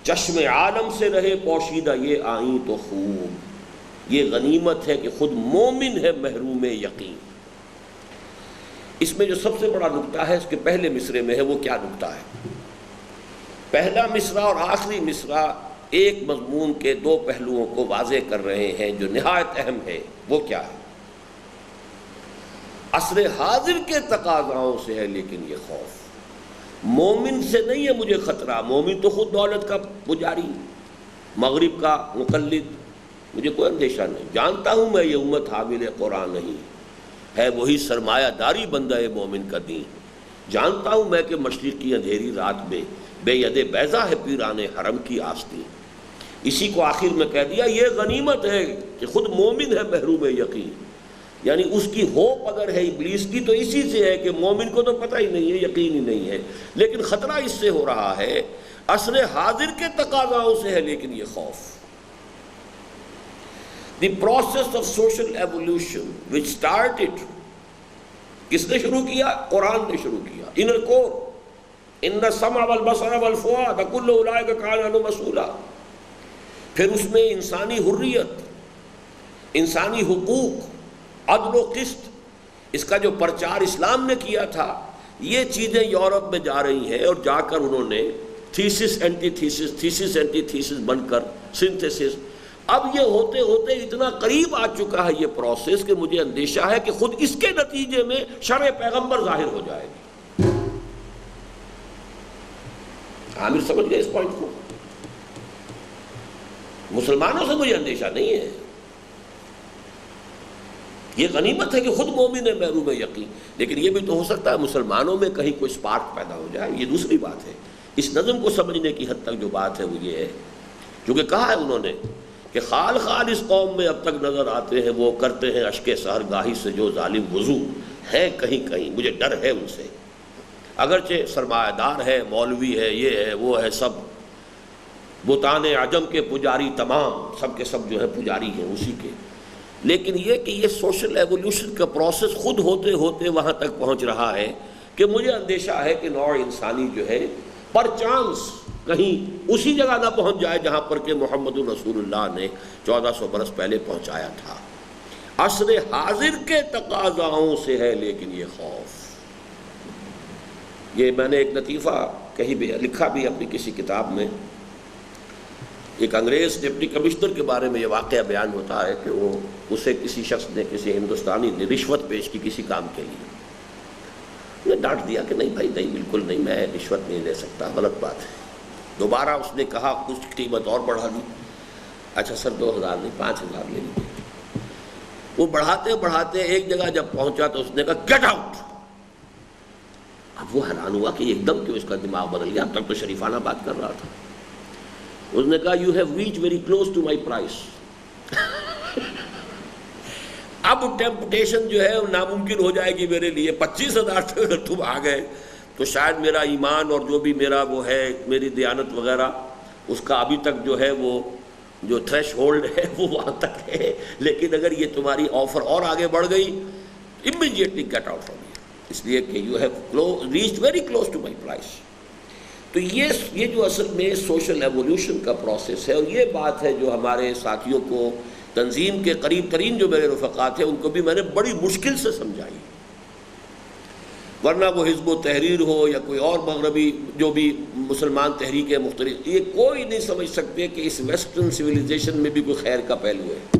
چشم عالم سے رہے پوشیدہ یہ آئیں تو خوب. یہ غنیمت ہے کہ خود مومن ہے محروم یقین. اس میں جو سب سے بڑا نکتہ ہے اس کے پہلے مصرے میں ہے. وہ کیا نکتہ ہے؟ پہلا مصرع اور آخری مصرع ایک مضمون کے دو پہلوؤں کو واضح کر رہے ہیں جو نہایت اہم ہے. وہ کیا ہے؟ عصر حاضر کے تقاضاؤں سے ہے لیکن یہ خوف. مومن سے نہیں ہے مجھے خطرہ. مومن تو خود دولت کا پجاری مغرب کا مقلد. مجھے کوئی اندیشہ نہیں. جانتا ہوں میں یہ امت حامل قرآن نہیں ہے وہی سرمایہ داری بندہ مومن کا دین. جانتا ہوں میں کہ مشرق کی اندھیری رات میں بے ید بیضا ہے پیران حرم کی آستین. اسی کو آخر میں کہہ دیا یہ غنیمت ہے کہ خود مومن ہے محروم یقین. یعنی اس کی ہوپ اگر ہے ابلیس کی تو اسی سے ہے کہ مومن کو تو پتہ ہی نہیں ہے یقین ہی نہیں ہے لیکن خطرہ اس سے ہو رہا ہے. عصر حاضر کے تقاضاؤں سے ہے لیکن یہ خوف. The process of social evolution which started کس نے شروع کیا؟ قرآن نے شروع کیا. inner core ان السمع والبصر والفؤاد کل اولئک کان عنہ مسئولا. پھر اس میں انسانی حریت انسانی حقوق عدل و قسط اس کا جو پرچار اسلام نے کیا تھا یہ چیزیں یورپ میں جا رہی ہیں اور جا کر انہوں نے thesis antithesis thesis antithesis بن کر سنتھسس. اب یہ ہوتے ہوتے اتنا قریب آ چکا ہے یہ پروسیس کہ مجھے اندیشہ ہے کہ خود اس کے نتیجے میں شرع پیغمبر ظاہر ہو جائے گی. عامر سمجھ گئے اس پوائنٹ کو؟ مسلمانوں سے مجھے اندیشہ نہیں ہے. یہ غنیمت ہے کہ خود مومن ہے محروم یقین. لیکن یہ بھی تو ہو سکتا ہے مسلمانوں میں کہیں کوئی سپارک پیدا ہو جائے. یہ دوسری بات ہے. اس نظم کو سمجھنے کی حد تک جو بات ہے وہ یہ ہے کیونکہ کہا ہے انہوں نے کہ خال اس قوم میں اب تک نظر آتے ہیں وہ کرتے ہیں اشک سحر گاہی سے جو ظالم وضو ہیں کہیں کہیں. مجھے ڈر ہے ان سے اگرچہ سرمایہ دار ہے مولوی ہے یہ ہے وہ ہے سب بتان عجم کے پجاری تمام سب کے سب جو ہے پجاری ہیں اسی کے. لیکن یہ کہ یہ سوشل ایولیوشن کا پروسیس خود ہوتے ہوتے وہاں تک پہنچ رہا ہے کہ مجھے اندیشہ ہے کہ نوع انسانی جو ہے پر چانس کہیں اسی جگہ نہ پہنچ جائے جہاں پر کہ محمد الرسول اللہ نے 1400 برس پہلے پہنچایا تھا. عصر حاضر کے تقاضاؤں سے ہے لیکن یہ خوف. یہ میں نے ایک لطیفہ کہیں بھی لکھا بھی اپنی کسی کتاب میں. ایک انگریز ڈپٹی کمشنر کے بارے میں یہ واقعہ بیان ہوتا ہے کہ وہ اسے کسی شخص نے کسی ہندوستانی نے رشوت پیش کی کسی کام کے لیے. نے ڈانٹ دیا کہ نہیں بھائی نہیں بالکل نہیں میں رشوت نہیں لے سکتا غلط بات ہے. دوبارہ اس نے کہا کچھ قیمت اور بڑھا دی. اچھا سر 2000 نہیں 5000 لے لیجیے. وہ بڑھاتے بڑھاتے ایک جگہ جب پہنچا تو اس نے کہا گیٹ آؤٹ. اب وہ حیران ہوا کہ ایک دم کیوں اس کا دماغ بدل گیا. اب تک تو شریفانہ بات کر رہا تھا. اس نے کہا you have reach very close to my price. اب ٹیمپٹیشن جو ہے ناممکن ہو جائے گی میرے لیے. 25,000 تک اگر تم آ گئے تو شاید میرا ایمان اور جو بھی میرا وہ ہے میری دیانت وغیرہ اس کا ابھی تک جو ہے وہ جو تھریش ہولڈ ہے وہ وہاں تک ہے. لیکن اگر یہ تمہاری آفر اور آگے بڑھ گئی immediately get out from here. اس لیے کہ you have reached very close to my price. تو یہ جو اصل میں سوشل ایولیوشن کا پروسیس ہے اور یہ بات ہے جو ہمارے ساتھیوں کو تنظیم کے قریب ترین جو میرے رفقا تھے ان کو بھی میں نے بڑی مشکل سے سمجھائی، ورنہ وہ حزب و تحریر ہو یا کوئی اور مغربی جو بھی مسلمان تحریک مختلف، یہ کوئی نہیں سمجھ سکتے کہ اس ویسٹرن سویلائزیشن میں بھی کوئی خیر کا پہلو ہے،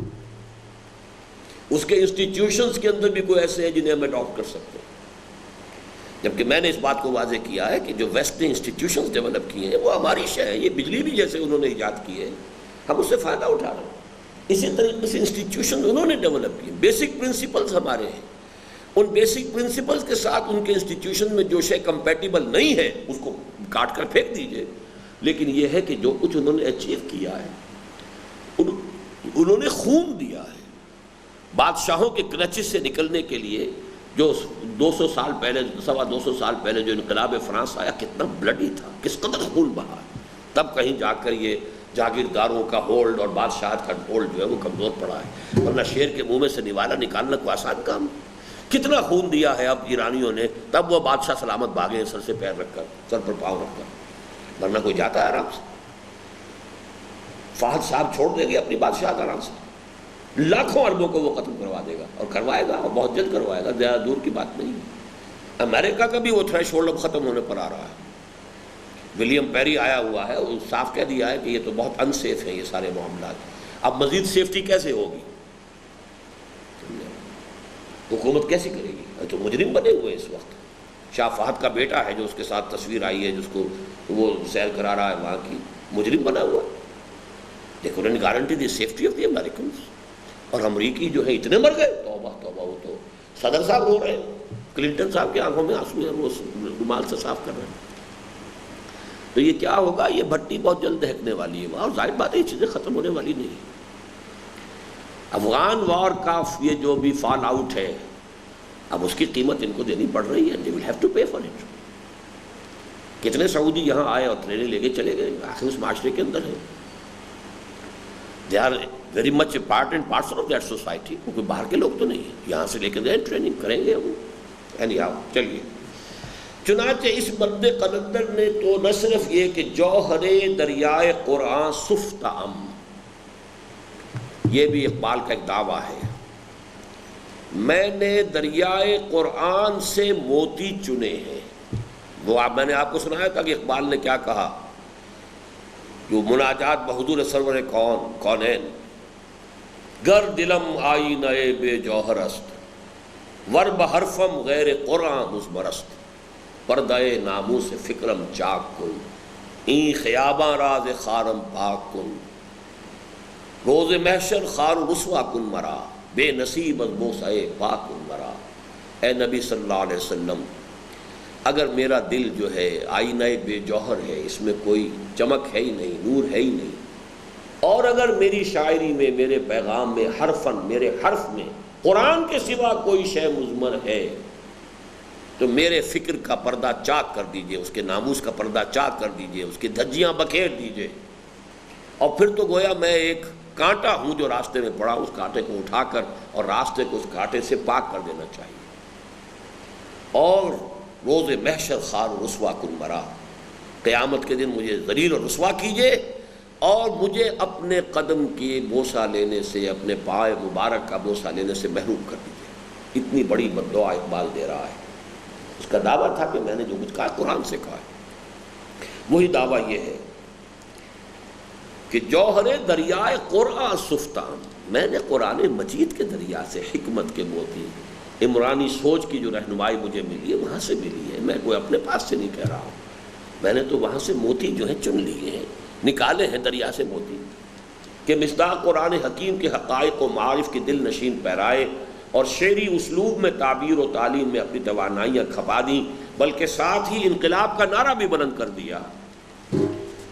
اس کے انسٹیٹیوشنز کے اندر بھی کوئی ایسے ہیں جنہیں ہم اڈاپٹ کر سکتے ہیں۔ جبکہ میں نے اس بات کو واضح کیا ہے کہ جو ویسٹ نے انسٹیٹیوشنز ڈیولپ کیے ہیں وہ ہماری شے ہے، یہ بجلی بھی جیسے انہوں نے ایجاد کی ہے ہم اس سے فائدہ اٹھا رہے ہیں، اسی طریقے سے انسٹیٹیوشن انہوں نے ڈیولپ کیے، بیسک پرنسپلز ہمارے ہیں، ان بیسک پرنسپلز کے ساتھ ان کے انسٹیٹیوشن میں جو شے کمپیٹیبل نہیں ہے اس کو کاٹ کر پھینک دیجئے، لیکن یہ ہے کہ جو کچھ انہوں نے اچیو کیا ہے انہوں نے خون دیا ہے۔ بادشاہوں کے کلچز سے نکلنے کے لیے جو 200 سال پہلے 250 سال پہلے جو انقلاب فرانس آیا کتنا بلڈی تھا، کس قدر خون بہا، تب کہیں جا کر یہ جاگیرداروں کا ہولڈ اور بادشاہت کا ہولڈ جو ہے وہ کمزور پڑا ہے، ورنہ شیر کے منہ میں سے نوالا نکالنا کوئی آسان کام، کتنا خون دیا ہے اب ایرانیوں نے، تب وہ بادشاہ سلامت بھاگے سر سے پیر رکھ کر، سر پر پاؤں رکھ کر، ورنہ کوئی جاتا ہے آرام سے۔ فہد صاحب چھوڑ دیں گے اپنی بادشاہت آرام سے، لاکھوں اربوں کو وہ ختم کروا دے گا اور کروائے گا، اور بہت جلد کروائے گا، زیادہ دور کی بات نہیں۔ امریکہ کا بھی وہ تھریش ہولڈ اب ختم ہونے پر آ رہا ہے، ولیم پیری آیا ہوا ہے، وہ صاف کہہ دیا ہے کہ یہ تو بہت ان سیف ہیں یہ سارے معاملات، اب مزید سیفٹی کیسے ہوگی، حکومت کیسے کرے گی، تو مجرم بنے ہوئے اس وقت۔ شاہ فہد کا بیٹا ہے جو اس کے ساتھ تصویر آئی ہے جس کو وہ سیر کرا رہا ہے وہاں کی، مجرم بنا ہوا ہے۔ دیکھو انہوں نے guarantee the safety of the Americans, اور امریکی جو ہے اتنے مر گئے، توبہ توبہ، وہ تو صدر صاحب رو رہے ہیں، کلنٹن صاحب کی آنکھوں میں آنسو ہیں، وہ رومال سے صاف کر رہے ہیں۔ تو یہ کیا ہوگا، یہ بھٹی بہت جلد دہکنے والی ہے، اور ظاہر بات ہے یہ چیزیں ختم ہونے والی نہیں۔ افغان وار کا یہ جو بھی فال آؤٹ ہے اب اس کی قیمت ان کو دینی پڑ رہی ہے، they will have to pay for it۔ کتنے سعودی یہاں آئے اور ٹریننگ لے کے چلے گئے، آخر اس معاشرے کے اندر ہے، they are very much a part and parcel of that society، کوئی باہر کے لوگ تو نہیں ہیں، یہاں سے لے کے گئے ٹریننگ کریں گے وہ۔ anyhow چلیے، چنانچہ اس مرد قلندر نے تو نہ صرف یہ کہ جوہر دریائے قرآن سفتم، یہ بھی اقبال کا ایک دعویٰ ہے، میں نے دریائے قرآن سے موتی چنے ہیں۔ وہ میں نے آپ کو سنایا تھا کہ اقبال نے کیا کہا، جو مناجات بحضور سرور کونین، گر دلم آئینہ بے جوہر است، ور بحرفم غیر قرآن مزمرست، پردہ ناموس فکرم چاک کن، این خیاباں راز خارم پاک کن، روز محشر خار رسوا کن مرا، بے نصیب از بوسہ پاک کن مرا۔ اے نبی صلی اللہ علیہ وسلم، اگر میرا دل جو ہے آئینہ بے جوہر ہے، اس میں کوئی چمک ہے ہی نہیں، نور ہے ہی نہیں، اور اگر میری شاعری میں، میرے پیغام میں، حرفاً میرے حرف میں قرآن کے سوا کوئی شے مضمر ہے تو میرے فکر کا پردہ چاک کر دیجئے، اس کے ناموس کا پردہ چاک کر دیجئے، اس کی دھجیاں بکھیر دیجئے، اور پھر تو گویا میں ایک کانٹا ہوں جو راستے میں پڑا، اس کانٹے کو اٹھا کر اور راستے کو اس کانٹے سے پاک کر دینا چاہیے، اور روز محشر خار و رسوا کن مرا، قیامت کے دن مجھے ذلیل اور رسوا کیجئے، اور مجھے اپنے قدم کی بوسہ لینے سے، اپنے پائے مبارک کا بوسہ لینے سے محروم کر دیجئے۔ اتنی بڑی بد دعا اقبال دے رہا ہے۔ اس کا دعویٰ تھا کہ میں نے جو کچھ کہا قرآن سے کہا ہے، وہی دعویٰ یہ ہے کہ جوہر دریائے قرآن سفتان، میں نے قرآن مجید کے دریا سے حکمت کے موتی، عمرانی سوچ کی جو رہنمائی مجھے ملی ہے وہاں سے ملی ہے، میں کوئی اپنے پاس سے نہیں کہہ رہا ہوں، میں نے تو وہاں سے موتی جو ہیں چن لیے ہیں، نکالے ہیں دریا سے موتی، کہ مصداق قرآن حکیم کے حقائق و معارف کی دل نشین پیرائے، اور شعری اسلوب میں تعبیر و تعلیم میں اپنی توانائیاں کھپا دیں، بلکہ ساتھ ہی انقلاب کا نعرہ بھی بلند کر دیا۔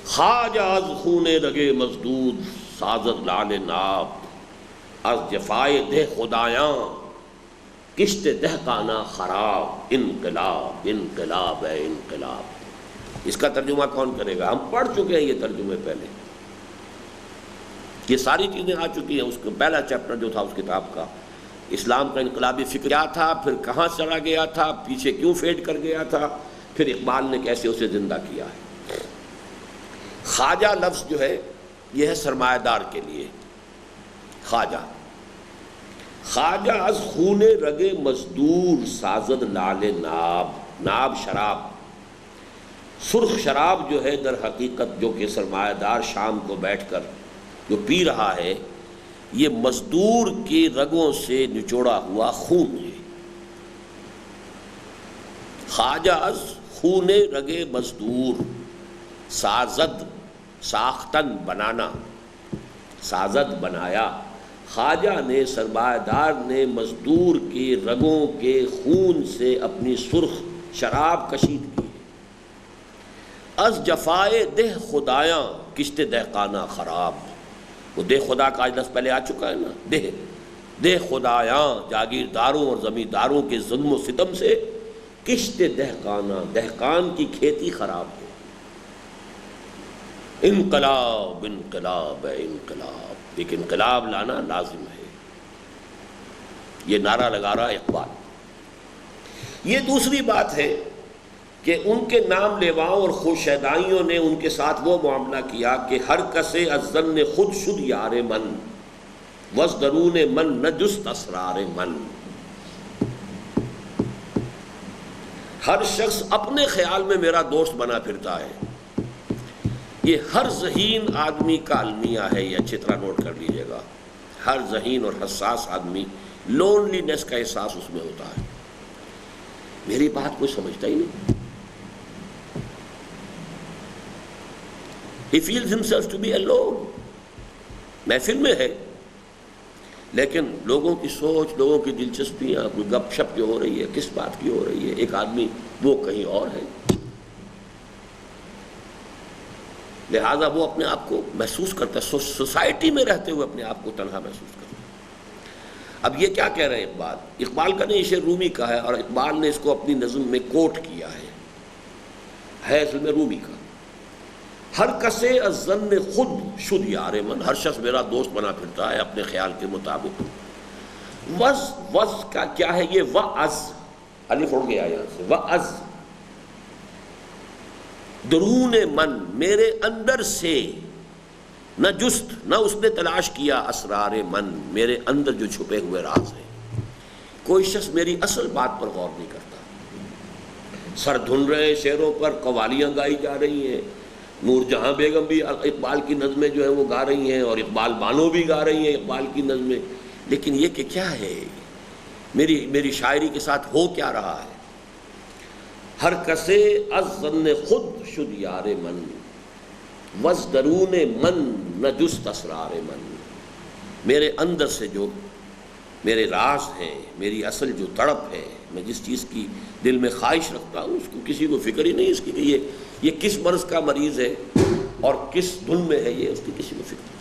خواجہ از خون رگے مزدود سازد لال ناب، از جفائے دہ خدایاں کشت دہقانہ خراب، انقلاب انقلاب ہے انقلاب۔ اس کا ترجمہ کون کرے گا؟ ہم پڑھ چکے ہیں یہ ترجمے پہلے، یہ ساری چیزیں آ چکی ہیں۔ اس کا پہلا چیپٹر جو تھا اس کتاب کا، اسلام کا انقلابی فکر کیا تھا، پھر کہاں چلا گیا تھا، پیچھے کیوں فیڈ کر گیا تھا، پھر اقبال نے کیسے اسے زندہ کیا ہے۔ خواجہ لفظ جو ہے یہ ہے سرمایہ دار کے لیے، خواجہ خواجہ از خون رگ مزدور سازد لال ناب، ناب شراب، سرخ شراب جو ہے در حقیقت جو کہ سرمایہ دار شام کو بیٹھ کر جو پی رہا ہے، یہ مزدور کے رگوں سے نچوڑا ہوا خون ہے۔ خواجہ از خون رگ مزدور سازد، ساختن بنانا، سازد بنایا، خواجہ نے سرمایہ دار نے مزدور کے رگوں کے خون سے اپنی سرخ شراب کشید کی ہے۔ از جفائے دہ خدایاں کشت دہقانہ خراب، وہ دہ خدا کا لفظ پہلے آ چکا ہے نا، دہ خدایاں جاگیرداروں اور زمینداروں کے ظلم و ستم سے کشت دہقانہ، دہقان کی کھیتی خراب ہے۔ انقلاب انقلاب انقلاب، ایک انقلاب لانا لازم ہے، یہ نعرہ لگا رہا اقبال۔ یہ دوسری بات ہے کہ ان کے نام لیواؤں اور خوشیدائیوں نے ان کے ساتھ وہ معاملہ کیا کہ ہر کسے از ظن خود شد یار من، وز درون من نہ جست اسرار من، ہر شخص اپنے خیال میں میرا دوست بنا پھرتا ہے۔ یہ ہر ذہین آدمی کا المیہ ہے، یہ اچھی طرح نوٹ کر لیجئے گا۔ ہر ذہین اور حساس آدمی لونلی نیس کا احساس اس میں ہوتا ہے۔ میری بات کوئی سمجھتا ہی نہیں۔ He feels himself to be alone۔ محفل میں ہے لیکن لوگوں کی سوچ، لوگوں کی دلچسپیاں، کوئی گپ شپ جو ہو رہی ہے، کس بات کی ہو رہی ہے، ایک آدمی وہ کہیں اور ہے، لہذا وہ اپنے آپ کو محسوس کرتا ہے، سوسائٹی میں رہتے ہوئے اپنے آپ کو تنہا محسوس کرتا ہے۔ اب یہ کیا کہہ رہے ہیں اقبال؟ اقبال کا نہیں، یہ شعر رومی کا ہے، اور اقبال نے اس کو اپنی نظم میں کوٹ کیا ہے اصل میں رومی کا۔ ہر کسے از ظن خود شد یار من، ہر شخص میرا دوست بنا پھرتا ہے اپنے خیال کے مطابق۔ وز کا کیا ہے؟ یہ وعز، الف اڑ گیا یہاں سے، وعز درون من، میرے اندر سے، نہ جست، نہ اس نے تلاش کیا اسرار من، میرے اندر جو چھپے ہوئے راز ہیں۔ کوئی شخص میری اصل بات پر غور نہیں کرتا۔ سر دھن رہے شعروں پر قوالیاں گائی جا رہی ہیں، نور جہاں بیگم بھی اقبال کی نظمیں جو ہیں وہ گا رہی ہیں، اور اقبال بانو بھی گا رہی ہیں اقبال کی نظمیں، لیکن یہ کہ کیا ہے میری شاعری کے ساتھ ہو کیا رہا ہے؟ ہر کسے از ظن خود شد یار من، وز درون من نہ جست اسرار من، میرے اندر سے جو میرے راز ہیں، میری اصل جو تڑپ ہے، میں جس چیز کی دل میں خواہش رکھتا ہوں اس کو کسی کو فکر ہی نہیں اس کی کہ یہ کس مرض کا مریض ہے اور کس دھن میں ہے، یہ اس کی کسی کو فکر نہیں۔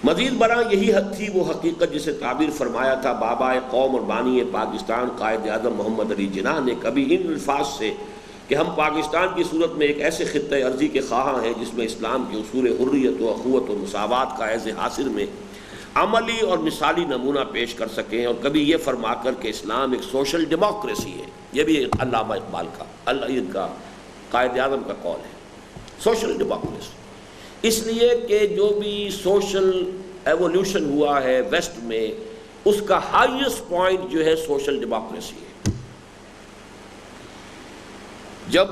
مزید برآں یہی حد تھی وہ حقیقت جسے تعبیر فرمایا تھا بابا قوم اور بانی پاکستان قائد اعظم محمد علی جناح نے کبھی ان الفاظ سے کہ ہم پاکستان کی صورت میں ایک ایسے خطۂ ارضی کے خواہاں ہیں جس میں اسلام کی اصول حریت و اخوت و مساوات کا عز حاصل میں عملی اور مثالی نمونہ پیش کر سکیں، اور کبھی یہ فرما کر کہ اسلام ایک سوشل ڈیموکریسی ہے۔ یہ بھی علامہ اقبال کا، ان کا قائد اعظم کا قول ہے، سوشل ڈیموکریسی، اس لیے کہ جو بھی سوشل ایولیوشن ہوا ہے ویسٹ میں، اس کا ہائیسٹ پوائنٹ جو ہے سوشل ڈیموکریسی ہے۔ جب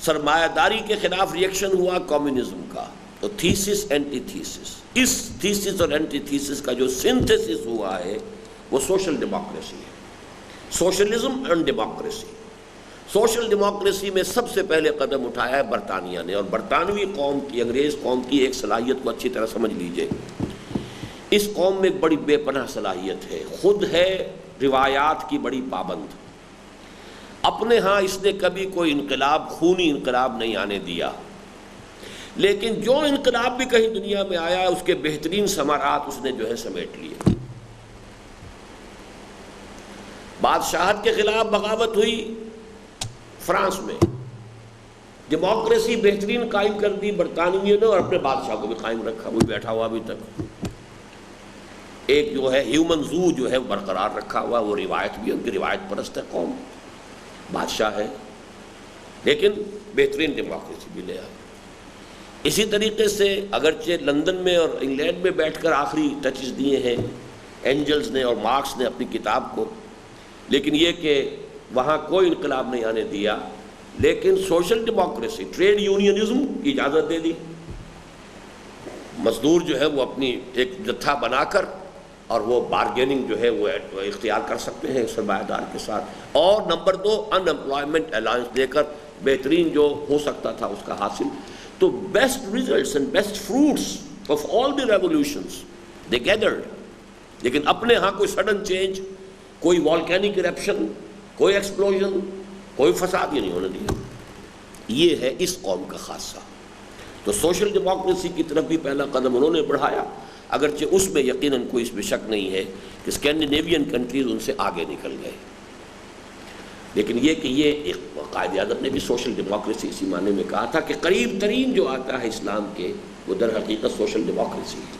سرمایہ داری کے خلاف ریئیکشن ہوا کمیونزم کا، تو تھیسس اینٹی تھیسس، اس تھیسس اور اینٹی تھیسس کا جو سنتھیسس ہوا ہے وہ سوشل ڈیموکریسی ہے، socialism and democracy. Social democracy میں سب سے پہلے قدم اٹھایا ہے برطانیہ نے، اور برطانوی قوم کی، انگریز قوم کی ایک صلاحیت کو اچھی طرح سمجھ لیجئے۔ اس قوم میں ایک بڑی بے پناہ صلاحیت ہے، خود ہے روایات کی بڑی پابند۔ اپنے ہاں اس نے کبھی کوئی انقلاب، خونی انقلاب نہیں آنے دیا، لیکن جو انقلاب بھی کہیں دنیا میں آیا ہے اس کے بہترین ثمرات اس نے جو ہے سمیٹ لیے۔ بادشاہت کے خلاف بغاوت ہوئی فرانس میں، ڈیموکریسی بہترین قائم کر دی برطانویوں نے، اور اپنے بادشاہ کو بھی قائم رکھا، وہ بیٹھا ہوا ابھی تک۔ ایک جو ہے ہیومن زو جو ہے برقرار رکھا ہوا، وہ روایت بھی، ان کی روایت پرست ہے قوم، بادشاہ ہے، لیکن بہترین ڈیموکریسی بھی لے آئی۔ اسی طریقے سے اگرچہ لندن میں اور انگلینڈ میں بیٹھ کر آخری ٹچز دیے ہیں اینجلز نے اور مارکس نے اپنی کتاب کو، لیکن یہ کہ وہاں کوئی انقلاب نہیں آنے دیا، لیکن سوشل ڈیموکریسی، ٹریڈ یونینزم کی اجازت دے دی۔ مزدور جو ہے وہ اپنی ایک جتھا بنا کر اور وہ بارگیننگ جو ہے وہ اختیار کر سکتے ہیں سرمایہ دار کے ساتھ، اور نمبر 2 ان امپلائمنٹ الائنس دے کر بہترین جو ہو سکتا تھا اس کا حاصل۔ تو best results and best fruits of all the revolutions they gathered, لیکن اپنے ہاں کوئی سڈن چینج، کوئی والکینک ایرپشن، کوئی ایکسپلوژن، کوئی فساد یہ نہیں ہونے دیا۔ یہ ہے اس قوم کا خاصہ۔ تو سوشل ڈیموکریسی کی طرف بھی پہلا قدم انہوں نے بڑھایا، اگرچہ اس میں یقیناً کوئی اس میں شک نہیں ہے کہ اسکینڈینیوین کنٹریز ان سے آگے نکل گئے، لیکن یہ کہ یہ ایک قائد اعظم نے بھی سوشل ڈیموکریسی اسی معنی میں کہا تھا کہ قریب ترین جو آتا ہے اسلام کے وہ در حقیقت سوشل ڈیموکریسی ہے۔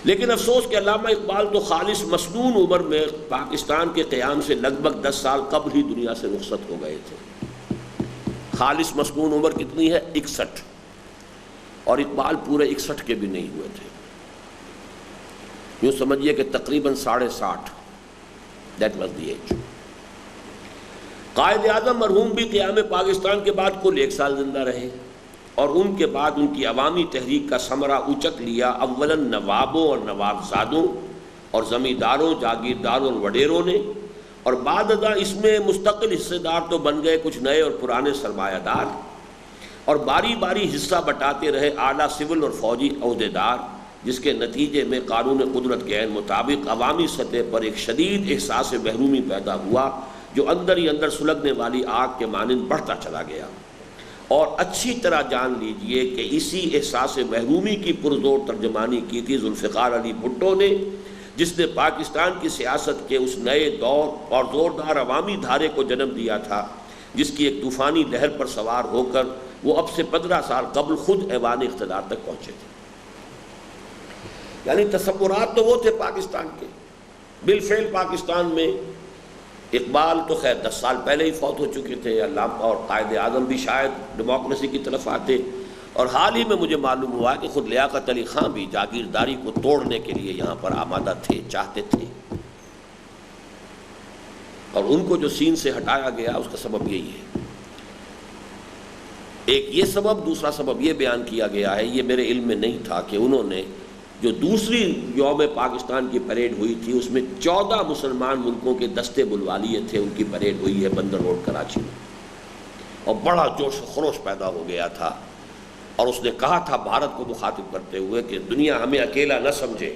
لیکن افسوس کہ علامہ اقبال تو خالص مسنون عمر میں پاکستان کے قیام سے لگ بھگ 10 سال قبل ہی دنیا سے رخصت ہو گئے تھے۔ خالص مسنون عمر کتنی ہے؟ 61، اور اقبال پورے 61 کے بھی نہیں ہوئے تھے، یوں سمجھیے کہ تقریباً 60.5، that was the age. Quaid Azam مرحوم بھی قیام پاکستان کے بعد کل 1 سال زندہ رہے، اور ان کے بعد ان کی عوامی تحریک کا ثمرہ اچک لیا اولاً نوابوں اور نوابزادوں اور زمینداروں، جاگیرداروں اور وڈیروں نے، اور بعد ازاں اس میں مستقل حصے دار تو بن گئے کچھ نئے اور پرانے سرمایہ دار، اور باری باری حصہ بٹاتے رہے اعلیٰ سول اور فوجی عہدیدار، جس کے نتیجے میں قانون قدرت کے عین مطابق عوامی سطح پر ایک شدید احساس محرومی پیدا ہوا جو اندر ہی اندر سلگنے والی آگ کے مانند بڑھتا چلا گیا۔ اور اچھی طرح جان لیجئے کہ اسی احساس محرومی کی پرزور ترجمانی کی تھی ذوالفقار علی بھٹو نے، جس نے پاکستان کی سیاست کے اس نئے دور اور زوردار عوامی دھارے کو جنم دیا تھا، جس کی ایک طوفانی لہر پر سوار ہو کر وہ اب سے 15 سال قبل خود ایوان اقتدار تک پہنچے تھے۔ یعنی تصورات تو وہ تھے پاکستان کے، بالفعل پاکستان میں اقبال تو خیر 10 سال پہلے ہی فوت ہو چکے تھے، علامہ اور قائد اعظم بھی شاید ڈیموکریسی کی طرف آتے، اور حال ہی میں مجھے معلوم ہوا کہ خود لیاقت علی خان بھی جاگیرداری کو توڑنے کے لیے یہاں پر آمادہ تھے، چاہتے تھے، اور ان کو جو سین سے ہٹایا گیا اس کا سبب یہی ہے۔ ایک یہ سبب، دوسرا سبب یہ بیان کیا گیا ہے، یہ میرے علم میں نہیں تھا، کہ انہوں نے جو دوسری یوم پاکستان کی پریڈ ہوئی تھی اس میں 14 مسلمان ملکوں کے دستے بلوا لیے تھے، ان کی پریڈ ہوئی ہے بندر روڈ کراچی میں، اور بڑا جوش و خروش پیدا ہو گیا تھا، اور اس نے کہا تھا بھارت کو مخاطب کرتے ہوئے کہ دنیا ہمیں اکیلا نہ سمجھے۔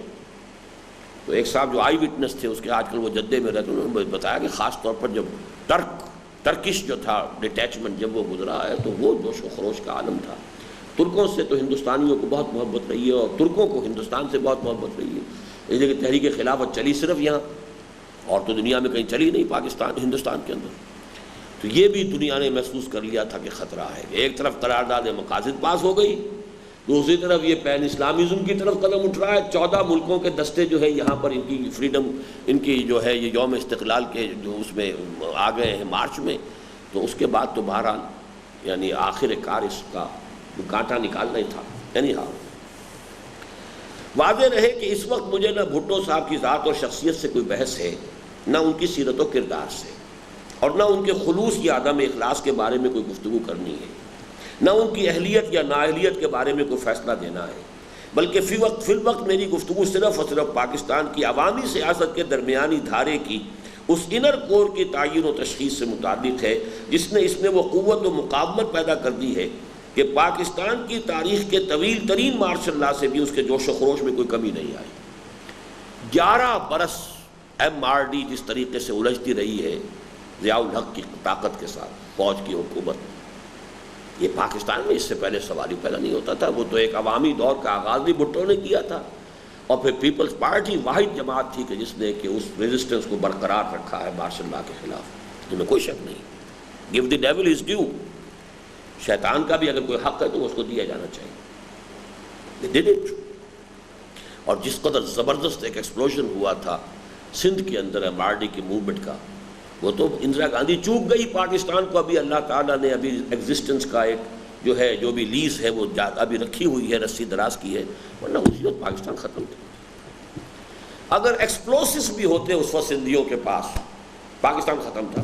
تو ایک صاحب جو آئی وٹنس تھے، اس کے آج کل وہ جدے میں رہتے، انہوں نے بتایا کہ خاص طور پر جب ترکش جو تھا ڈیٹیچمنٹ جب وہ گزرا ہے تو وہ جوش و خروش کا عالم تھا۔ ترکوں سے تو ہندوستانیوں کو بہت محبت رہی ہے، اور ترکوں کو ہندوستان سے بہت محبت رہی ہے، اس لیے کہ تحریک خلافت چلی صرف یہاں، اور تو دنیا میں کہیں چلی نہیں، پاکستان ہندوستان کے اندر۔ تو یہ بھی دنیا نے محسوس کر لیا تھا کہ خطرہ ہے۔ ایک طرف قرارداد مقاصد پاس ہو گئی، دوسری طرف یہ پین اسلامیزم کی طرف قدم اٹھ رہا ہے، 14 ملکوں کے دستے جو ہے یہاں پر ان کی فریڈم، ان کی جو ہے یہ یوم استقلال کے جو اس میں آ گئے ہیں مارچ میں۔ تو اس کے بعد تو بہرحال یعنی آخر کار اس کا کانٹا نکالنا ہی تھا۔ یعنی ہاں واضح رہے کہ اس وقت مجھے نہ بھٹو صاحب کی ذات اور شخصیت سے کوئی بحث ہے، نہ ان کی سیرت و کردار سے، اور نہ ان کے خلوص یا عدم اخلاص کے بارے میں کوئی گفتگو کرنی ہے، نہ ان کی اہلیت یا نااہلیت کے بارے میں کوئی فیصلہ دینا ہے، بلکہ فی الوقت میری گفتگو صرف اور صرف پاکستان کی عوامی سیاست کے درمیانی دھارے کی اس انر کور کی تعین و تشخیص سے متعلق ہے، جس نے اس میں وہ قوت و مقاومت پیدا کر دی ہے کہ پاکستان کی تاریخ کے طویل ترین مارشل لاء سے بھی اس کے جوش و خروش میں کوئی کمی نہیں آئی۔ 11 برس ایم آر ڈی جس طریقے سے الجھتی رہی ہے ضیاء الحق کی طاقت کے ساتھ، فوج کی حکومت، یہ پاکستان میں اس سے پہلے سوال ہی پیدا نہیں ہوتا تھا۔ وہ تو ایک عوامی دور کا آغاز بھی بھٹو نے کیا تھا، اور پھر پیپلز پارٹی واحد جماعت تھی کہ جس نے کہ اس ریزسٹنس کو برقرار رکھا ہے مارشل لاء کے خلاف، جن میں کوئی شک نہیں۔ Give the devil his due, شیطان کا بھی اگر کوئی حق ہے تو اس کو دیا جانا چاہیے۔ They did it۔ اور جس قدر زبردست ایک ایکسپلوژن ہوا تھا سندھ کے اندر ایم آر ڈی کی موومنٹ کا، وہ تو اندرا گاندھی چوک گئی پاکستان کو، ابھی اللہ تعالیٰ نے ابھی ایگزسٹنس کا ایک جو ہے جو بھی لیز ہے وہ ابھی رکھی ہوئی ہے، رسی دراز کی ہے، ورنہ اسی وقت پاکستان ختم تھا۔ اگر ایکسپلوسوس بھی ہوتے اس وقت سندھیوں کے پاس، پاکستان ختم تھا۔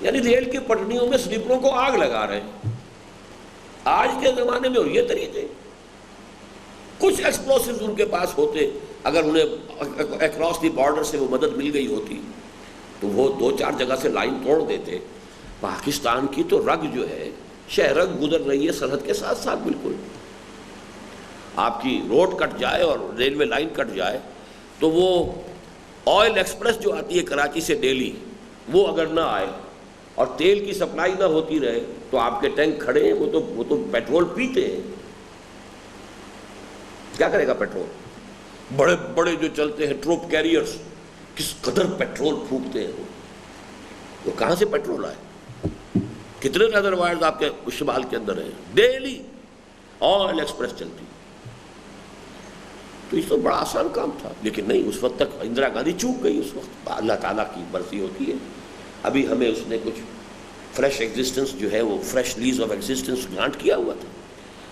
یعنی ریل کی پٹریوں میں سلیپروں کو آگ لگا رہے ہیں آج کے زمانے میں، اور یہ طریقے کچھ ایکسپلوسوز ان کے پاس ہوتے، اگر انہیں اکراس دی بارڈر سے وہ مدد مل گئی ہوتی تو وہ 2-4 جگہ سے لائن توڑ دیتے۔ پاکستان کی تو رگ جو ہے، شہرگ گزر رہی ہے سرحد کے ساتھ ساتھ، بالکل آپ کی روڈ کٹ جائے اور ریلوے لائن کٹ جائے تو وہ آئل ایکسپریس جو آتی ہے کراچی سے ڈیلی، وہ اگر نہ آئے اور تیل کی سپلائی نہ ہوتی رہے تو آپ کے ٹینک کھڑے ہیں، وہ تو پیٹرول پیتے ہیں۔ کیا کرے گا پیٹرول؟ بڑے بڑے جو چلتے ہیں ٹروپ کیریئرز، کس قدر پیٹرول پھونکتے ہیں وہ کہاں سے پیٹرول آئے؟ کتنے ریزروائرز آپ کے شمال کے اندر ہیں؟ ڈیلی آئل ایکسپریس چلتی۔ تو اس تو بڑا آسان کام تھا، لیکن نہیں، اس وقت تک اندرا گاندھی چوک گئی۔ اس وقت اللہ تعالیٰ کی مرضی ہوتی ہے، ابھی ہمیں اس نے کچھ فریش ایگزسٹنس جو ہے وہ fresh lease of existence grant کیا ہوا تھا،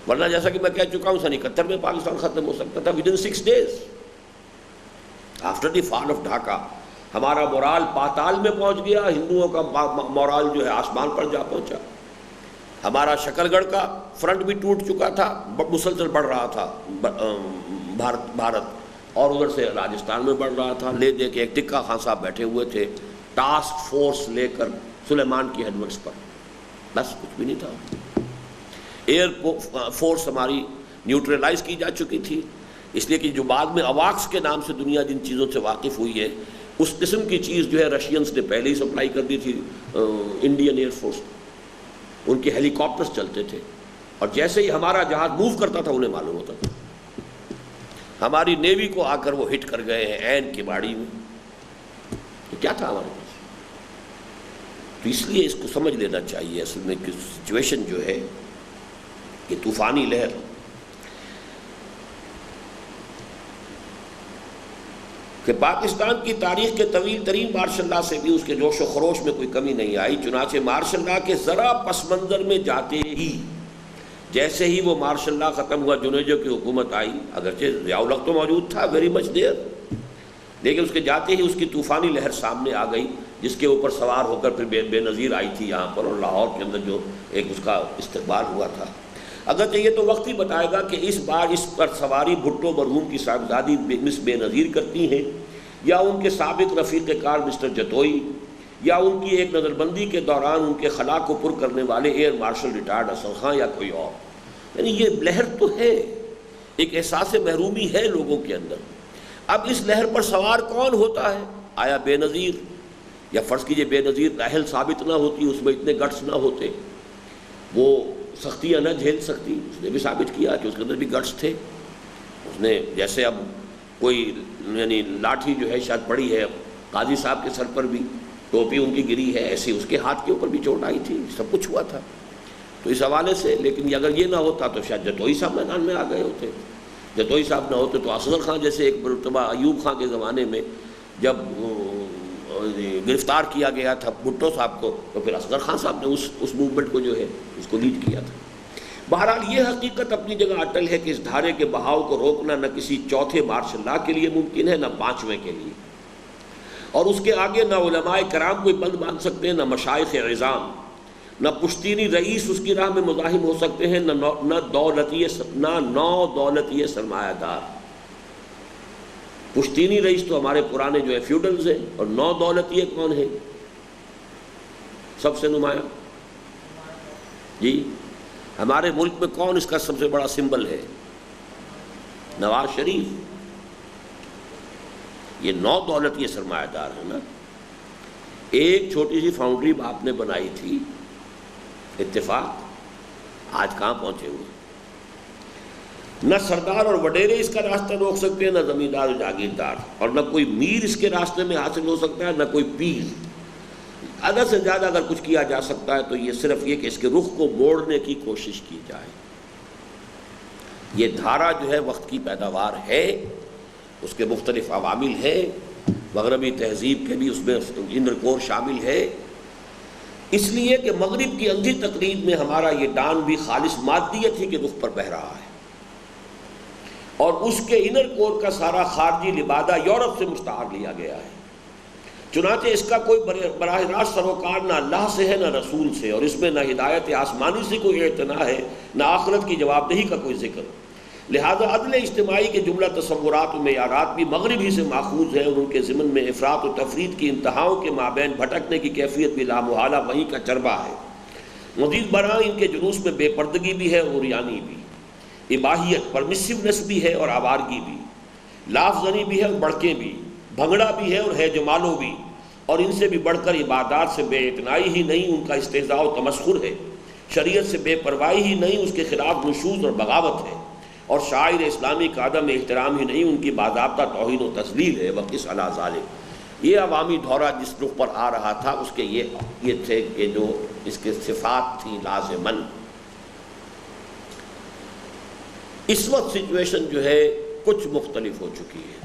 ورنہ جیسا کہ میں کہہ چکا ہوں 1971 میں پاکستان ختم ہو سکتا تھا ودن 6 days after the fall of Dhaka. ہمارا مورال پاتال میں پہنچ گیا، ہندوؤں کا مورال جو ہے آسمان پر جا پہنچا۔ ہمارا شکل گڑھ کا فرنٹ بھی ٹوٹ چکا تھا، مسلسل بڑھ رہا تھا بھارت، اور ادھر سے راجستھان میں بڑھ رہا تھا۔ لے دے کے ایک ٹکا خان صاحب بیٹھے ہوئے تھے ٹاسک فورس لے کر سلیمان کی ہیڈورڈز پر، بس کچھ بھی نہیں تھا۔ ایئر فورس ہماری نیوٹرلائز کی جا چکی تھی، اس لیے کہ جو بعد میں اواکس کے نام سے دنیا جن چیزوں سے واقف ہوئی ہے، اس قسم کی چیز جو ہے رشینز نے پہلے ہی سپلائی کر دی تھی انڈین ایئر فورس، ان کے ہیلی کاپٹرز چلتے تھے، اور جیسے ہی ہمارا جہاز موو کرتا تھا انہیں معلوم ہوتا تھا۔ ہماری نیوی کو آ کر وہ ہٹ کر گئے ہیں عین کی باڑی میں، تو کیا تھا ہمارے پاس؟ تو اس لیے اس کو سمجھ لینا چاہیے اصل میں کہ سچویشن جو ہے کہ طوفانی لہر کہ پاکستان کی تاریخ کے طویل ترین مارشل لا سے بھی اس کے جوش و خروش میں کوئی کمی نہیں آئی، چنانچہ مارشل لا کے ذرا پس منظر میں جاتے ہی، جیسے ہی وہ مارشل لا ختم ہوا، جنیجو کی حکومت آئی، اگرچہ ضیاء الحق تو موجود تھا ویری مچ دیر، لیکن اس کے جاتے ہی اس کی طوفانی لہر سامنے آ گئی، جس کے اوپر سوار ہو کر پھر بے نظیر آئی تھی یہاں پر، اور لاہور کے اندر جو ایک اس کا استقبال ہوا تھا۔ اگرچہ یہ تو وقت ہی بتائے گا کہ اس بار اس پر سواری بھٹو مرحوم کی صاحبزادی مس بے نظیر کرتی ہیں، یا ان کے سابق رفیق کار مسٹر جتوئی، یا ان کی ایک نظر بندی کے دوران ان کے خلا کو پر کرنے والے air marshal retired Asghar Khan, یا کوئی اور۔ یعنی یہ لہر تو ہے، ایک احساس محرومی ہے لوگوں کے اندر۔ اب اس لہر پر سوار کون ہوتا ہے؟ آیا بے نظیر، یا فرض کیجئے بے نظیر اہل ثابت نہ ہوتی، اس میں اتنے گٹس نہ ہوتے، وہ سختیاں نہ جھیل سکتی، اس نے بھی ثابت کیا کہ اس کے اندر بھی گٹس تھے۔ اس نے جیسے اب کوئی یعنی لاٹھی جو ہے شاید پڑی ہے قاضی صاحب کے سر پر بھی، ٹوپی ان کی گری ہے، ایسے اس کے ہاتھ کے اوپر بھی چوٹ آئی تھی، سب کچھ ہوا تھا۔ تو اس حوالے سے لیکن اگر یہ نہ ہوتا تو شاید جتوئی صاحب میدان میں آ گئے ہوتے، جتوئی صاحب نہ ہوتے تو اصغر خان جیسے ایک مرتبہ ایوب خان کے زمانے میں جب گرفتار کیا گیا تھا بھٹو صاحب کو، تو پھر اصغر خان صاحب نے اس موومنٹ کو جو ہے اس کو لیڈ کیا تھا۔ بہرحال یہ حقیقت اپنی جگہ اٹل ہے کہ اس دھارے کے بہاؤ کو روکنا نہ کسی چوتھے مارشل لا کے لیے ممکن ہے، نہ پانچویں کے لیے، اور اس کے آگے نہ علماء کرام کوئی بند باندھ سکتے ہیں، نہ مشائخ عظام، نہ پشتینی رئیس اس کی راہ میں مزاحم ہو سکتے ہیں، نہ نو دولتی سرمایہ دار۔ پشتینی رئیس تو ہمارے پرانے جو ہے فیوڈلز ہیں، اور نو دولتی کون ہیں سب سے نمایاں؟ جی ہمارے ملک میں کون اس کا سب سے بڑا سمبل ہے؟ نواز شریف۔ یہ نو دولتی سرمایہ دار ہے نا۔ ایک چھوٹی سی فاؤنڈری آپ نے بنائی تھی، اتفاق، آج کہاں پہنچے ہوئے؟ نہ سردار اور وڈیرے اس کا راستہ روک سکتے ہیں، نہ زمیندار اور جاگیردار، اور نہ کوئی میر اس کے راستے میں حاصل ہو سکتا ہے، نہ کوئی پیر۔ زیادہ سے زیادہ اگر کچھ کیا جا سکتا ہے تو یہ صرف یہ کہ اس کے رخ کو موڑنے کی کوشش کی جائے۔ یہ دھارا جو ہے وقت کی پیداوار ہے، اس کے مختلف عوامل ہیں، مغربی تہذیب کے بھی اس میں انر کور شامل ہے۔ اس لیے کہ مغرب کی اندھی تقلید میں ہمارا یہ ڈان بھی خالص مادیت ہی کے رخ پر بہہ رہا ہے، اور اس کے انر کور کا سارا خارجی لبادہ یورپ سے مستعار لیا گیا ہے۔ چنانچہ اس کا کوئی براہ راست سروکار نہ اللہ سے ہے نہ رسول سے، اور اس میں نہ ہدایت آسمانی سے کوئی اعتنا ہے، نہ آخرت کی جواب دہی کا کوئی ذکر۔ لہذا عدل اجتماعی کے جملہ تصورات و معیارات بھی مغرب ہی سے ماخوذ ہیں، اور ان کے ضمن میں افراط و تفرید کی انتہاؤں کے مابین بھٹکنے کی کیفیت بھی لامحالہ وہیں کا چربہ ہے۔ مزید برآں ان کے جلوس میں بے پردگی بھی ہے اور عریانی بھی، اباحیت پرمسیونس بھی ہے اور آوارگی بھی، لاف زنی بھی ہے اور بڑکیں بھی، بھنگڑا بھی ہے اور ہے جمالو بھی، اور ان سے بھی بڑھ کر عبادات سے بے اعتنائی ہی نہیں ان کا استہزاء و تمسخر ہے، شریعت سے بے پرواہی ہی نہیں اس کے خلاف نشوز اور بغاوت ہے، اور شاعر اسلامی کا عدم احترام ہی نہیں ان کی باضابطہ توہین و تذلیل ہے۔ وقس علی ذالک، یہ عوامی دھورہ جس رخ پر آ رہا تھا اس کے یہ تھے کہ جو اس کے صفات تھیں لازماً۔ اس وقت سچویشن جو ہے کچھ مختلف ہو چکی ہے۔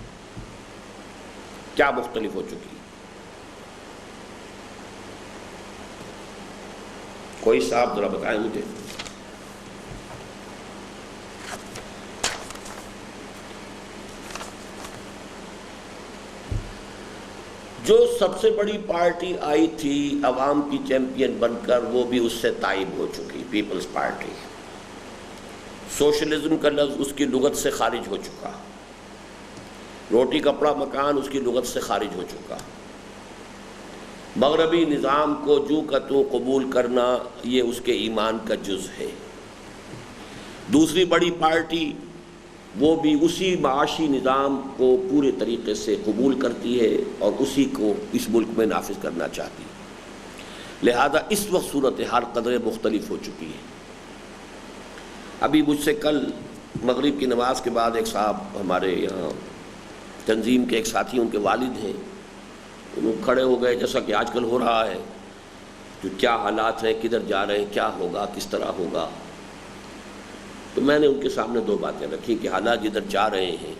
کیا مختلف ہو چکی ہے؟ کوئی صاحب ذرا بتائیں مجھے۔ جو سب سے بڑی پارٹی آئی تھی عوام کی چیمپئن بن کر، وہ بھی اس سے تائب ہو چکی، پیپلز پارٹی۔ سوشلزم کا لفظ اس کی لغت سے خارج ہو چکا، روٹی کپڑا مکان اس کی لغت سے خارج ہو چکا، مغربی نظام کو جو کا تو قبول کرنا یہ اس کے ایمان کا جز ہے۔ دوسری بڑی پارٹی وہ بھی اسی معاشی نظام کو پورے طریقے سے قبول کرتی ہے اور اسی کو اس ملک میں نافذ کرنا چاہتی ہے۔ لہذا اس وقت صورتحال قدرے مختلف ہو چکی ہے۔ ابھی مجھ سے کل مغرب کی نماز کے بعد ایک صاحب ہمارے یہاں تنظیم کے ایک ساتھی، ان کے والد ہیں، وہ کھڑے ہو گئے جیسا کہ آج کل ہو رہا ہے، جو کیا حالات ہیں، کدھر جا رہے ہیں، کیا ہوگا، کس طرح ہوگا۔ تو میں نے ان کے سامنے دو باتیں رکھی کہ حالات جدھر جا رہے ہیں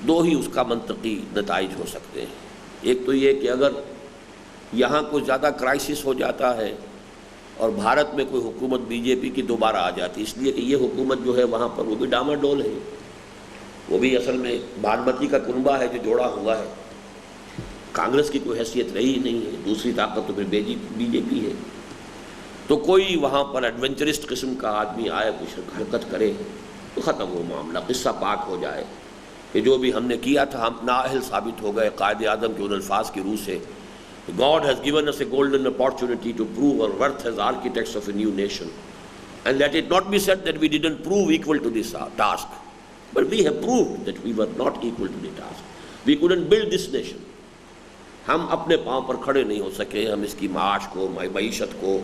دو ہی اس کا منطقی نتائج ہو سکتے ہیں۔ ایک تو یہ کہ اگر یہاں کوئی زیادہ کرائسس ہو جاتا ہے اور بھارت میں کوئی حکومت بی جے پی کی دوبارہ آ جاتی، اس لیے کہ یہ حکومت جو ہے وہاں پر وہ بھی ڈاماڈول ہے، وہ بھی اصل میں بھانمتی کا کنبہ ہے جو جوڑا ہوا ہے، کانگریس کی کوئی حیثیت رہی ہی نہیں ہے، دوسری طاقت تو پھر بی جے پی ہے۔ تو کوئی وہاں پر ایڈونچرسٹ قسم کا آدمی آئے، کچھ حرکت کرے تو ختم ہو معاملہ، قصہ پاک ہو جائے کہ جو بھی ہم نے کیا تھا ہم نااہل ثابت ہو گئے۔ قائد اعظم کے ان الفاظ کی روح سے God has given us a golden opportunity to prove our worth as architects of a new nation, and let it not be said that we didn't prove equal to this task, but we have proved that we were not equal to the task. We couldn't build this nation. ہم اپنے پاؤں پر کھڑے نہیں ہو سکے، ہم اس کی معاش کو، معیشت کو،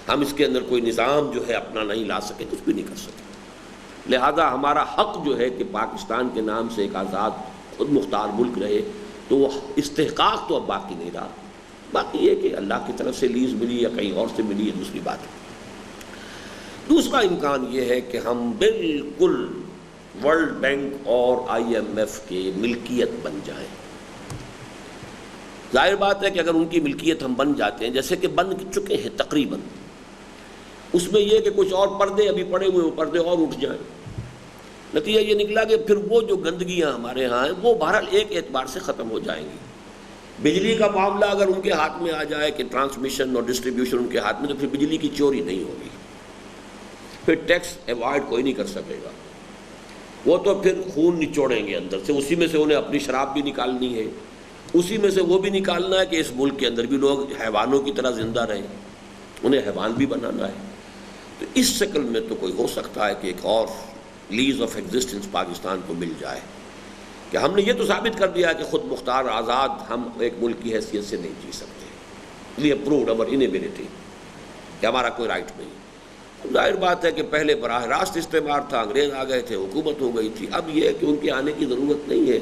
ہم اس کے اندر کوئی نظام جو ہے اپنا نہیں لا سکے، کچھ بھی نہیں کر سکے۔ لہذا ہمارا حق جو ہے کہ پاکستان کے نام سے ایک آزاد خود مختار ملک رہے، تو وہ استحقاق تو اب باقی نہیں رہا۔ باقی یہ کہ اللہ کی طرف سے لیز ملی یا کہیں اور سے ملی، یہ دوسری بات ہے۔ دوسرا امکان یہ ہے کہ ہم بالکل ورلڈ بینک اور IMF کے ملکیت بن جائیں۔ ظاہر بات ہے کہ اگر ان کی ملکیت ہم بن جاتے ہیں، جیسے کہ بن چکے ہیں تقریباً، اس میں یہ کہ کچھ اور پردے ابھی پڑے ہوئے، وہ پردے اور اٹھ جائیں، نتیجہ یہ نکلا کہ پھر وہ جو گندگیاں ہمارے ہاں ہیں وہ بہرحال ایک اعتبار سے ختم ہو جائیں گی۔ بجلی کا معاملہ اگر ان کے ہاتھ میں آ جائے کہ ٹرانسمیشن اور ڈسٹریبیوشن ان کے ہاتھ میں، تو پھر بجلی کی چوری نہیں ہوگی، پھر ٹیکس ایوائڈ کوئی نہیں کر سکے گا، وہ تو پھر خون نچوڑیں گے اندر سے، اسی میں سے انہیں اپنی شراب بھی نکالنی ہے، اسی میں سے وہ بھی نکالنا ہے کہ اس ملک کے اندر بھی لوگ حیوانوں کی طرح زندہ رہیں، انہیں حیوان بھی بنانا ہے۔ تو اس شکل میں تو کوئی ہو سکتا ہے کہ ایک اور لیز آف ایگزسٹنس پاکستان کو مل جائے، کہ ہم نے یہ تو ثابت کر دیا کہ خود مختار آزاد ہم ایک ملک کی حیثیت سے نہیں جی سکتے، we have proved our inability, کہ ہمارا کوئی رائٹ نہیں۔ ظاہر بات ہے کہ پہلے براہ راست استعمار تھا، انگریز آ گئے تھے، حکومت ہو گئی تھی، اب یہ ہے کہ ان کے آنے کی ضرورت نہیں ہے،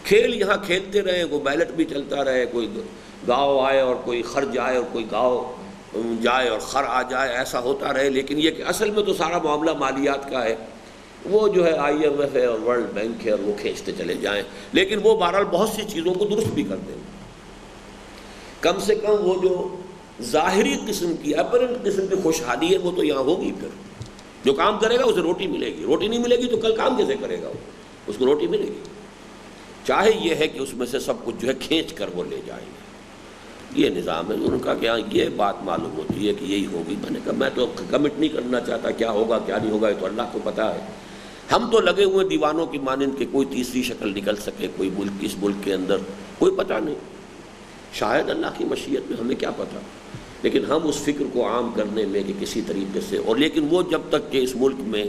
کھیل یہاں کھیلتے رہیں، کوئی بیلٹ بھی چلتا رہے، کوئی گاؤں آئے اور کوئی خر جائے اور کوئی گاؤں جائے اور خر آ جائے، ایسا ہوتا رہے، لیکن یہ کہ اصل میں تو سارا معاملہ مالیات کا ہے، وہ جو ہے IMF ہے اور ورلڈ بینک ہے اور وہ کھینچتے چلے جائیں، لیکن وہ بہرحال بہت سی چیزوں کو درست بھی کر دیں۔ کم سے کم وہ جو ظاہری قسم کی اپرنٹ قسم کی خوشحالی ہے وہ تو یہاں ہوگی. پھر جو کام کرے گا اسے روٹی ملے گی، روٹی نہیں ملے گی تو کل کام کیسے کرے گا وہ؟ اس کو روٹی ملے گی. چاہے یہ ہے کہ اس میں سے سب کچھ جو ہے کھینچ کر وہ لے جائیں گے. یہ نظام ہے. ان کا کہ ہاں یہ بات معلوم ہوتی ہے کہ یہی ہوگی. میں نے کہا میں تو کمٹ نہیں کرنا چاہتا، کیا ہوگا کیا نہیں ہوگا یہ تو اللہ کو پتہ ہے. ہم تو لگے ہوئے دیوانوں کی مانند کہ کوئی تیسری شکل نکل سکے کوئی ملک اس ملک کے اندر، کوئی پتہ نہیں. شاید اللہ کی مشیت میں، ہمیں کیا پتہ. لیکن ہم اس فکر کو عام کرنے میں کہ کسی طریقے سے، اور لیکن وہ جب تک کہ اس ملک میں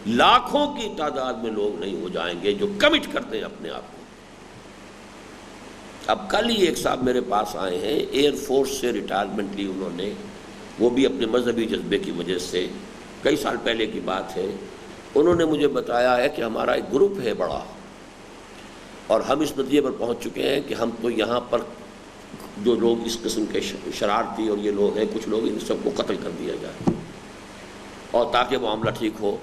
لاکھوں کی تعداد میں لوگ نہیں ہو جائیں گے جو کمٹ کرتے ہیں اپنے آپ کو. اب کل ہی ایک صاحب میرے پاس آئے ہیں، ایئر فورس سے ریٹائرمنٹ لی انہوں نے، وہ بھی اپنے مذہبی جذبے کی وجہ سے، کئی سال پہلے کی بات ہے. انہوں نے مجھے بتایا ہے کہ ہمارا ایک گروپ ہے بڑا، اور ہم اس نتیجے پر پہنچ چکے ہیں کہ ہم تو یہاں پر جو لوگ اس قسم کے شرارتی اور یہ لوگ ہیں، کچھ لوگ ان سب کو قتل کر دیا جائے، اور تاکہ معاملہ ٹھیک ہو.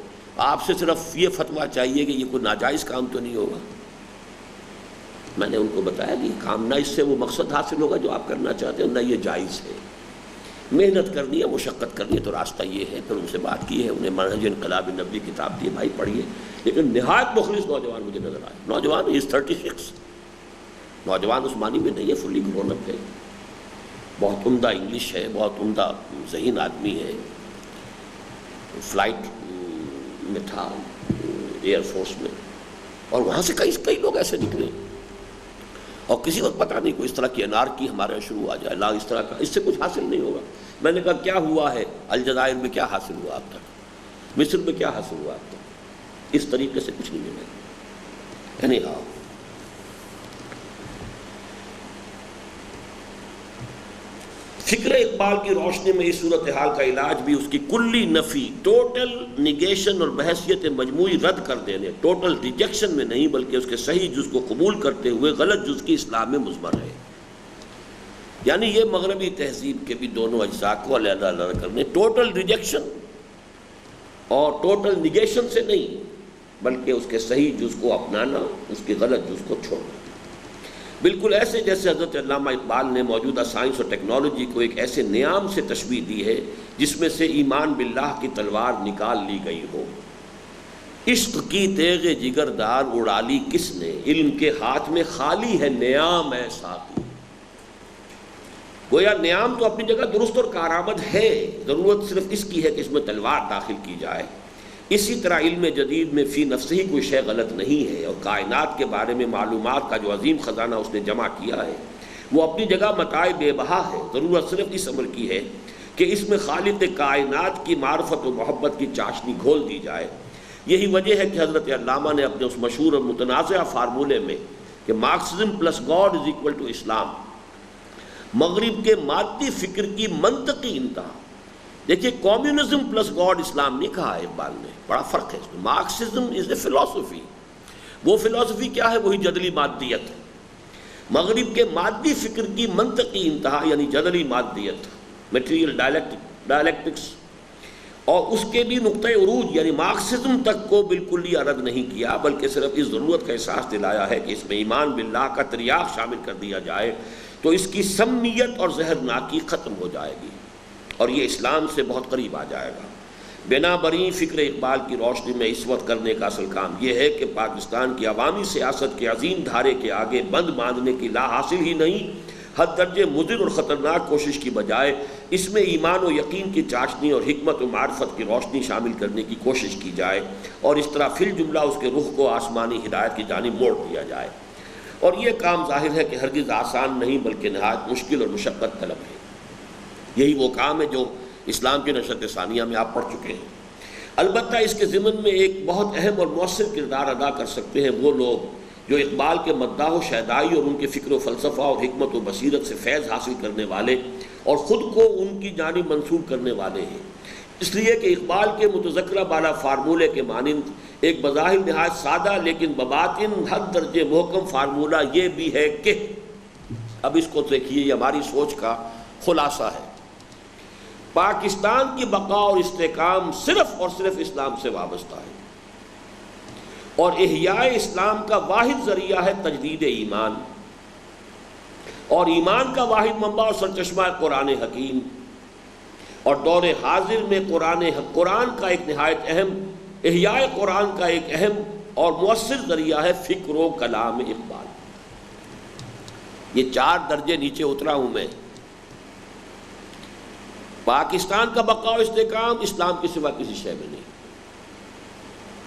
آپ سے صرف یہ فتویٰ چاہیے کہ یہ کوئی ناجائز کام تو نہیں ہوگا. میں نے ان کو بتایا کہ کام نہ اس سے وہ مقصد حاصل ہوگا جو آپ کرنا چاہتے ہیں، نہ یہ جائز ہے. محنت کرنی ہے، مشقت کرنی ہے تو راستہ یہ ہے. پھر ان سے بات کی ہے، انہیں منہج انقلاب نبوی کتاب دی، بھائی پڑھیے. لیکن نہایت مخلص نوجوان مجھے نظر آئے. نوجوان از 36، نوجوان اس معنی میں نہیں ہے، فلی گرون اپ ہے، بہت عمدہ انگلش ہے، بہت عمدہ ذہین آدمی ہے. فلائٹ میں تھا ایئر فورس میں، اور وہاں سے کئی لوگ ایسے نکلے، اور کسی وقت پتہ نہیں کوئی اس طرح کی انارکی ہمارے یہاں شروع آ جائے، لا اس طرح کا، اس سے کچھ حاصل نہیں ہوگا. میں نے کہا کیا ہوا ہے الجزائر میں، کیا حاصل ہوا اب تک، مصر میں کیا حاصل ہوا اب تک؟ اس طریقے سے کچھ نہیں ملے گا. یعنی ہاں فکر اقبال کی روشنی میں اس صورتحال کا علاج بھی اس کی کلی نفی، ٹوٹل نگیشن اور بحثیت مجموعی رد کر دینے، ٹوٹل ریجیکشن میں نہیں بلکہ اس کے صحیح جز کو قبول کرتے ہوئے غلط جز کی اصلاح میں مضمر ہے. یعنی یہ مغربی تہذیب کے بھی دونوں اجزاء کو علیحدہ علیحدہ کرنے، ٹوٹل ریجیکشن اور ٹوٹل نگیشن سے نہیں بلکہ اس کے صحیح جز کو اپنانا، اس کے غلط جز کو چھوڑنا. بالکل ایسے جیسے حضرت علامہ اقبال نے موجودہ سائنس اور ٹیکنالوجی کو ایک ایسے نیام سے تشبیہ دی ہے جس میں سے ایمان باللہ کی تلوار نکال لی گئی ہو. عشق کی تیغ جگر دار اڑا لی کس نے، علم کے ہاتھ میں خالی ہے نیام اے ساقی. گویا نیام تو اپنی جگہ درست اور کارآمد ہے، ضرورت صرف اس کی ہے کہ اس میں تلوار داخل کی جائے. اسی طرح علم جدید میں فی نفس ہی کوئی شے غلط نہیں ہے، اور کائنات کے بارے میں معلومات کا جو عظیم خزانہ اس نے جمع کیا ہے وہ اپنی جگہ متاع بے بہا ہے. ضرورت صرف اس امر کی ہے کہ اس میں خالق کائنات کی معرفت و محبت کی چاشنی گھول دی جائے. یہی وجہ ہے کہ حضرت علامہ نے اپنے اس مشہور اور متنازع فارمولے میں کہ Marxism plus God is equal to Islam, مغرب کے مادی فکر کی منطقی انتہا. دیکھیے کمیونزم پلس گاڈ اسلام نہیں کہا ہے اقبال نے، بڑا فرق ہے اس میں. مارکسزم از اے فلسفی، وہ فلسفی کیا ہے؟ وہی جدلی مادیت ہے. مغرب کے مادی فکر کی منطقی انتہا یعنی جدلی مادیت، میٹیریل ڈائلیکٹکس، اور اس کے بھی نقطۂ عروج یعنی مارکسزم تک کو بالکل ہی رد نہیں کیا بلکہ صرف اس ضرورت کا احساس دلایا ہے کہ اس میں ایمان باللہ کا تریاق شامل کر دیا جائے تو اس کی سمیت اور زہرناکی ختم ہو جائے گی اور یہ اسلام سے بہت قریب آ جائے گا. بنا بری فکر اقبال کی روشنی میں اس وقت کرنے کا اصل کام یہ ہے کہ پاکستان کی عوامی سیاست کے عظیم دھارے کے آگے بند باندھنے کی لا حاصل ہی نہیں، حد درجے مضر اور خطرناک کوشش کی بجائے اس میں ایمان و یقین کی چاشنی اور حکمت و معرفت کی روشنی شامل کرنے کی کوشش کی جائے اور اس طرح فی الجملہ اس کے رخ کو آسمانی ہدایت کی جانب موڑ دیا جائے. اور یہ کام ظاہر ہے کہ ہرگز آسان نہیں بلکہ نہایت مشکل اور مشقت طلب ہے. یہی وہ کام ہے جو اسلام کی نشرت ثانیہ میں آپ پڑھ چکے ہیں. البتہ اس کے ضمن میں ایک بہت اہم اور مؤثر کردار ادا کر سکتے ہیں وہ لوگ جو اقبال کے مداح و شیدائی اور ان کے فکر و فلسفہ اور حکمت و بصیرت سے فیض حاصل کرنے والے اور خود کو ان کی جانب منسوب کرنے والے ہیں. اس لیے کہ اقبال کے متذکرہ بالا فارمولے کے مانند ایک بظاہر نہایت سادہ لیکن بباطن حد درجے محکم فارمولہ یہ بھی ہے کہ، اب اس کو دیکھیے، یہ ہماری سوچ کا خلاصہ ہے، پاکستان کی بقا اور استحکام صرف اور صرف اسلام سے وابستہ ہے اور احیاء اسلام کا واحد ذریعہ ہے تجدید ایمان. اور ایمان کا واحد منبع اور سرچشمہ قرآن حکیم، اور دور حاضر میں قرآن کا ایک نہایت اہم احیاء قرآن کا ایک اہم اور مؤثر ذریعہ ہے فکر و کلام اقبال۔ یہ 4 درجے نیچے اترا ہوں میں۔ پاکستان کا بقا و استحکام اسلام کے سوا کسی شے میں نہیں۔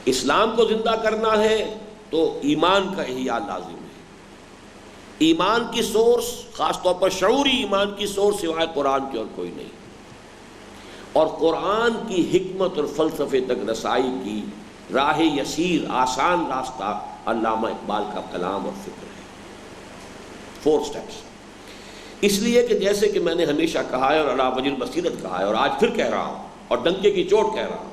اسلام کو زندہ کرنا ہے تو ایمان کا احیاء لازم ہے۔ ایمان کی سورس، خاص طور پر شعوری ایمان کی سورس سوائے قرآن کی اور کوئی نہیں، اور قرآن کی حکمت اور فلسفے تک رسائی کی راہ یسیر، آسان راستہ علامہ اقبال کا کلام اور فکر ہے۔ 4 سٹیپس۔ اس لیے کہ جیسے کہ میں نے ہمیشہ کہا ہے اور علی وجہ البصیرت کہا ہے، اور آج پھر کہہ رہا ہوں اور ڈنکے کی چوٹ کہہ رہا ہوں،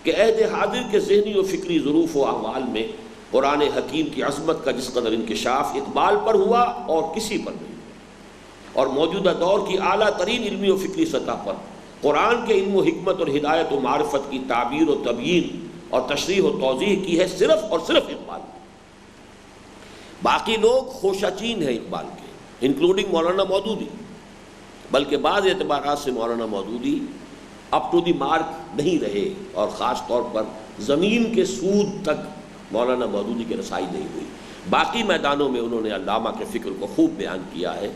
کہ عہد حاضر کے ذہنی و فکری ظروف و احوال میں قرآن حکیم کی عظمت کا جس قدر انکشاف اقبال پر ہوا اور کسی پر نہیں ہوا، اور موجودہ دور کی اعلیٰ ترین علمی و فکری سطح پر قرآن کے علم و حکمت اور ہدایت و معرفت کی تعبیر و تبیین اور تشریح و توضیح کی ہے صرف اور صرف اقبال۔ باقی لوگ خوشاچین ہیں اقبال کے، انکلوڈنگ مولانا مودودی، بلکہ بعض اعتبارات سے Maulana Maududi up to the mark نہیں رہے، اور خاص طور پر زمین کے سود تک مولانا مودودی کی رسائی نہیں ہوئی۔ باقی میدانوں میں انہوں نے علامہ کے فکر کو خوب بیان کیا ہے،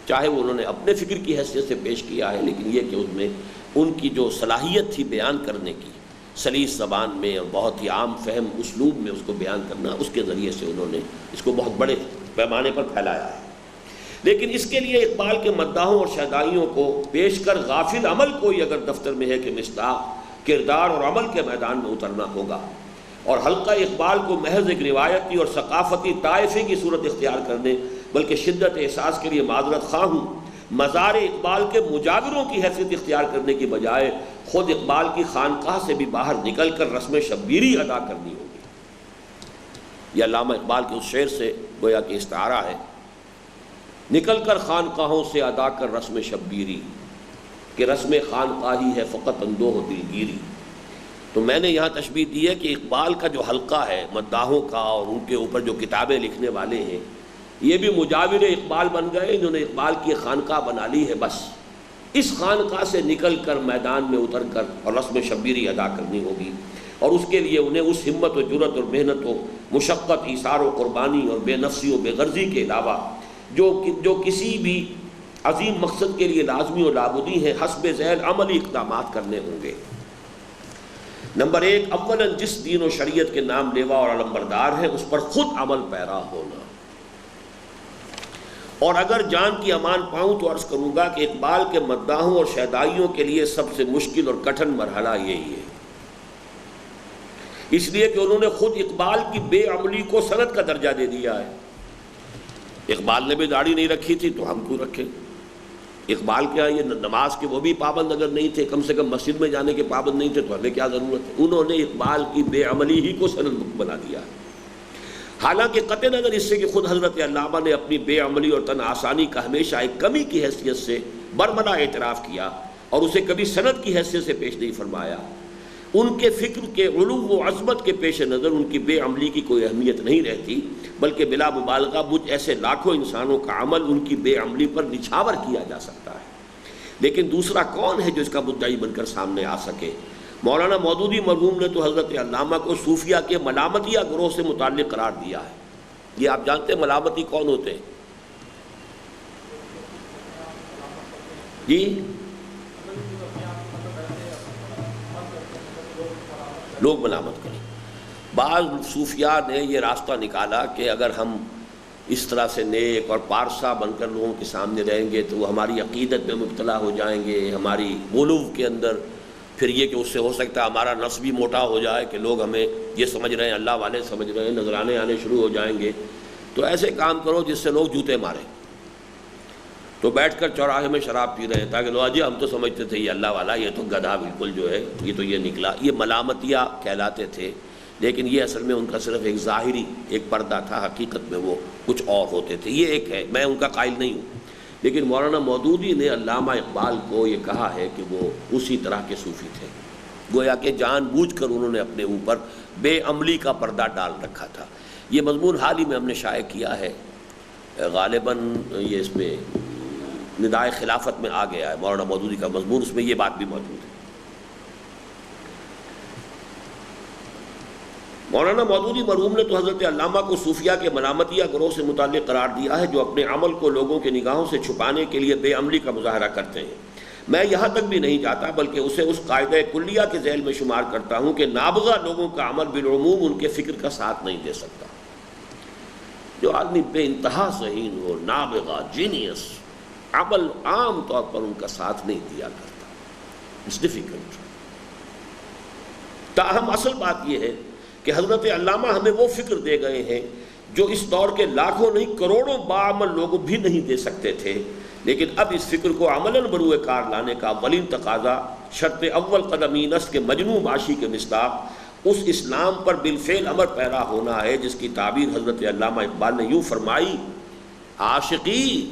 چاہے وہ انہوں نے اپنے فکر کی حیثیت سے پیش کیا ہے، لیکن یہ کہ اس میں ان کی جو صلاحیت تھی بیان کرنے کی، سلیس زبان میں اور بہت ہی عام فہم اسلوب میں اس کو بیان کرنا، اس کے ذریعے سے انہوں نے اس کو بہت بڑے پیمانے پر پھیلایا ہے۔ لیکن اس کے لیے اقبال کے مداحوں اور شیدائیوں کو پیش کر غافل عمل کوئی اگر دفتر میں ہے کہ مصداق کردار اور عمل کے میدان میں اترنا ہوگا، اور حلقہ اقبال کو محض ایک روایتی اور ثقافتی طائفے کی صورت اختیار کرنے بلکہ شدت احساس کے لیے معذرت خواہ ہوں، مزار اقبال کے مجاوروں کی حیثیت اختیار کرنے کی بجائے خود اقبال کی خانقاہ سے بھی باہر نکل کر رسم شبیری ادا کرنی ہوگی۔ یہ علامہ اقبال کے اس شعر سے گویا کہ استعارہ ہے، نکل کر خانقاہوں سے ادا کر رسم شبیری، کہ رسم خانقاہی ہے فقط اندوہ دلگیری۔ تو میں نے یہاں تشبیہ دی ہے کہ اقبال کا جو حلقہ ہے مداحوں کا اور ان کے اوپر جو کتابیں لکھنے والے ہیں، یہ بھی مجاور اقبال بن گئے، انہوں نے اقبال کی خانقاہ بنا لی ہے۔ بس اس خانقاہ سے نکل کر میدان میں اتر کر اور رسم شبیری ادا کرنی ہوگی، اور اس کے لیے انہیں اس ہمت و جرأت اور محنت و مشقت، ایثار و قربانی اور بے نفسی و بے غرضی کے علاوہ جو کسی بھی عظیم مقصد کے لیے لازمی و لابدی ہیں، حسب ذیل عملی اقدامات کرنے ہوں گے۔ نمبر 1، اولاً جس دین و شریعت کے نام لیوا اور علمبردار ہیں اس پر خود عمل پیرا ہونا۔ اور اگر جان کی امان پاؤں تو عرض کروں گا کہ اقبال کے مداحوں اور شیدائیوں کے لیے سب سے مشکل اور کٹھن مرحلہ یہی ہے، اس لیے کہ انہوں نے خود اقبال کی بے عملی کو سند کا درجہ دے دیا ہے۔ اقبال نے بھی داڑھی نہیں رکھی تھی تو ہم کیوں رکھیں؟ اقبال کیا یہ نماز کے وہ بھی پابند اگر نہیں تھے، کم سے کم مسجد میں جانے کے پابند نہیں تھے، تو ہمیں کیا ضرورت ہے؟ انہوں نے اقبال کی بے عملی ہی کو سند بنا دیا ہے۔ حالانکہ قطع نظر اس سے کہ خود حضرت علامہ نے اپنی بے عملی اور تن آسانی کا ہمیشہ ایک کمی کی حیثیت سے برملا اعتراف کیا اور اسے کبھی سند کی حیثیت سے پیش نہیں فرمایا، ان کے فکر کے علو و عظمت کے پیش نظر ان کی بے عملی کی کوئی اہمیت نہیں رہتی، بلکہ بلا مبالغہ مجھ ایسے لاکھوں انسانوں کا عمل ان کی بے عملی پر نچھاور کیا جا سکتا ہے۔ لیکن دوسرا کون ہے جو اس کا مدعی بن کر سامنے آ سکے؟ مولانا مودودی مرحوم نے تو حضرت علامہ کو صوفیہ کے ملامتیہ گروہ سے متعلق قرار دیا ہے۔ یہ آپ جانتے ہیں ملامتی کون ہوتے ہیں؟ جی، لوگ ملامت کریں۔ بعض صوفیاء نے یہ راستہ نکالا کہ اگر ہم اس طرح سے نیک اور پارسا بن کر لوگوں کے سامنے رہیں گے تو وہ ہماری عقیدت میں مبتلا ہو جائیں گے، ہماری غلو کے اندر، پھر یہ کہ اس سے ہو سکتا ہے ہمارا نفس بھی موٹا ہو جائے کہ لوگ ہمیں یہ سمجھ رہے ہیں، اللہ والے سمجھ رہے ہیں، نذرانے آنے شروع ہو جائیں گے، تو ایسے کام کرو جس سے لوگ جوتے ماریں۔ تو بیٹھ کر چوراہے میں شراب پی رہے ہیں تاکہ لوگ جی ہم تو سمجھتے تھے یہ اللہ والا، یہ تو گدھا بالکل جو ہے، یہ تو یہ نکلا۔ یہ ملامتیہ کہلاتے تھے، لیکن یہ اصل میں ان کا صرف ایک ظاہری ایک پردہ تھا، حقیقت میں وہ کچھ اور ہوتے تھے۔ یہ ایک ہے، میں ان کا قائل نہیں ہوں، لیکن مولانا مودودی نے علامہ اقبال کو یہ کہا ہے کہ وہ اسی طرح کے صوفی تھے، گویا کہ جان بوجھ کر انہوں نے اپنے اوپر بے عملی کا پردہ ڈال رکھا تھا۔ یہ مضمون حال ہی میں ہم نے شائع کیا ہے، غالباً یہ اس میں ندائے خلافت میں آ گیا ہے، مولانا مودودی کا مضمون، اس میں یہ بات بھی موجود ہے۔ مولانا مودودی مرحوم نے تو حضرت علامہ کو صوفیہ کے ملامتیہ گروہ سے متعلق قرار دیا ہے، جو اپنے عمل کو لوگوں کے نگاہوں سے چھپانے کے لیے بے عملی کا مظاہرہ کرتے ہیں۔ میں یہاں تک بھی نہیں جاتا، بلکہ اسے اس قاعدہ کلیہ کے ذیل میں شمار کرتا ہوں کہ نابغہ لوگوں کا عمل بالعموم ان کے فکر کا ساتھ نہیں دے سکتا۔ جو آدمی بے انتہا ذہین ہو، نابغہ، جینیس، عمل عام طور پر ان کا ساتھ نہیں دیا کرتا۔ It's difficult. تاہم اصل بات یہ ہے کہ حضرت علامہ ہمیں وہ فکر دے گئے ہیں جو اس دور کے لاکھوں نہیں کروڑوں باعمل لوگ بھی نہیں دے سکتے تھے، لیکن اب اس فکر کو عملاً بروئے کار لانے کا اولین تقاضا شرط اول قدمی نس کے مجنوں معاشی کے مصداق اس اسلام پر بالفعل امر پیرا ہونا ہے جس کی تعبیر حضرت علامہ اقبال نے یوں فرمائی: عاشقی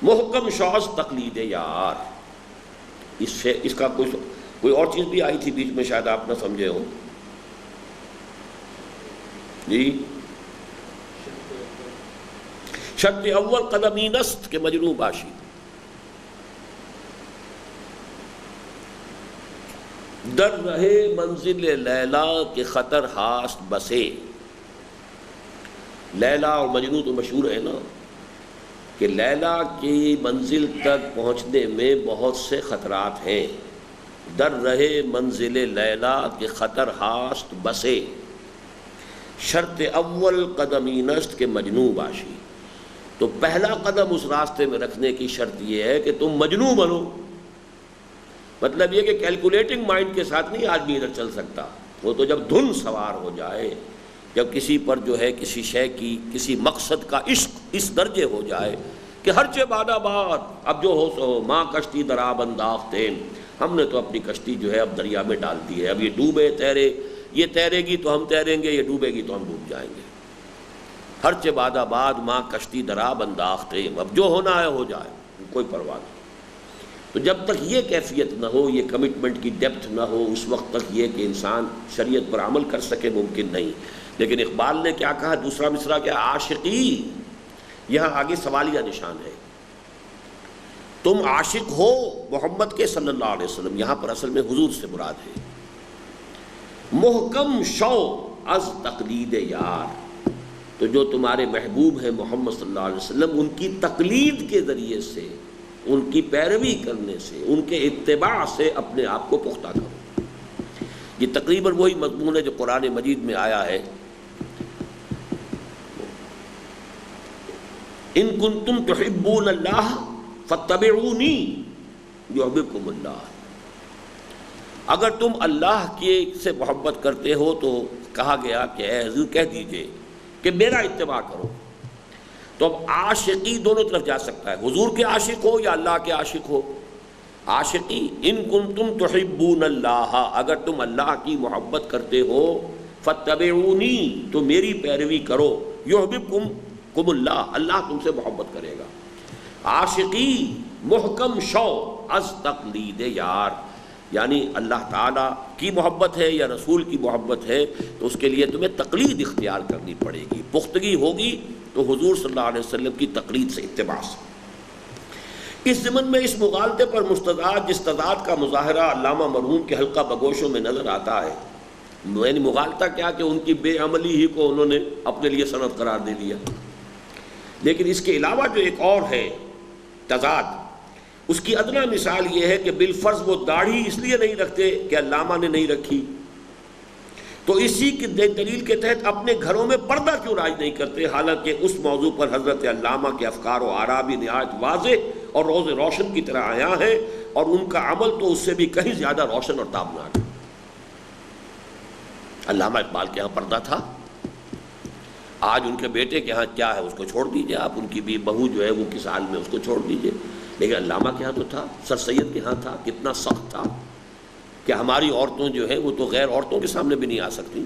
محکم شوز تقلید یار۔ اس کا کوئی اور چیز بھی آئی تھی بیچ میں، شاید آپ نہ سمجھے ہو جی۔ شرط اول قدمی نست کے مجنوں باشی، در رہے منزل لیلا کے خطر ہاست بسے۔ لیلا اور مجنوں تو مشہور ہے نا، کہ لیلا کی منزل تک پہنچنے میں بہت سے خطرات ہیں۔ در رہے منزل لیلا کے خطر ہاست بسے، شرط اول قدمی نست کے مجنوں باشی۔ تو پہلا قدم اس راستے میں رکھنے کی شرط یہ ہے کہ تم مجنوں بنو۔ مطلب یہ کہ کیلکولیٹنگ مائنڈ کے ساتھ نہیں آدمی ادھر چل سکتا، وہ تو جب دھن سوار ہو جائے، جب کسی پر جو ہے کسی شے کی، کسی مقصد کا عشق اس درجے ہو جائے کہ ہر چے بادہ باد، اب جو ہو سو، ماں کشتی درآب انداختیں، ہم نے تو اپنی کشتی جو ہے اب دریا میں ڈال دی ہے، اب یہ ڈوبے تیرے، یہ تیرے گی تو ہم تیریں گے، یہ ڈوبے گی تو ہم ڈوب جائیں گے۔ ہر چے بادہ باد ماں کشتی درآب انداختیں، اب جو ہونا ہے ہو جائے، کوئی پرواہ نہیں۔ تو جب تک یہ کیفیت نہ ہو، یہ کمٹمنٹ کی ڈیپتھ نہ ہو، اس وقت تک یہ کہ انسان شریعت پر عمل کر سکے ممکن نہیں۔ لیکن اقبال نے کیا کہا، دوسرا مصرع کیا، عاشقی، یہاں آگے سوالیہ نشان ہے۔ تم عاشق ہو محمد کے صلی اللہ علیہ وسلم، یہاں پر اصل میں حضور سے مراد ہے۔ محکم شو از تقلید یار، تو جو تمہارے محبوب ہیں محمد صلی اللہ علیہ وسلم، ان کی تقلید کے ذریعے سے، ان کی پیروی کرنے سے، ان کے اتباع سے اپنے آپ کو پختہ کرو۔ یہ تقریباً وہی مضمون ہے جو قرآن مجید میں آیا ہے، ان کنتم تحبون اللہ فاتبعونی یحببکم اللہ۔ اگر تم اللہ کے سے محبت کرتے ہو تو کہا گیا کہ اے حضور کہہ دیجئے کہ میرا اتباع کرو۔ تو اب عاشقی دونوں طرف جا سکتا ہے، حضور کے عاشق ہو یا اللہ کے عاشق ہو۔ عاشقی، ان کنتم تحبون اللہ، اگر تم اللہ کی محبت کرتے ہو، فاتبعونی، تو میری پیروی کرو، یحببکم اللہ، اللہ تم سے محبت کرے گا۔ عاشقی محکم شو از تقلید یار، یعنی اللہ تعالیٰ کی محبت ہے یا رسول کی محبت ہے تو اس کے لیے تمہیں تقلید اختیار کرنی پڑے گی۔ پختگی ہوگی تو حضور صلی اللہ علیہ وسلم کی تقلید سے، اتباع سے۔ اس ضمن میں اس مغالطے پر مستضاد جس تضاد کا مظاہرہ علامہ مرحوم کے حلقہ بگوشوں میں نظر آتا ہے، یعنی مغالطہ کیا کہ ان کی بے عملی ہی کو انہوں نے اپنے لیے سند قرار دے لیا، لیکن اس کے علاوہ جو ایک اور ہے تضاد، اس کی ادنا مثال یہ ہے کہ بالفرض وہ داڑھی اس لیے نہیں رکھتے کہ علامہ نے نہیں رکھی، تو اسی کی دلیل کے تحت اپنے گھروں میں پردہ کیوں راج نہیں کرتے، حالانکہ اس موضوع پر حضرت علامہ کے افکار و آراء بھی نہایت واضح اور روز روشن کی طرح آیا ہے، اور ان کا عمل تو اس سے بھی کہیں زیادہ روشن اور تابناک ہے۔ علامہ اقبال کے ہاں پردہ تھا، آج ان کے بیٹے کے ہاں کیا ہے اس کو چھوڑ دیجئے آپ، ان کی بھی بہو جو ہے وہ کس حال میں، اس کو چھوڑ دیجئے، لیکن علامہ کے ہاں تو تھا، سر سید کے ہاں تھا، کتنا سخت تھا کہ ہماری عورتوں جو ہیں وہ تو غیر عورتوں کے سامنے بھی نہیں آ سکتی۔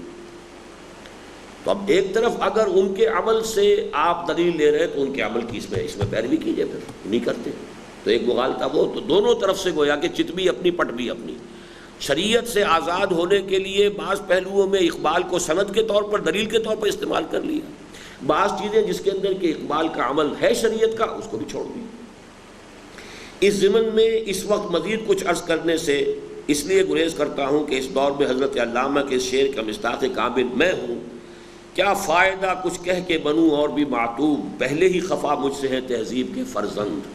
تو اب ایک طرف اگر ان کے عمل سے آپ دلیل لے رہے ہیں تو ان کے عمل کی اس میں پیروی کیجئے، پھر نہیں کرتے تو ایک مغالطہ وہ، تو دونوں طرف سے گویا کہ چت بھی اپنی پٹ بھی اپنی۔ شریعت سے آزاد ہونے کے لیے بعض پہلوؤں میں اقبال کو سند کے طور پر، دلیل کے طور پر استعمال کر لیا، بعض چیزیں جس کے اندر کہ اقبال کا عمل ہے شریعت کا اس کو بھی چھوڑ دی۔ اس ضمن میں اس وقت مزید کچھ عرض کرنے سے اس لیے گریز کرتا ہوں کہ اس دور میں حضرت علامہ کے شعر کا مصداق کامل میں ہوں۔ کیا فائدہ کچھ کہہ کے بنوں اور بھی معتوب، پہلے ہی خفا مجھ سے ہے تہذیب کے فرزند۔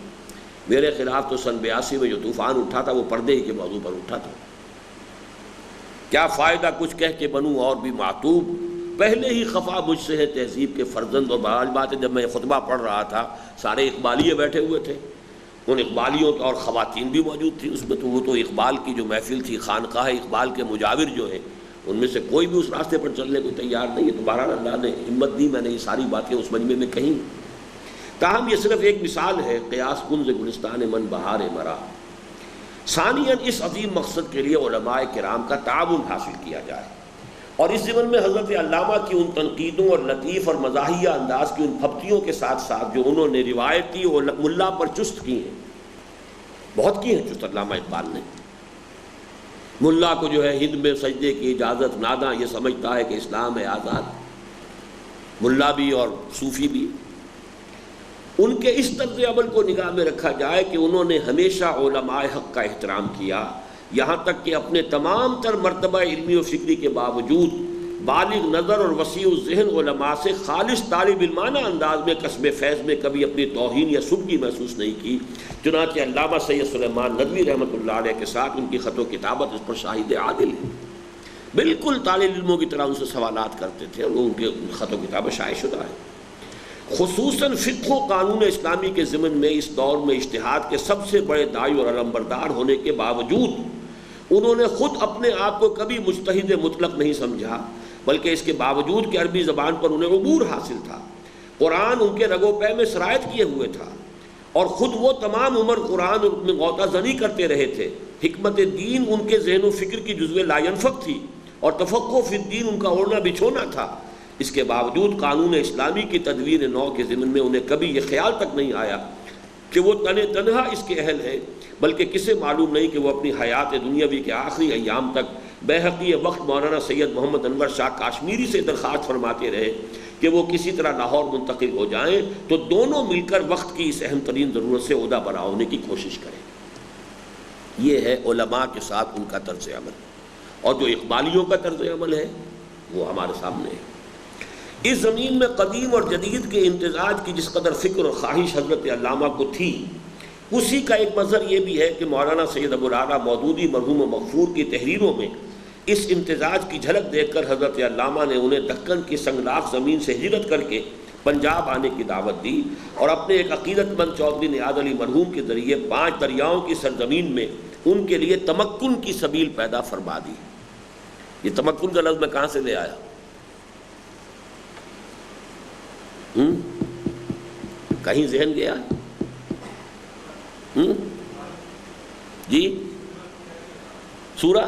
میرے خلاف تو سن 82 میں جو طوفان اٹھا تھا وہ پردے ہی کے موضوع پر اٹھا تھا۔ کیا فائدہ کچھ کہہ کے بنوں اور بھی معتوب، پہلے ہی خفا مجھ سے ہے تہذیب کے فرزند۔ اور بہرحال بات ہے جب میں خطبہ پڑھ رہا تھا سارے اقبالیے بیٹھے ہوئے تھے، ان اقبالیوں اور خواتین بھی موجود تھی اس میں، تو وہ تو اقبال کی جو محفل تھی، خانقاہ اقبال کے مجاور جو ہیں ان میں سے کوئی بھی اس راستے پر چلنے کو تیار نہیں ہے۔ تو بہرحال اللہ نے ہمت دی، میں نے یہ ساری باتیں اس مجمع میں کہیں۔ تاہم یہ صرف ایک مثال ہے، قیاس کن ز گلستان من بہار مرا۔ ثانیاً اس عظیم مقصد کے لیے علماء کرام کا تعاون حاصل کیا جائے، اور اس ضمن میں حضرت علامہ کی ان تنقیدوں اور لطیف اور مزاحیہ انداز کی ان پھبتیوں کے ساتھ ساتھ جو انہوں نے روایتی اور ملا پر چست کی ہیں، بہت کی ہیں چست علامہ اقبال نے۔ ملا کو جو ہے ہند میں سجدے کی اجازت، ناداں یہ سمجھتا ہے کہ اسلام ہے آزاد، ملا بھی اور صوفی بھی۔ ان کے اس طرز عمل کو نگاہ میں رکھا جائے کہ انہوں نے ہمیشہ علماء حق کا احترام کیا، یہاں تک کہ اپنے تمام تر مرتبہ علمی و فکری کے باوجود بالغ نظر اور وسیع الذہن علماء سے خالص طالب علمانہ انداز میں قصب فیض میں کبھی اپنی توہین یا سبکی محسوس نہیں کی۔ چنانچہ علامہ سید سلیمان ندوی رحمۃ اللہ علیہ کے ساتھ ان کی خط و کتابت اس پر شاہد عادل ہے۔ بالکل طالب علموں کی طرح ان سے سوالات کرتے تھے اور وہ ان کے خط و کتابت شائع شدہ ہے۔ خصوصاً فقہ و قانون اسلامی کے ضمن میں اس دور میں اجتہاد کے سب سے بڑے داعی اور علمبردار ہونے کے باوجود انہوں نے خود اپنے آپ کو کبھی مجتہد مطلق نہیں سمجھا، بلکہ اس کے باوجود کہ عربی زبان پر انہیں عبور حاصل تھا، قرآن ان کے رگ و پے میں سرایت کیے ہوئے تھا، اور خود وہ تمام عمر قرآن میں غوطہ زنی کرتے رہے تھے۔ حکمت دین ان کے ذہن و فکر کی جزو لا ینفک تھی، اور تفقہ فی الدین ان کا اوڑھنا بچھونا تھا۔ اس کے باوجود قانون اسلامی کی تدویر نو کے ضمن میں انہیں کبھی یہ خیال تک نہیں آیا کہ وہ تنہا اس کے اہل ہے، بلکہ کسے معلوم نہیں کہ وہ اپنی حیات دنیاوی کے آخری ایام تک بیہقی وقت مولانا سید محمد انور شاہ کاشمیری سے درخواست فرماتے رہے کہ وہ کسی طرح لاہور منتقل ہو جائیں تو دونوں مل کر وقت کی اس اہم ترین ضرورت سے عہدہ برا ہونے کی کوشش کریں۔ یہ ہے علماء کے ساتھ ان کا طرز عمل، اور جو اقبالیوں کا طرز عمل ہے وہ ہمارے سامنے ہے۔ اس زمین میں قدیم اور جدید کے امتزاج کی جس قدر فکر اور خواہش حضرت علامہ کو تھی، اسی کا ایک مظہر یہ بھی ہے کہ مولانا سید ابوالعالیٰ مودودی مرحوم و مغفور کی تحریروں میں اس امتزاج کی جھلک دیکھ کر حضرت علامہ نے انہیں دکن کی سنگلاخ زمین سے ہجرت کر کے پنجاب آنے کی دعوت دی، اور اپنے ایک عقیدت مند چودھری نیاز علی مرحوم کے ذریعے 5 دریاؤں کی سرزمین میں ان کے لیے تمکن کی سبیل پیدا فرما دی۔ یہ تمکن کا لفظ میں کہاں سے لے آیا؟ کہیں ذہن گیا؟ جی سورہ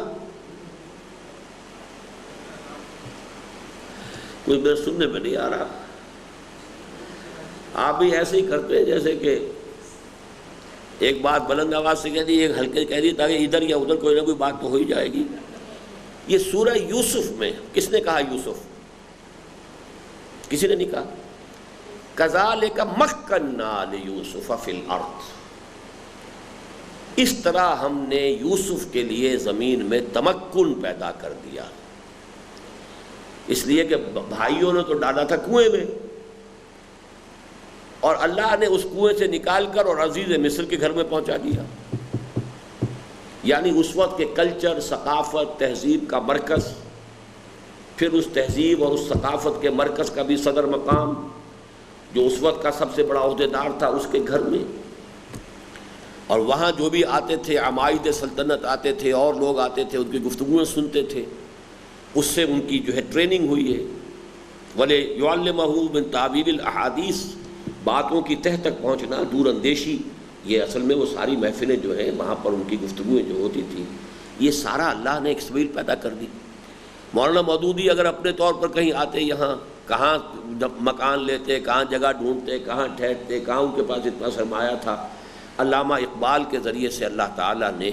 کوئی میرے سننے میں نہیں آ رہا۔ آپ بھی ایسے ہی کرتے ہیں جیسے کہ ایک بات بلند آواز سے کہہ دی، ایک ہلکے کہہ دی، تاکہ ادھر یا ادھر کوئی نہ کوئی بات تو ہو ہی جائے گی۔ یہ سورہ یوسف میں کس نے کہا یوسف؟ کسی نے نہیں کہا۔ کذالک مکننا لیوسف فی الارض، اس طرح ہم نے یوسف کے لیے زمین میں تمکن پیدا کر دیا، اس لیے کہ بھائیوں نے تو ڈالا تھا کنویں میں، اور اللہ نے اس کنویں سے نکال کر اور عزیز مصر کے گھر میں پہنچا دیا۔ یعنی اس وقت کے کلچر، ثقافت، تہذیب کا مرکز، پھر اس تہذیب اور اس ثقافت کے مرکز کا بھی صدر مقام جو اس وقت کا سب سے بڑا عہدیدار تھا اس کے گھر میں، اور وہاں جو بھی آتے تھے عمائد سلطنت آتے تھے اور لوگ آتے تھے، ان کی گفتگویں سنتے تھے، اس سے ان کی جو ہے ٹریننگ ہوئی ہے۔ وَلِيُعَلِّمَهُ مِن تَعْوِيلِ الْأَحَادِيثِ، باتوں کی تہ تک پہنچنا، دور اندیشی، یہ اصل میں وہ ساری محفلیں جو ہیں وہاں پر ان کی گفتگویں جو ہوتی تھی، یہ سارا اللہ نے ایک سبیل پیدا کر دی۔ مولانا مودودی اگر اپنے طور پر کہیں آتے یہاں، کہاں مکان لیتے، کہاں جگہ ڈھونڈتے، کہاں ٹھہرتے، کہاں ان کے پاس اتنا سرمایہ تھا۔ علامہ اقبال کے ذریعے سے اللہ تعالیٰ نے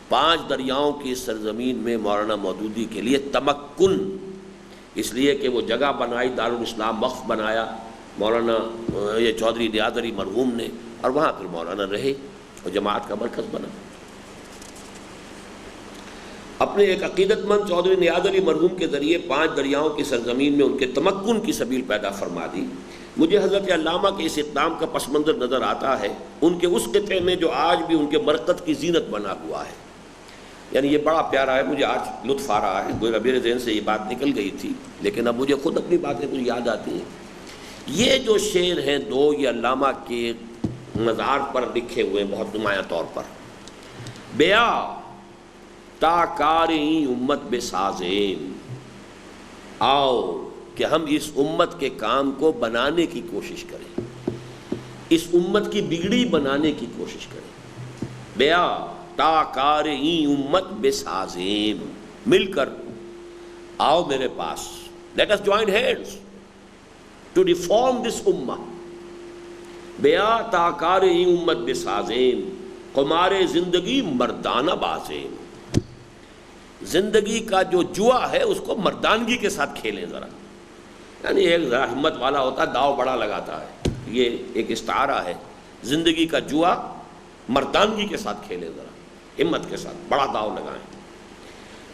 5 دریاؤں کی سرزمین میں مولانا مودودی کے لیے تمکن، اس لیے کہ وہ جگہ بنائی، دارالاسلام وقف بنایا، مولانا یہ چودھری نیاز علی مرحوم نے، اور وہاں پھر مولانا رہے اور جماعت کا مرکز بنا۔ اپنے ایک عقیدت مند چودھری نیاز علی مرحوم کے ذریعے 5 دریاؤں کی سرزمین میں ان کے تمکن کی سبیل پیدا فرما دی۔ مجھے حضرت علامہ کے اس اقدام کا پس منظر نظر آتا ہے ان کے اس خطے میں جو آج بھی ان کے مرکز کی زینت بنا ہوا ہے۔ یعنی یہ بڑا پیارا ہے، مجھے آج لطف آ رہا ہے، گویا میرے ذہن سے یہ بات نکل گئی تھی لیکن اب مجھے خود اپنی باتیں کچھ یاد آتی ہیں۔ یہ جو شعر ہیں 2 یہ علامہ کے مزار پر لکھے ہوئے بہت نمایاں طور پر۔ بیا تا کاریں امت بے سازیم، آؤ کہ ہم اس امت کے کام کو بنانے کی کوشش کریں، اس امت کی بگڑی بنانے کی کوشش کریں۔ بیا تا کاریں امت بے سازیم، مل کر آؤ میرے پاس، let us join hands to reform this ummah۔ بیا تا کاریں امت بے سازیم، قمار زندگی مردانہ بازیم۔ زندگی کا جو جوا ہے اس کو مردانگی کے ساتھ کھیلیں ذرا۔ یعنی ایک ذرا ہمت والا ہوتا ہے، داؤ بڑا لگاتا ہے، یہ ایک استعارہ ہے۔ زندگی کا جوا مردانگی کے ساتھ کھیلیں ذرا، ہمت کے ساتھ بڑا داؤ لگائیں۔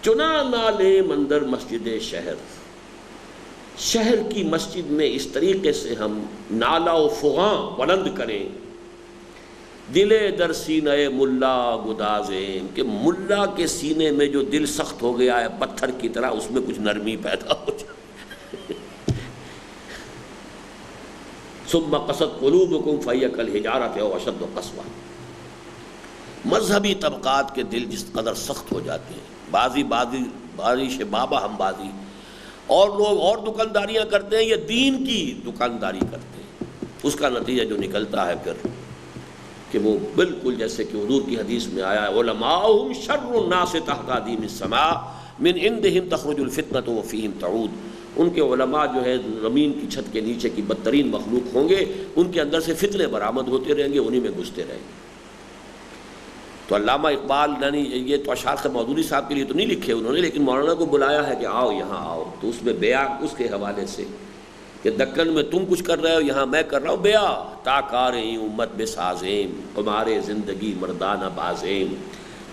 چنا نالے مندر مسجد شہر، شہر کی مسجد میں اس طریقے سے ہم نالا و فغاں بلند کریں، دلے در سینہ ملا گدازیں، کہ ملا کے سینے میں جو دل سخت ہو گیا ہے پتھر کی طرح اس میں کچھ نرمی پیدا ہو جائے۔ ثم قست قلوبکم فہی کالحجارۃ او اشد قسوۃ۔ مذہبی طبقات کے دل جس قدر سخت ہو جاتے ہیں، بازی بابا ہم بازی، اور لوگ اور دکانداریاں کرتے ہیں، یہ دین کی دکانداری کرتے ہیں، اس کا نتیجہ جو نکلتا ہے پھر کہ وہ بالکل جیسے کہ حضور کی حدیث میں آیا ہے، علماؤہم شر الناس تحت ادیم السماء من عندہم تخرج الفتنۃ وفیہم تعود۔ ان کے علماء جو ہے زمین کی چھت کے نیچے کی بدترین مخلوق ہوں گے، ان کے اندر سے فتنے برآمد ہوتے رہیں گے، انہی میں گھستے رہیں گے۔ تو علامہ اقبال یعنی یہ تو اشعار مودودی صاحب کے لیے تو نہیں لکھے انہوں نے، لیکن مولانا کو بلایا ہے کہ آؤ یہاں آؤ، تو اس میں بیا اس کے حوالے سے کہ دکن میں تم کچھ کر رہے ہو، یہاں میں کر رہا ہوں، بیا تا کاریں امت بے سازیم، قمار زندگی مردانہ بازیم،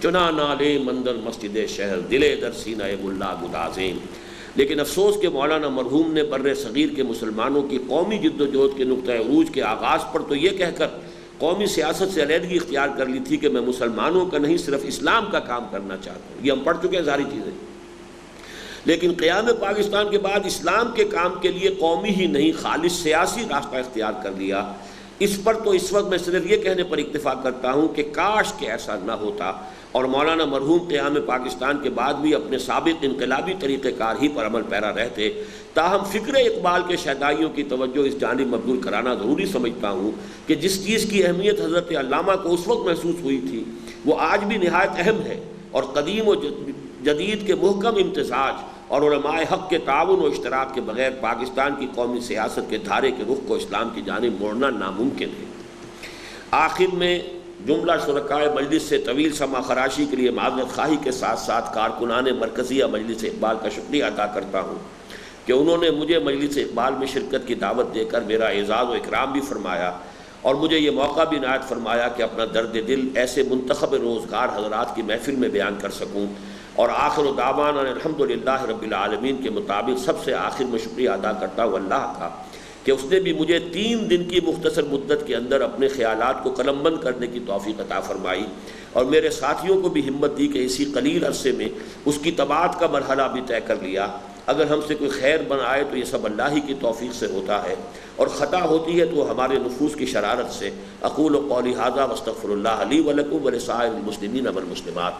چنا نالے مندر مسجد شہر، دلے در سینہ ملا گدازیم۔ لیکن افسوس کہ مولانا مرحوم نے بر صغیر کے مسلمانوں کی قومی جد و جہد کے نقطۂ عروج کے آغاز پر تو یہ کہہ کر قومی سیاست سے علیحدگی اختیار کر لی تھی کہ میں مسلمانوں کا نہیں صرف اسلام کا کام کرنا چاہتا ہوں، یہ ہم پڑھ چکے ہیں ساری چیزیں، لیکن قیام پاکستان کے بعد اسلام کے کام کے لیے قومی ہی نہیں خالص سیاسی راستہ اختیار کر لیا۔ اس پر تو اس وقت میں صرف یہ کہنے پر اکتفا کرتا ہوں کہ کاش کہ ایسا نہ ہوتا اور مولانا مرحوم قیام پاکستان کے بعد بھی اپنے سابق انقلابی طریقہ کار ہی پر عمل پیرا رہتے۔ تاہم فکر اقبال کے شہدائیوں کی توجہ اس جانب مبذول کرانا ضروری سمجھتا ہوں کہ جس چیز کی اہمیت حضرت علامہ کو اس وقت محسوس ہوئی تھی وہ آج بھی نہایت اہم ہے، اور قدیم و جدید کے محکم امتزاج اور علماء حق کے تعاون و اشتراک کے بغیر پاکستان کی قومی سیاست کے دھارے کے رخ کو اسلام کی جانب موڑنا ناممکن ہے۔ آخر میں جملہ شرکائے مجلس سے طویل سما خراشی کے لیے معذرت خواہی کے ساتھ ساتھ کارکنان مرکزیہ مجلس اقبال کا شکریہ ادا کرتا ہوں کہ انہوں نے مجھے مجلس اقبال میں شرکت کی دعوت دے کر میرا اعزاز و اکرام بھی فرمایا، اور مجھے یہ موقع بھی عنایت فرمایا کہ اپنا درد دل ایسے منتخب روزگار حضرات کی محفل میں بیان کر سکوں۔ اور آخر دعوانا الحمدللہ رب العالمین کے مطابق سب سے آخر میں شکریہ ادا کرتا ہوں اللہ کا کہ اس نے بھی مجھے 3 دن کی مختصر مدت کے اندر اپنے خیالات کو قلم بند کرنے کی توفیق عطا فرمائی، اور میرے ساتھیوں کو بھی ہمت دی کہ اسی قلیل عرصے میں اس کی طباعت کا مرحلہ بھی طے کر لیا۔ اگر ہم سے کوئی خیر بن آئے تو یہ سب اللہ ہی کی توفیق سے ہوتا ہے، اور خطا ہوتی ہے تو ہمارے نفوس کی شرارت سے۔ اقول قولی ھذا واستغفر اللہ لی ولکم ولسائر المسلمین والمسلمات۔